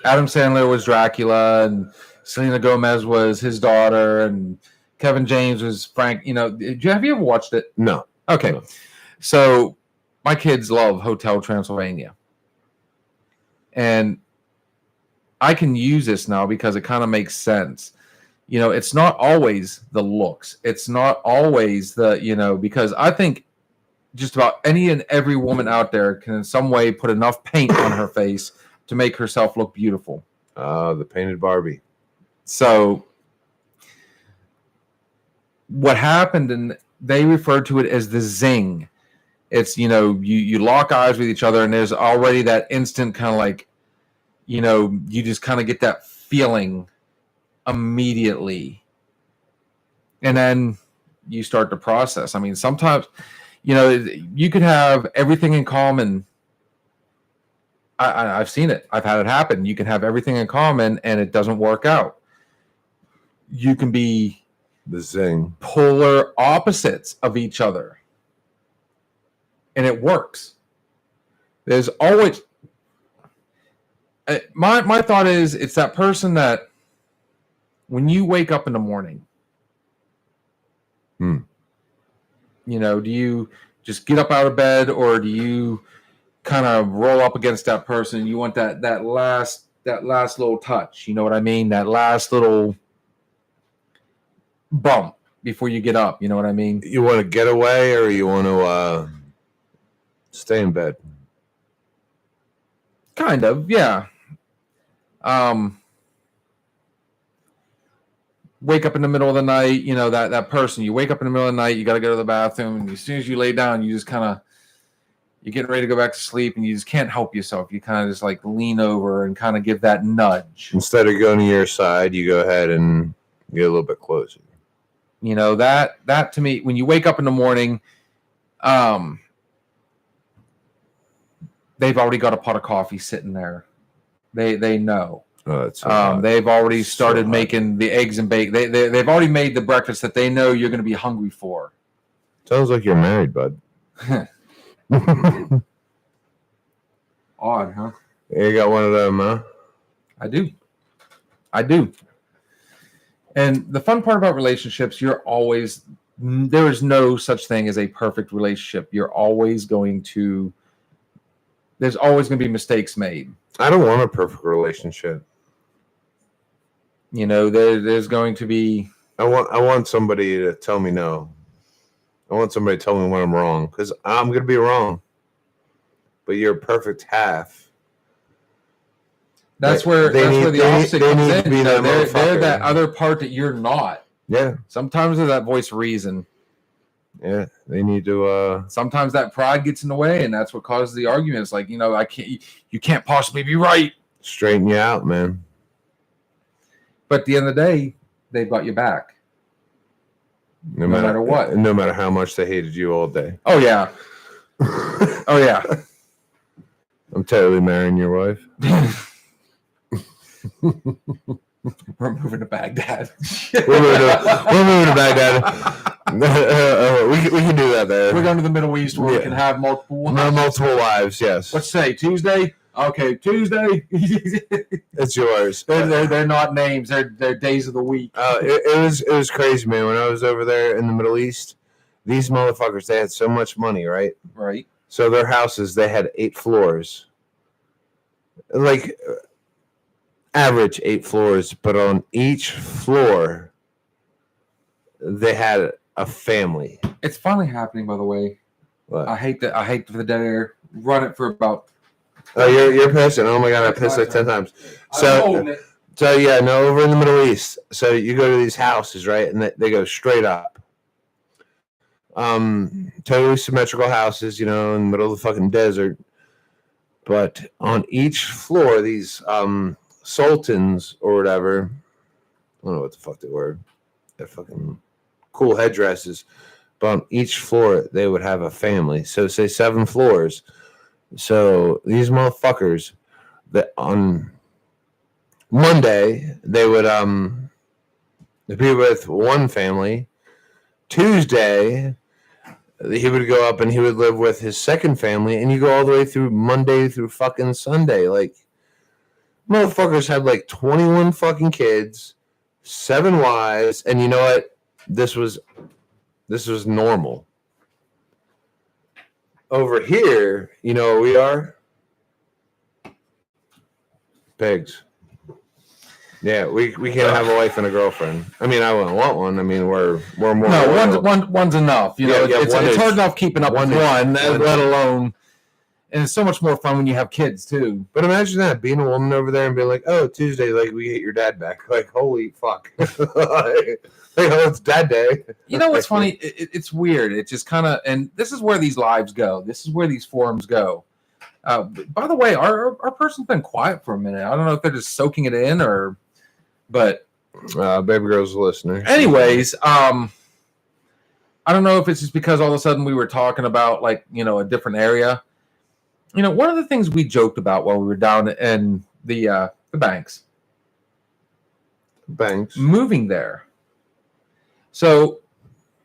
Adam Sandler was Dracula, and Selena Gomez was his daughter, and Kevin James was Frank. Have you ever watched it? No. Okay. No. So my kids love Hotel Transylvania. And I can use this now because it kind of makes sense. It's not always the looks. It's not always the, because I think just about any and every woman out there can in some way put enough paint on her face to make herself look beautiful. The painted Barbie. So what happened, and they referred to it as the zing. It's, you lock eyes with each other and there's already that instant kind of like, you just kind of get that feeling immediately. And then you start to process. I mean, sometimes, you could have everything in common. I've seen it. I've had it happen. You can have everything in common and it doesn't work out. You can be the zing, polar opposites of each other, and it works. There's always my thought is it's that person that when you wake up in the morning, do you just get up out of bed, or do you kind of roll up against that person? You want that last little touch, you know what I mean? That last little bump before you get up, you know what I mean? You want to get away, or you want to stay in bed? Kind of, yeah. Wake up in the middle of the night, that person, you wake up in the middle of the night, you got to go to the bathroom, and as soon as you lay down, you just kind of, you're getting ready to go back to sleep, and you just can't help yourself. You kind of just like lean over and kind of give that nudge. Instead of going to your side, you go ahead and get a little bit closer. That to me, when you wake up in the morning, they've already got a pot of coffee sitting there. They know. Oh, that's so they've already started making the eggs and bacon. They've already made the breakfast that they know you're going to be hungry for. Sounds like you're married, bud. Odd, huh? You got one of them, huh? I do. And the fun part about relationships, there is no such thing as a perfect relationship. There's always going to be mistakes made. I don't want a perfect relationship. There's going to be. I want somebody to tell me no. I want somebody to tell me when I'm wrong, because I'm going to be wrong. But you're a perfect half. That's where the opposite comes in. They're that other part that you're not. Yeah. Sometimes there's that voice of reason. Yeah, they need to. Sometimes that pride gets in the way, and that's what causes the argument. It's like, you can't possibly be right. Straighten you out, man. But at the end of the day, they've got you back. No matter what. No matter how much they hated you all day. Oh, yeah. Oh, yeah. I'm totally marrying your wife. We're moving to Baghdad. We're moving to Baghdad. We can do that there. We're going to the Middle East where we can have multiple wives. Multiple wives, yes. Let's say Tuesday. Okay, Tuesday. It's yours. They're not names. They're days of the week. It was crazy, man. When I was over there in the Middle East, these motherfuckers, they had so much money, right? Right. So their houses, they had 8 floors. Like average 8 floors, but on each floor they had a family. It's finally happening, by the way. What? I hate for the dead air. Run it for about. Oh, you're pissing. Oh my god, I pissed like 10 times. So yeah, no, over in the Middle East. So you go to these houses, right, and they go straight up. Totally symmetrical houses, in the middle of the fucking desert. But on each floor, these sultans or whatever, I don't know what the fuck they were. They're fucking cool headdresses. But on each floor, they would have a family. So say 7 floors. So these motherfuckers, that on Monday they would be with one family. Tuesday he would go up and he would live with his second family, and you go all the way through Monday through fucking Sunday. Like, motherfuckers had like 21 fucking kids, 7 wives, and you know what? This was normal. Over here, you know where we are? Pigs. Yeah, we can't have a wife and a girlfriend. I mean, I wouldn't want one. I mean, we're more. No, loyal. one's enough. You know, Yeah, it's hard enough keeping up with one, let alone. And it's so much more fun when you have kids too. But imagine that, being a woman over there and being like, "Oh, Tuesday, like we get your dad back." Like, holy fuck! Like, oh, it's Dad Day. You know what's funny? It's weird. It just kind of, and this is where these lives go. This is where these forums go. By the way, our person's been quiet for a minute. I don't know if they're just soaking it in or, but baby girl's a listener. Anyways, I don't know if it's just because all of a sudden we were talking about like, you know, a different area. You know, one of the things we joked about while we were down in the Banks, moving there. So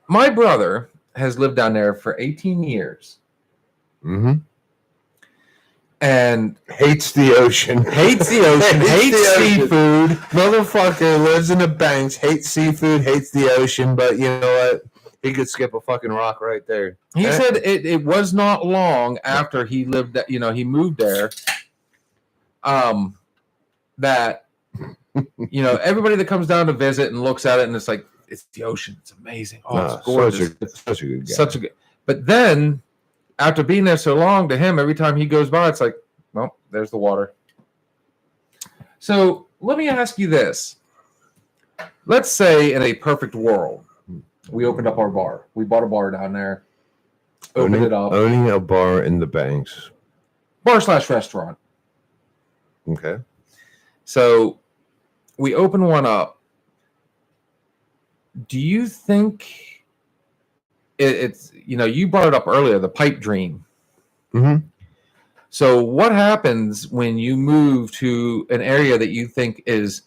my brother has lived down there for 18 years. Mm-hmm. And hates the ocean. Hates seafood. Motherfucker lives in the Banks, hates seafood, hates the ocean, but you know what? He could skip a fucking rock right there. He said it was not long after he lived, you know, he moved there, that, you know, everybody that comes down to visit and looks at it and it's like, it's the ocean. It's amazing. Oh, it's gorgeous. Such a good guy. Such a good. But then, after being there so long, to him, every time he goes by, it's like, well, there's the water. So let me ask you this. Let's say in a perfect world, we opened up our bar. We bought a bar down there, opened it up. Owning a bar in the Banks. Bar/restaurant. Okay. So we open one up. Do you think it's, you know, you brought it up earlier, the pipe dream. Mm-hmm. So what happens when you move to an area that you think is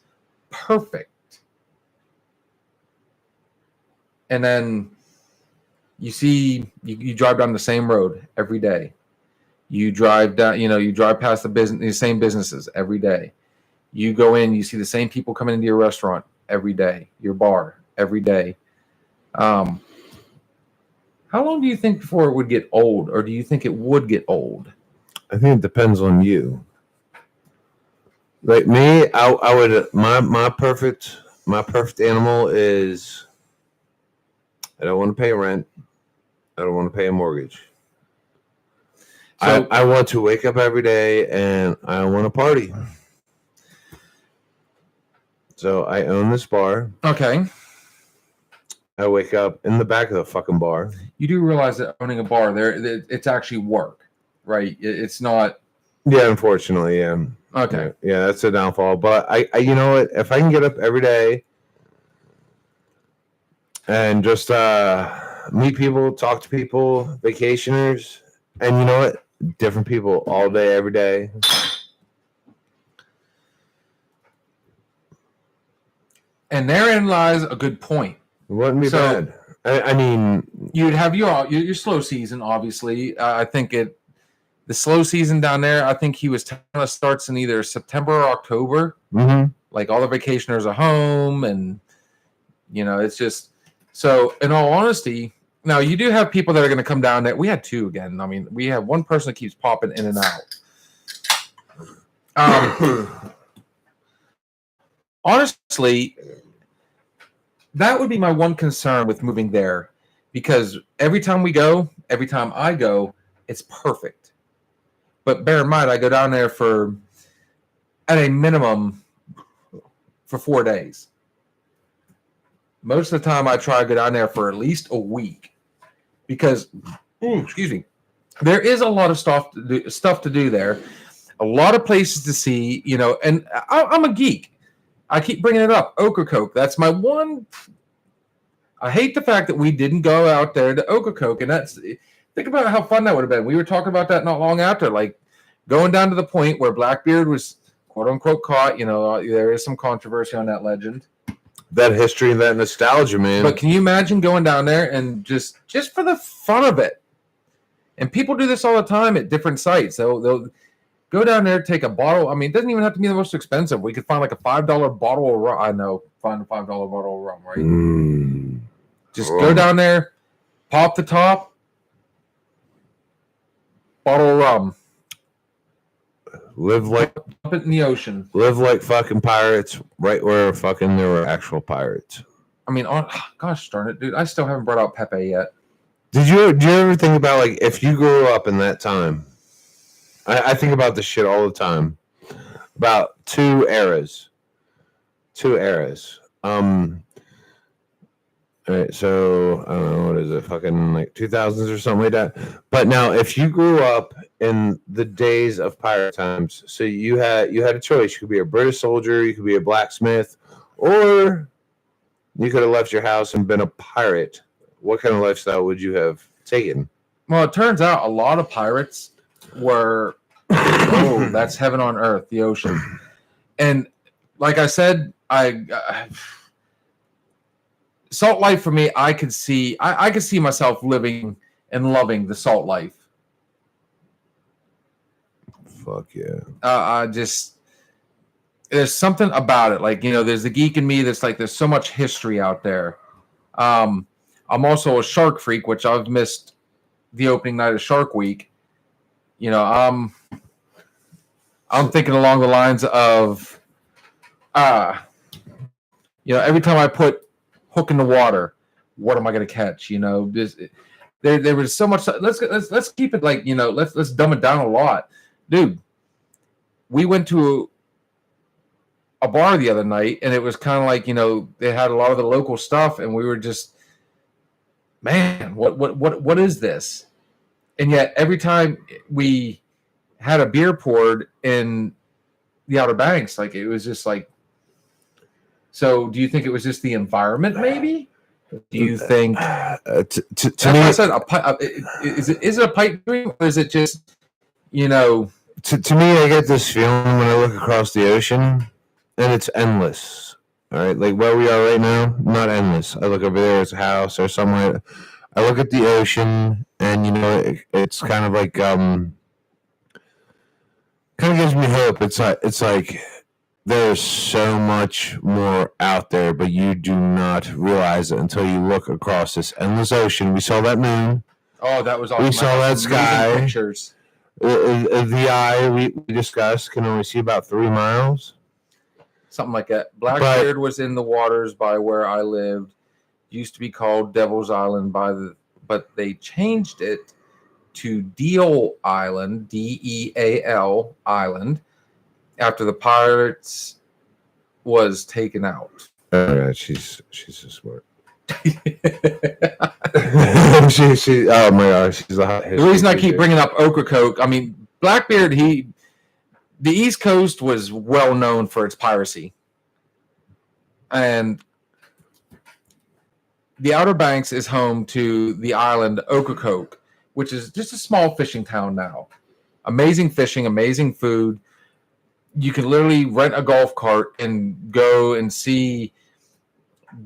perfect? And then you see, you drive down the same road every day. You drive down, you know, you drive past the same businesses every day. You go in, you see the same people coming into your restaurant every day, your bar every day. How long do you think before it would get old, or do you think it would get old? I think it depends on you. Like me, I would my perfect animal is I don't want to pay rent. I don't want to pay a mortgage. So, I want to wake up every day and I want to party. So I own this bar. Okay. I wake up in the back of the fucking bar. You do realize that owning a bar it's actually work, right? It's not. Yeah, unfortunately, yeah. Okay. Yeah, that's a downfall. But I you know what? If I can get up every day and just meet people, talk to people, vacationers, and you know what? Different people all day, every day. And therein lies a good point. It wouldn't be bad. I mean, you'd have your slow season, obviously. I think the slow season down there, I think he was telling us starts in either September or October. Mm-hmm. Like all the vacationers are home, and you know, it's just so. In all honesty, now you do have people that are going to come down there. We had two again. I mean, we have one person that keeps popping in and out. Honestly, that would be my one concern with moving there, because every time I go, it's perfect. But bear in mind, I go down there at a minimum for 4 days. Most of the time, I try to go down there for at least a week, because, excuse me, there is a lot of stuff to do there, a lot of places to see, you know. And I'm a geek. I keep bringing it up. Ocracoke. That's my one. I hate the fact that we didn't go out there to Ocracoke, and think about how fun that would have been. We were talking about that not long after, like going down to the point where Blackbeard was quote unquote caught. You know, there is some controversy on that legend, that history, and that nostalgia, man. But can you imagine going down there and just for the fun of it? And people do this all the time at different sites. They'll go down there, take a bottle. I mean, it doesn't even have to be the most expensive. We could find like a $5 bottle of rum. I know, find a $5 bottle of rum, right? Just go down there, pop the top, bottle of rum. Live like Dump it in the ocean. fucking pirates, right where fucking there were actual pirates. I mean, gosh darn it, dude! I still haven't brought out Pepe yet. Do you ever think about like if you grew up in that time? I think about this shit all the time. About two eras. All right, so I don't know, what is it, fucking like 2000s or something like that. But now, if you grew up in the days of pirate times, so you had a choice. You could be a British soldier, you could be a blacksmith, or you could have left your house and been a pirate. What kind of lifestyle would you have taken? Well, it turns out a lot of pirates were, oh, that's heaven on earth, the ocean. And like I said, salt life for me, I could see myself living and loving the salt life. Fuck yeah. There's something about it. Like, there's the geek in me that's like, there's so much history out there. I'm also a shark freak, which I've missed the opening night of Shark Week. I'm thinking along the lines of, every time I put hook in the water, what am I going to catch? There was so much. Let's keep it like, let's dumb it down a lot, dude. We went to a bar the other night, and it was kind of like, they had a lot of the local stuff, and we were just, man, what is this? And yet every time we had a beer poured in the Outer Banks, like, it was just like. So, do you think it was just the environment? Maybe. Do you think? To me, I said, is it a pipe dream, or is it just, To me, I get this feeling when I look across the ocean, and it's endless. All right, like where we are right now, not endless. I look over there, it's a house or somewhere. I look at the ocean, and it's kind of like kind of gives me hope. It's like. There's so much more out there, but you do not realize it until you look across this endless ocean. We saw that moon. Oh, that was awesome. We saw that sky. Pictures. The eye we discussed can only see about 3 miles. Something like that. Blackbeard was in the waters by where I lived. Used to be called Devil's Island but they changed it to Deal Island, Deal Island, after the pirates was taken out. All right, she's so smart. she oh my gosh, she's the reason I keep bringing up Ocracoke. I mean, Blackbeard, the East Coast was well known for its piracy, and the Outer Banks is home to the island Ocracoke, which is just a small fishing town now. Amazing fishing, amazing food. You can literally rent a golf cart and go and see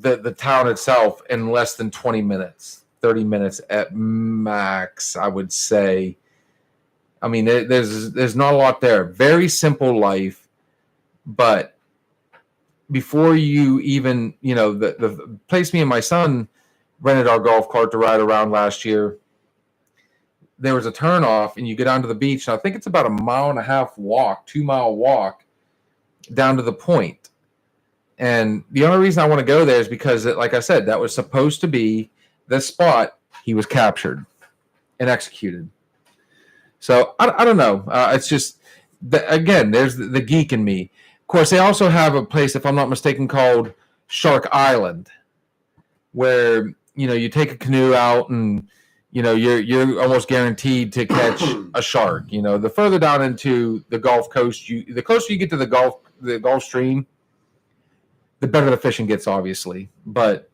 the town itself in less than 20 minutes, 30 minutes at max, I would say. I mean, there's not a lot there. Very simple life, but before you even, the place me and my son rented our golf cart to ride around last year, there was a turnoff, and you get down to the beach, and I think it's about 1.5 mile walk, 2-mile walk down to the point. And the only reason I want to go there is because, like I said, that was supposed to be the spot he was captured and executed. So I don't know. It's just, again, there's the geek in me. Of course, they also have a place, if I'm not mistaken, called Shark Island, where, you take a canoe out and, you're almost guaranteed to catch a shark. The further down into the Gulf Coast, the closer you get to the Gulf Stream, the better the fishing gets, obviously. But,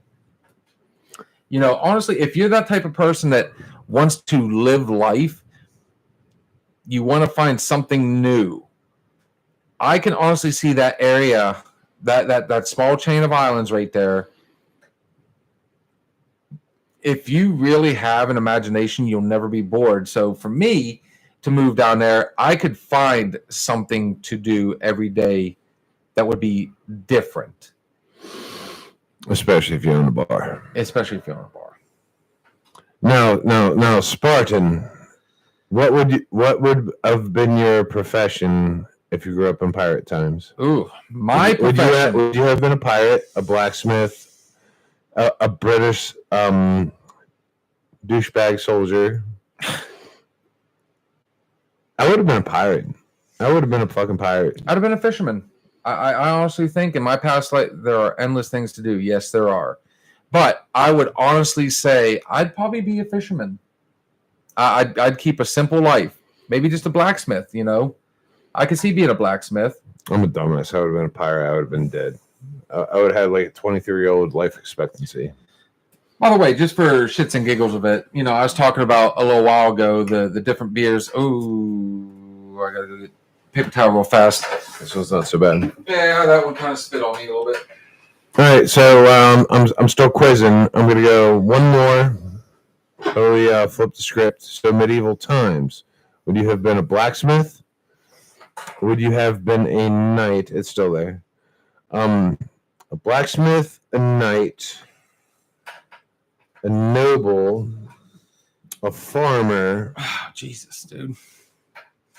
honestly, if you're that type of person that wants to live life, you want to find something new. I can honestly see that area, that small chain of islands right there. If you really have an imagination, you'll never be bored. So for me to move down there, I could find something to do every day that would be different. Especially if you own a bar. Especially if you own a bar. No, Spartan. What would have been your profession if you grew up in pirate times? Ooh, my Would profession. would you have been a pirate, a blacksmith, a British douchebag soldier? I would have been a pirate. I would have been a fucking pirate. I'd have been a fisherman. I honestly think in my past life there are endless things to do. Yes, there are. But I would honestly say I'd probably be a fisherman. I'd keep a simple life. Maybe just a blacksmith, you know. I could see being a blacksmith. I'm a dumbass. I would have been a pirate. I would have been dead. I would have like a 23-year-old life expectancy. By the way, just for shits and giggles of it, you know, I was talking about a little while ago the different beers. Ooh, I gotta do the paper towel real fast. This was not so bad. Yeah, that one kind of spit on me a little bit. All right, so I'm still quizzing. I'm gonna go one more. Totally flip the script. So medieval times. Would you have been a blacksmith? Would you have been a knight? It's still there. A blacksmith, a knight, a noble, a farmer, Oh, Jesus, dude.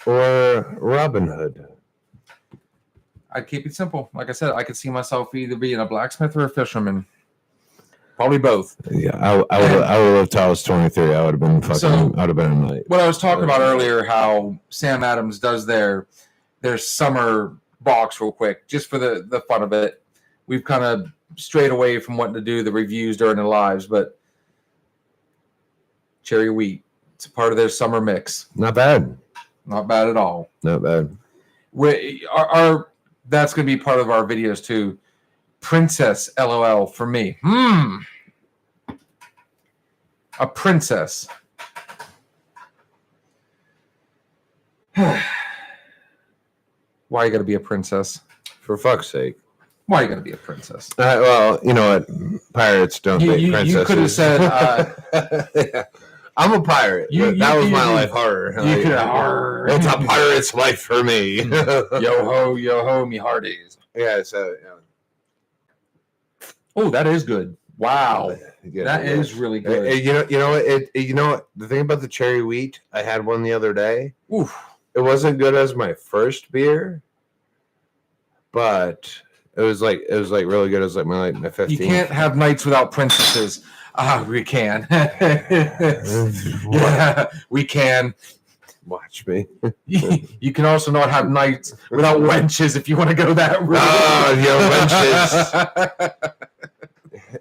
or Robin Hood. I'd keep it simple. Like I said, I could see myself either being a blacksmith or a fisherman. Probably both. Yeah, I would have lived till I was 23. I would have been fucking. So- I would have been a knight. What I was talking about earlier, how Sam Adams does their summer box real quick, just for the fun of it. We've kind of strayed away from wanting to do the reviews during the lives, but cherry wheat, it's a part of their summer mix. Not bad. Not bad at all. Not bad. Our that's going to be part of our videos too. Princess, LOL for me. A princess. Why you got to be a princess? For fuck's sake. Why you got to be a princess? Well, you know what? Pirates don't date princesses. You could have said. Yeah. I'm a pirate. That was my life horror. You could have. It's a pirate's life for me. Yo ho, me hearties. Yeah. So. Oh, that is good. Wow, Yeah, that is really good. You know what? The thing about the cherry wheat, I had one the other day. Oof. It wasn't good as my first beer, but it was like really good as like my 15th. You can't have nights without princesses. We can. Yeah, we can. Watch me. You can also not have nights without wenches if you want to go that route. Oh, yo, wenches.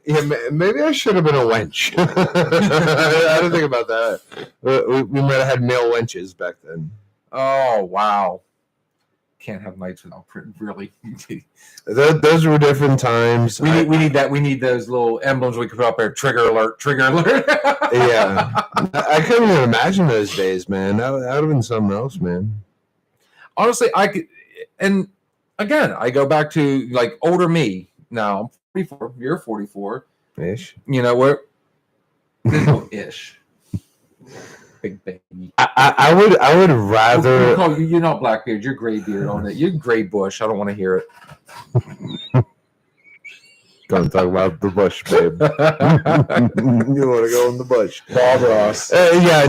Yeah, maybe I should have been a wench. I didn't think about that. We might have had male wenches back then. Oh, wow. Can't have nights without really. Those were different times. We need that. We need those little emblems we could put up there. Trigger alert. Trigger alert. Yeah. I couldn't even imagine those days, man. That would have been something else, man. Honestly, I could. And again, I go back to like older me. Now, I'm 44. You're 44. Ish. You know, where there's no ish. Big baby. I would rather. You're not Blackbeard. You're Graybeard on it. You're Gray Bush. I don't want to hear it. Don't talk about the bush, babe. You want to go in the bush, Bob Ross. Yeah,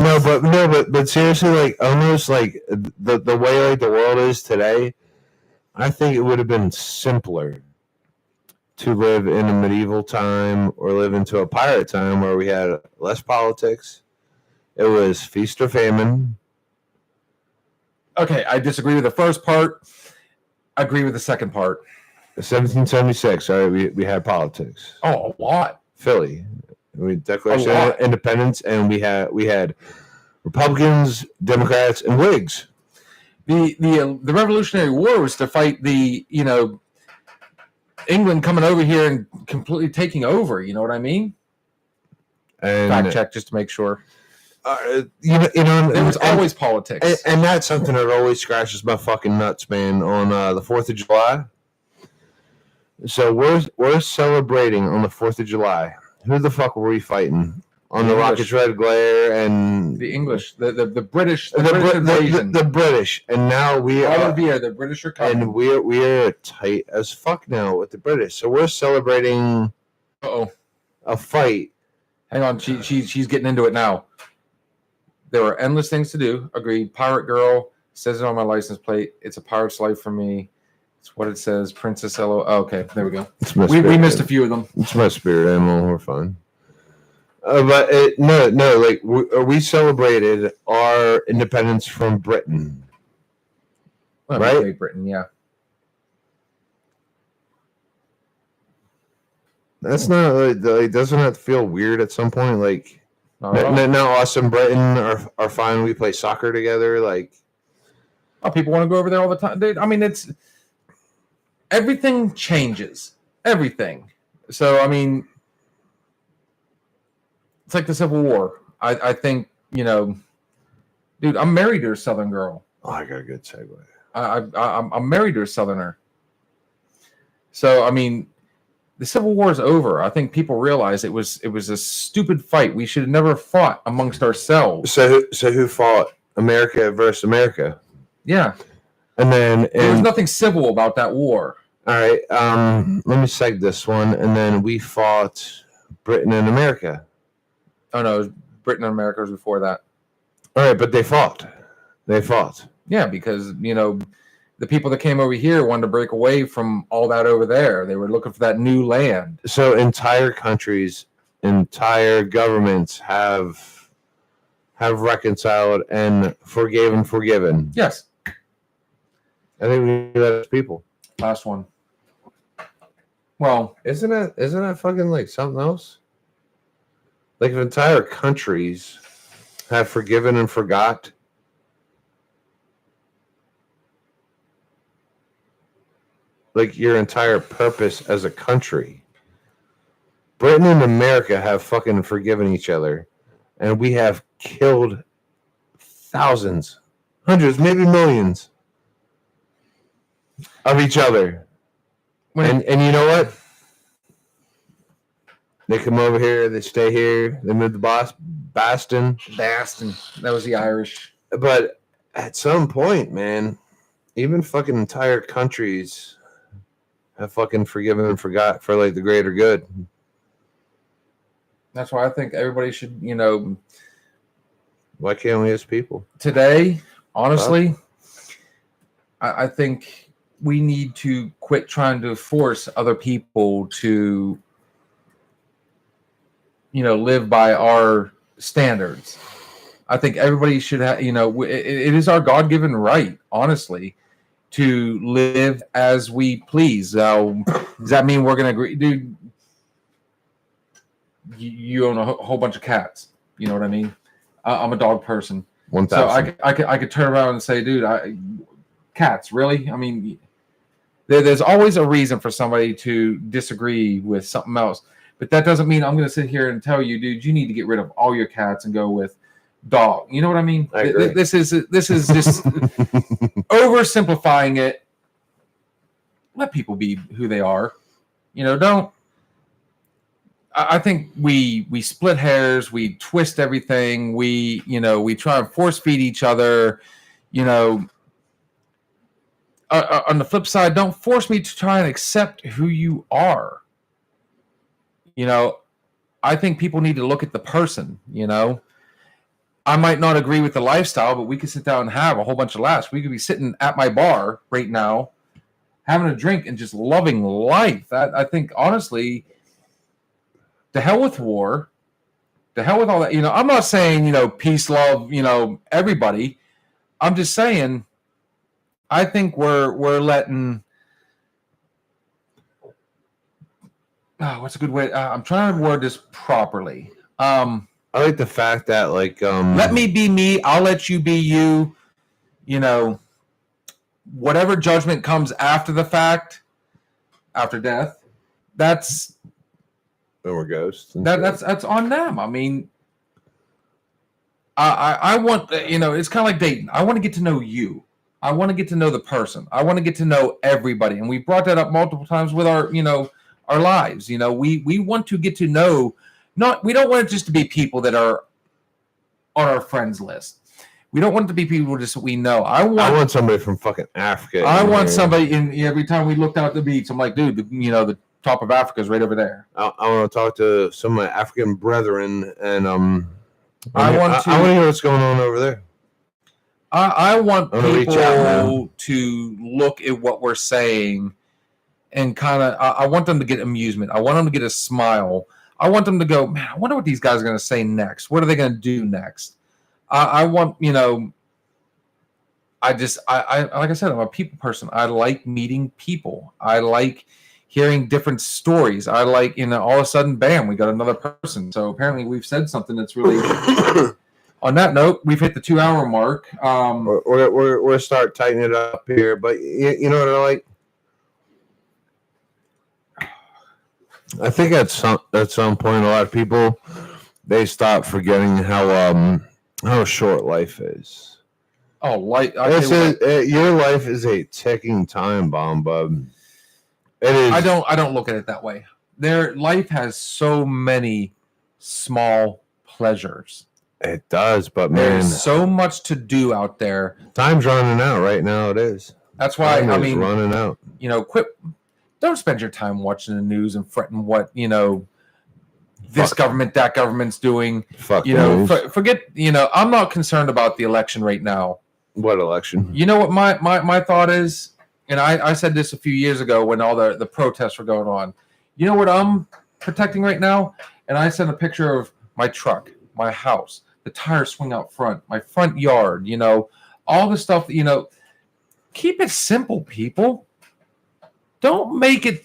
but seriously, like almost like the way like the world is today, I think it would have been simpler to live in a medieval time or live into a pirate time where we had less politics. It was feast or famine. Okay, I disagree with the first part. I agree with the second part. 1776. All right, we had politics. Oh, a lot. Philly, we Declaration of Independence, and we had Republicans, Democrats, and Whigs. The Revolutionary War was to fight England coming over here and completely taking over. You know what I mean? And Fact check just to make sure. There was always politics, and that's something that always scratches my fucking nuts, man. On the 4th of July, so we're celebrating on the 4th of July. Who the fuck were we fighting on the Rocket's Red Glare and the English, the British, the British, and now we are the British are coming, and we're tight as fuck now with the British. So we're celebrating a fight. Hang on, she's getting into it now. There were endless things to do. Agreed. Pirate girl says it on my license plate. It's a pirate's life for me. It's what it says. Princess Elo. Oh, okay, there we go. We missed a few of them. It's my spirit animal. We're fine. But like we celebrated our independence from Britain, Well, right? Great Britain, yeah. That's not like doesn't that feel weird at some point? Like now us and Britain are fine. We play soccer together. Like, oh, people want to go over there all the time. Dude, I mean, it's everything changes. Everything. So I mean, it's like the Civil War. I think, you know, dude, I'm married to a Southern girl. oh, I got a good segue. I'm married to a Southerner. So I mean, the Civil War is over. I think people realize it was a stupid fight. We should have never fought amongst ourselves. So who fought America versus America? Yeah, And then there was nothing civil about that war. all right, let me seg this one. And then we fought Britain and America. Oh no, it was Britain and America was before that. All right, but they fought. They fought. Yeah, because, you know, the people that came over here wanted to break away from all that over there. They were looking for that new land. So entire countries, entire governments have reconciled and forgiven. Yes. I think we do that as people. Last one. Well, Isn't that fucking like something else? Like if entire countries have forgiven and forgot. Like your entire purpose as a country. Britain and America have fucking forgiven each other. And we have killed thousands, hundreds, maybe millions of each other. And you know what? They come over here, they stay here, they move to Boston. That was the Irish. But at some point, man, even fucking entire countries have fucking forgiven and forgot for like the greater good. That's why I think everybody should, you know, Why can't we as people? today, honestly, I think we need to quit trying to force other people to, you know, live by our standards. I think everybody should have, you know, it is our God-given right, honestly, to live as we please. Does that mean we're going to agree? Dude, you own a whole bunch of cats. You know what I mean? I'm a dog person. 1,000. So I could turn around and say, dude, cats, really? I mean, there's always a reason for somebody to disagree with something else. But that doesn't mean I'm going to sit here and tell you, dude, you need to get rid of all your cats and go with dog. You know what I mean? I agree. This is just oversimplifying it. Let people be who they are. You know, don't. I think we split hairs, we twist everything, we try and force feed each other. You know, on the flip side, don't force me to try and accept who you are. You know, I think people need to look at the person. You know, I might not agree with the lifestyle, but we could sit down and have a whole bunch of laughs. We could be sitting at my bar right now, having a drink and just loving life. I think, honestly, to hell with war, to hell with all that. You know, I'm not saying, you know, peace, love, you know, everybody. I'm just saying, I think we're letting. What's a good way? I'm trying to word this properly. I like the fact that like Let me be me. I'll let you be you. You know, whatever judgment comes after the fact, after death, that's we're ghosts. that's on them. I mean, I want, you know, it's kind of like dating. I want to get to know you. I want to get to know the person. I want to get to know everybody, and we brought that up multiple times with our, you know, our lives. You know, we want to get to know. We don't want it just to be people that are on our friends list. We don't want it to be people just that we know. I want somebody from fucking Africa. I want somebody in every time we looked out at the beach. I'm like, dude, you know, the top of Africa is right over there. I want to talk to some of my African brethren and I want to. I want to hear what's going on over there. I want I'm gonna reach people out, man. to look at what we're saying and kind of. I want them to get amusement. I want them to get a smile. I want them to go, man. I wonder what these guys are going to say next. What are they going to do next? I want, I like I said, I'm a people person. I like meeting people. I like hearing different stories. I like, all of a sudden, bam, we got another person. So apparently we've said something that's really. On that note, we've hit the 2-hour mark. We're start tightening it up here, but you know what I like? I think at some point, a lot of people they stop forgetting how short life is. Oh, Your life is a ticking time bomb, bub. It is. I don't look at it that way. Life has so many small pleasures. It does, but man, there's so much to do out there. Time's running out right now. It is. That's why running out. Quit. Don't spend your time watching the news and fretting what this government, that government's doing. Forget. I'm not concerned about the election right now. What election? You know what my thought is, and I said this a few years ago when all the protests were going on. You know what I'm protecting right now? And I sent a picture of my truck, my house, the tires swing out front, my front yard, all the stuff that, keep it simple, people. Don't make it,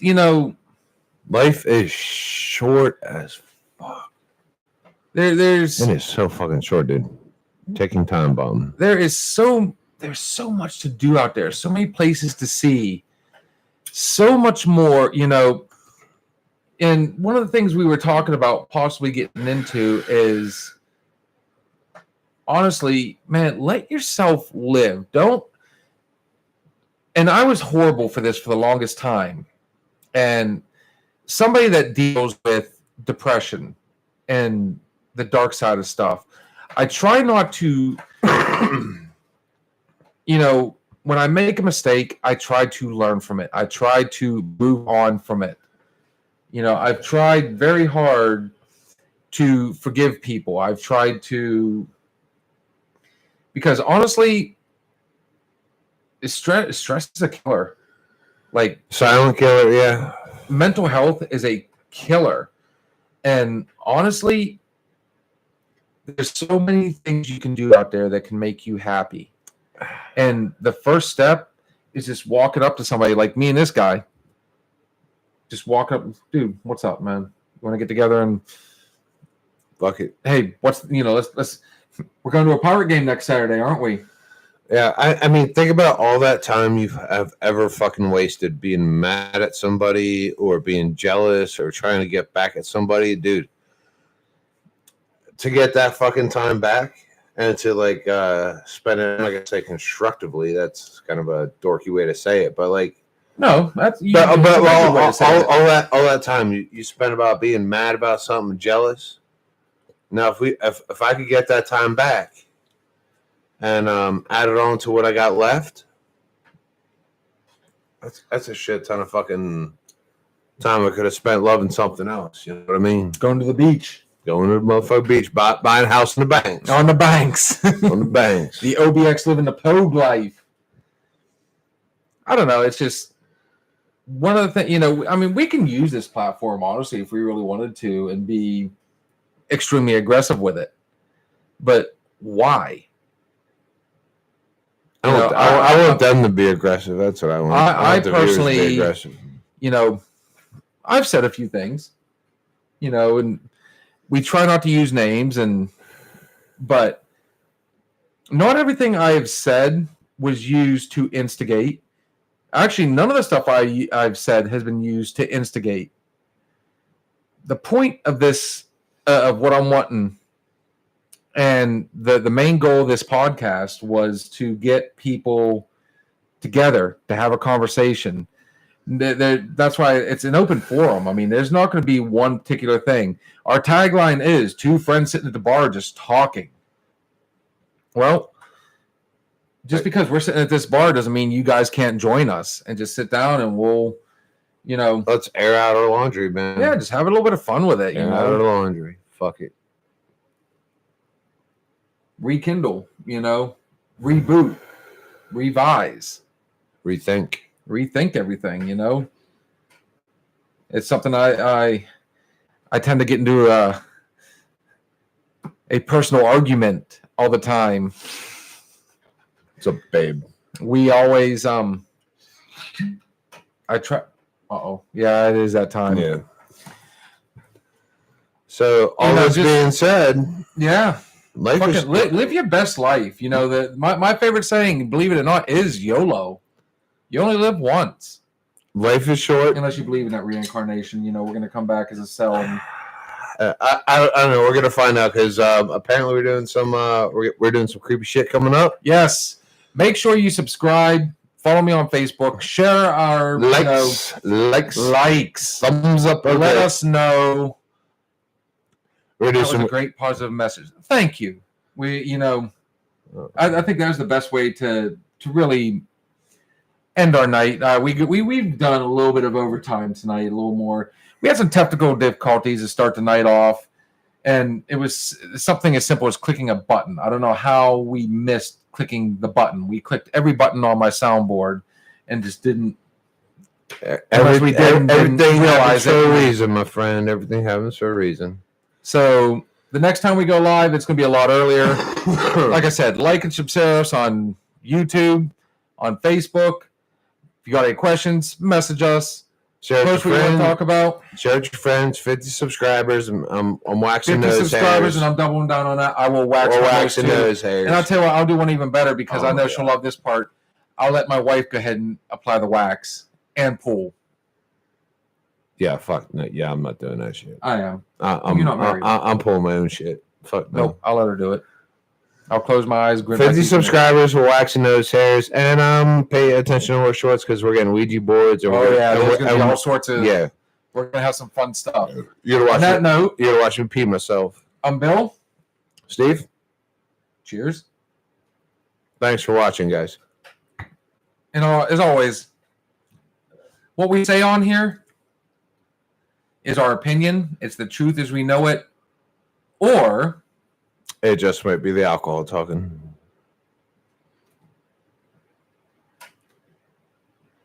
Life is short as fuck. It is so fucking short, dude. Taking time bomb. There's so much to do out there. So many places to see. So much more, And one of the things we were talking about possibly getting into is, honestly, man, let yourself live. Don't. And I was horrible for this for the longest time. And somebody that deals with depression and the dark side of stuff, I try not to, when I make a mistake, I try to learn from it. I try to move on from it. I've tried very hard to forgive people. I've tried to, because honestly, stress is a killer. Like silent killer, yeah. Mental health is a killer. And honestly, there's so many things you can do out there that can make you happy. And the first step is just walking up to somebody like me and this guy. Just walk up, dude, what's up, man? You want to get together and fuck it? Hey, let's we're going to a Pirate game next Saturday, aren't we? Yeah, I mean, think about all that time you have ever fucking wasted being mad at somebody or being jealous or trying to get back at somebody, dude. To get that fucking time back and to spend it, like I say, constructively. That's kind of a dorky way to say it, but no, that's all that time you spent about being mad about something, jealous. Now, if I could get that time back and add it on to what I got left, that's a shit ton of fucking time I could have spent loving something else. You know what I mean? Going to the beach. Going to the motherfucking beach, buying a house on the banks. On the banks. On the banks. The OBX living the Pogue life. I don't know. It's just one of the things, we can use this platform, honestly, if we really wanted to, and be extremely aggressive with it. But why? I want them to be aggressive. That's what I want. I personally, be aggressive. I've said a few things, and we try not to use names, but not everything I have said was used to instigate. Actually, none of the stuff I've said has been used to instigate. The point of this, of what I'm wanting, and the main goal of this podcast was to get people together to have a conversation. That's why it's an open forum. There's not going to be one particular thing. Our tagline is two friends sitting at the bar just talking. Well, just because we're sitting at this bar doesn't mean you guys can't join us and just sit down and we'll, let's air out our laundry, man. Yeah, just have a little bit of fun with it. Air out our laundry. Fuck it. rekindle, reboot, revise, Rethink. rethink everything. It's something I tend to get into a personal argument all the time. It's a babe. We always I try. Yeah, it is that time. Yeah. So all this being said, yeah, live your best life. My favorite saying, believe it or not, is YOLO. You only live once. Life is short. Unless you believe in that reincarnation. We're going to come back as a cell. And I don't know. We're going to find out because apparently we're doing some creepy shit coming up. Yes. Make sure you subscribe. Follow me on Facebook. Share our likes, thumbs up. Okay. Let us know. We're doing a great positive message. Thank you. I think that was the best way to really end our night. We've done a little bit of overtime tonight, a little more. We had some technical difficulties to start the night off, and it was something as simple as clicking a button. I don't know how we missed clicking the button. We clicked every button on my soundboard and just didn't. Everything happens for a reason, my friend. Everything happens for a reason. So the next time we go live, it's going to be a lot earlier. Like I said, like and subscribe us on YouTube, on Facebook. If you got any questions, message us. Share it with your friends. Talk about. Share it with your friends. 50 subscribers. I'm waxing 50 those subscribers, hairs. And I'm doubling down on that. I will wax those hairs. And I'll tell you what, I'll do one even better because I know she'll love this part. I'll let my wife go ahead and apply the wax and pull. Yeah, fuck no. Yeah, I'm not doing that shit. I am. You're not married. I'm pulling my own shit. Fuck no. Nope, I'll let her do it. I'll close my eyes. 50 subscribers. We're waxing those hairs, and pay attention to our shorts because we're getting Ouija boards. There's gonna be all sorts of. Yeah, we're gonna have some fun stuff. You gotta watch. On that note, you gotta watch me pee myself. I'm Bill. Steve. Cheers. Thanks for watching, guys. As always, what we say on here is our opinion. It's the truth as we know it, or it just might be the alcohol talking.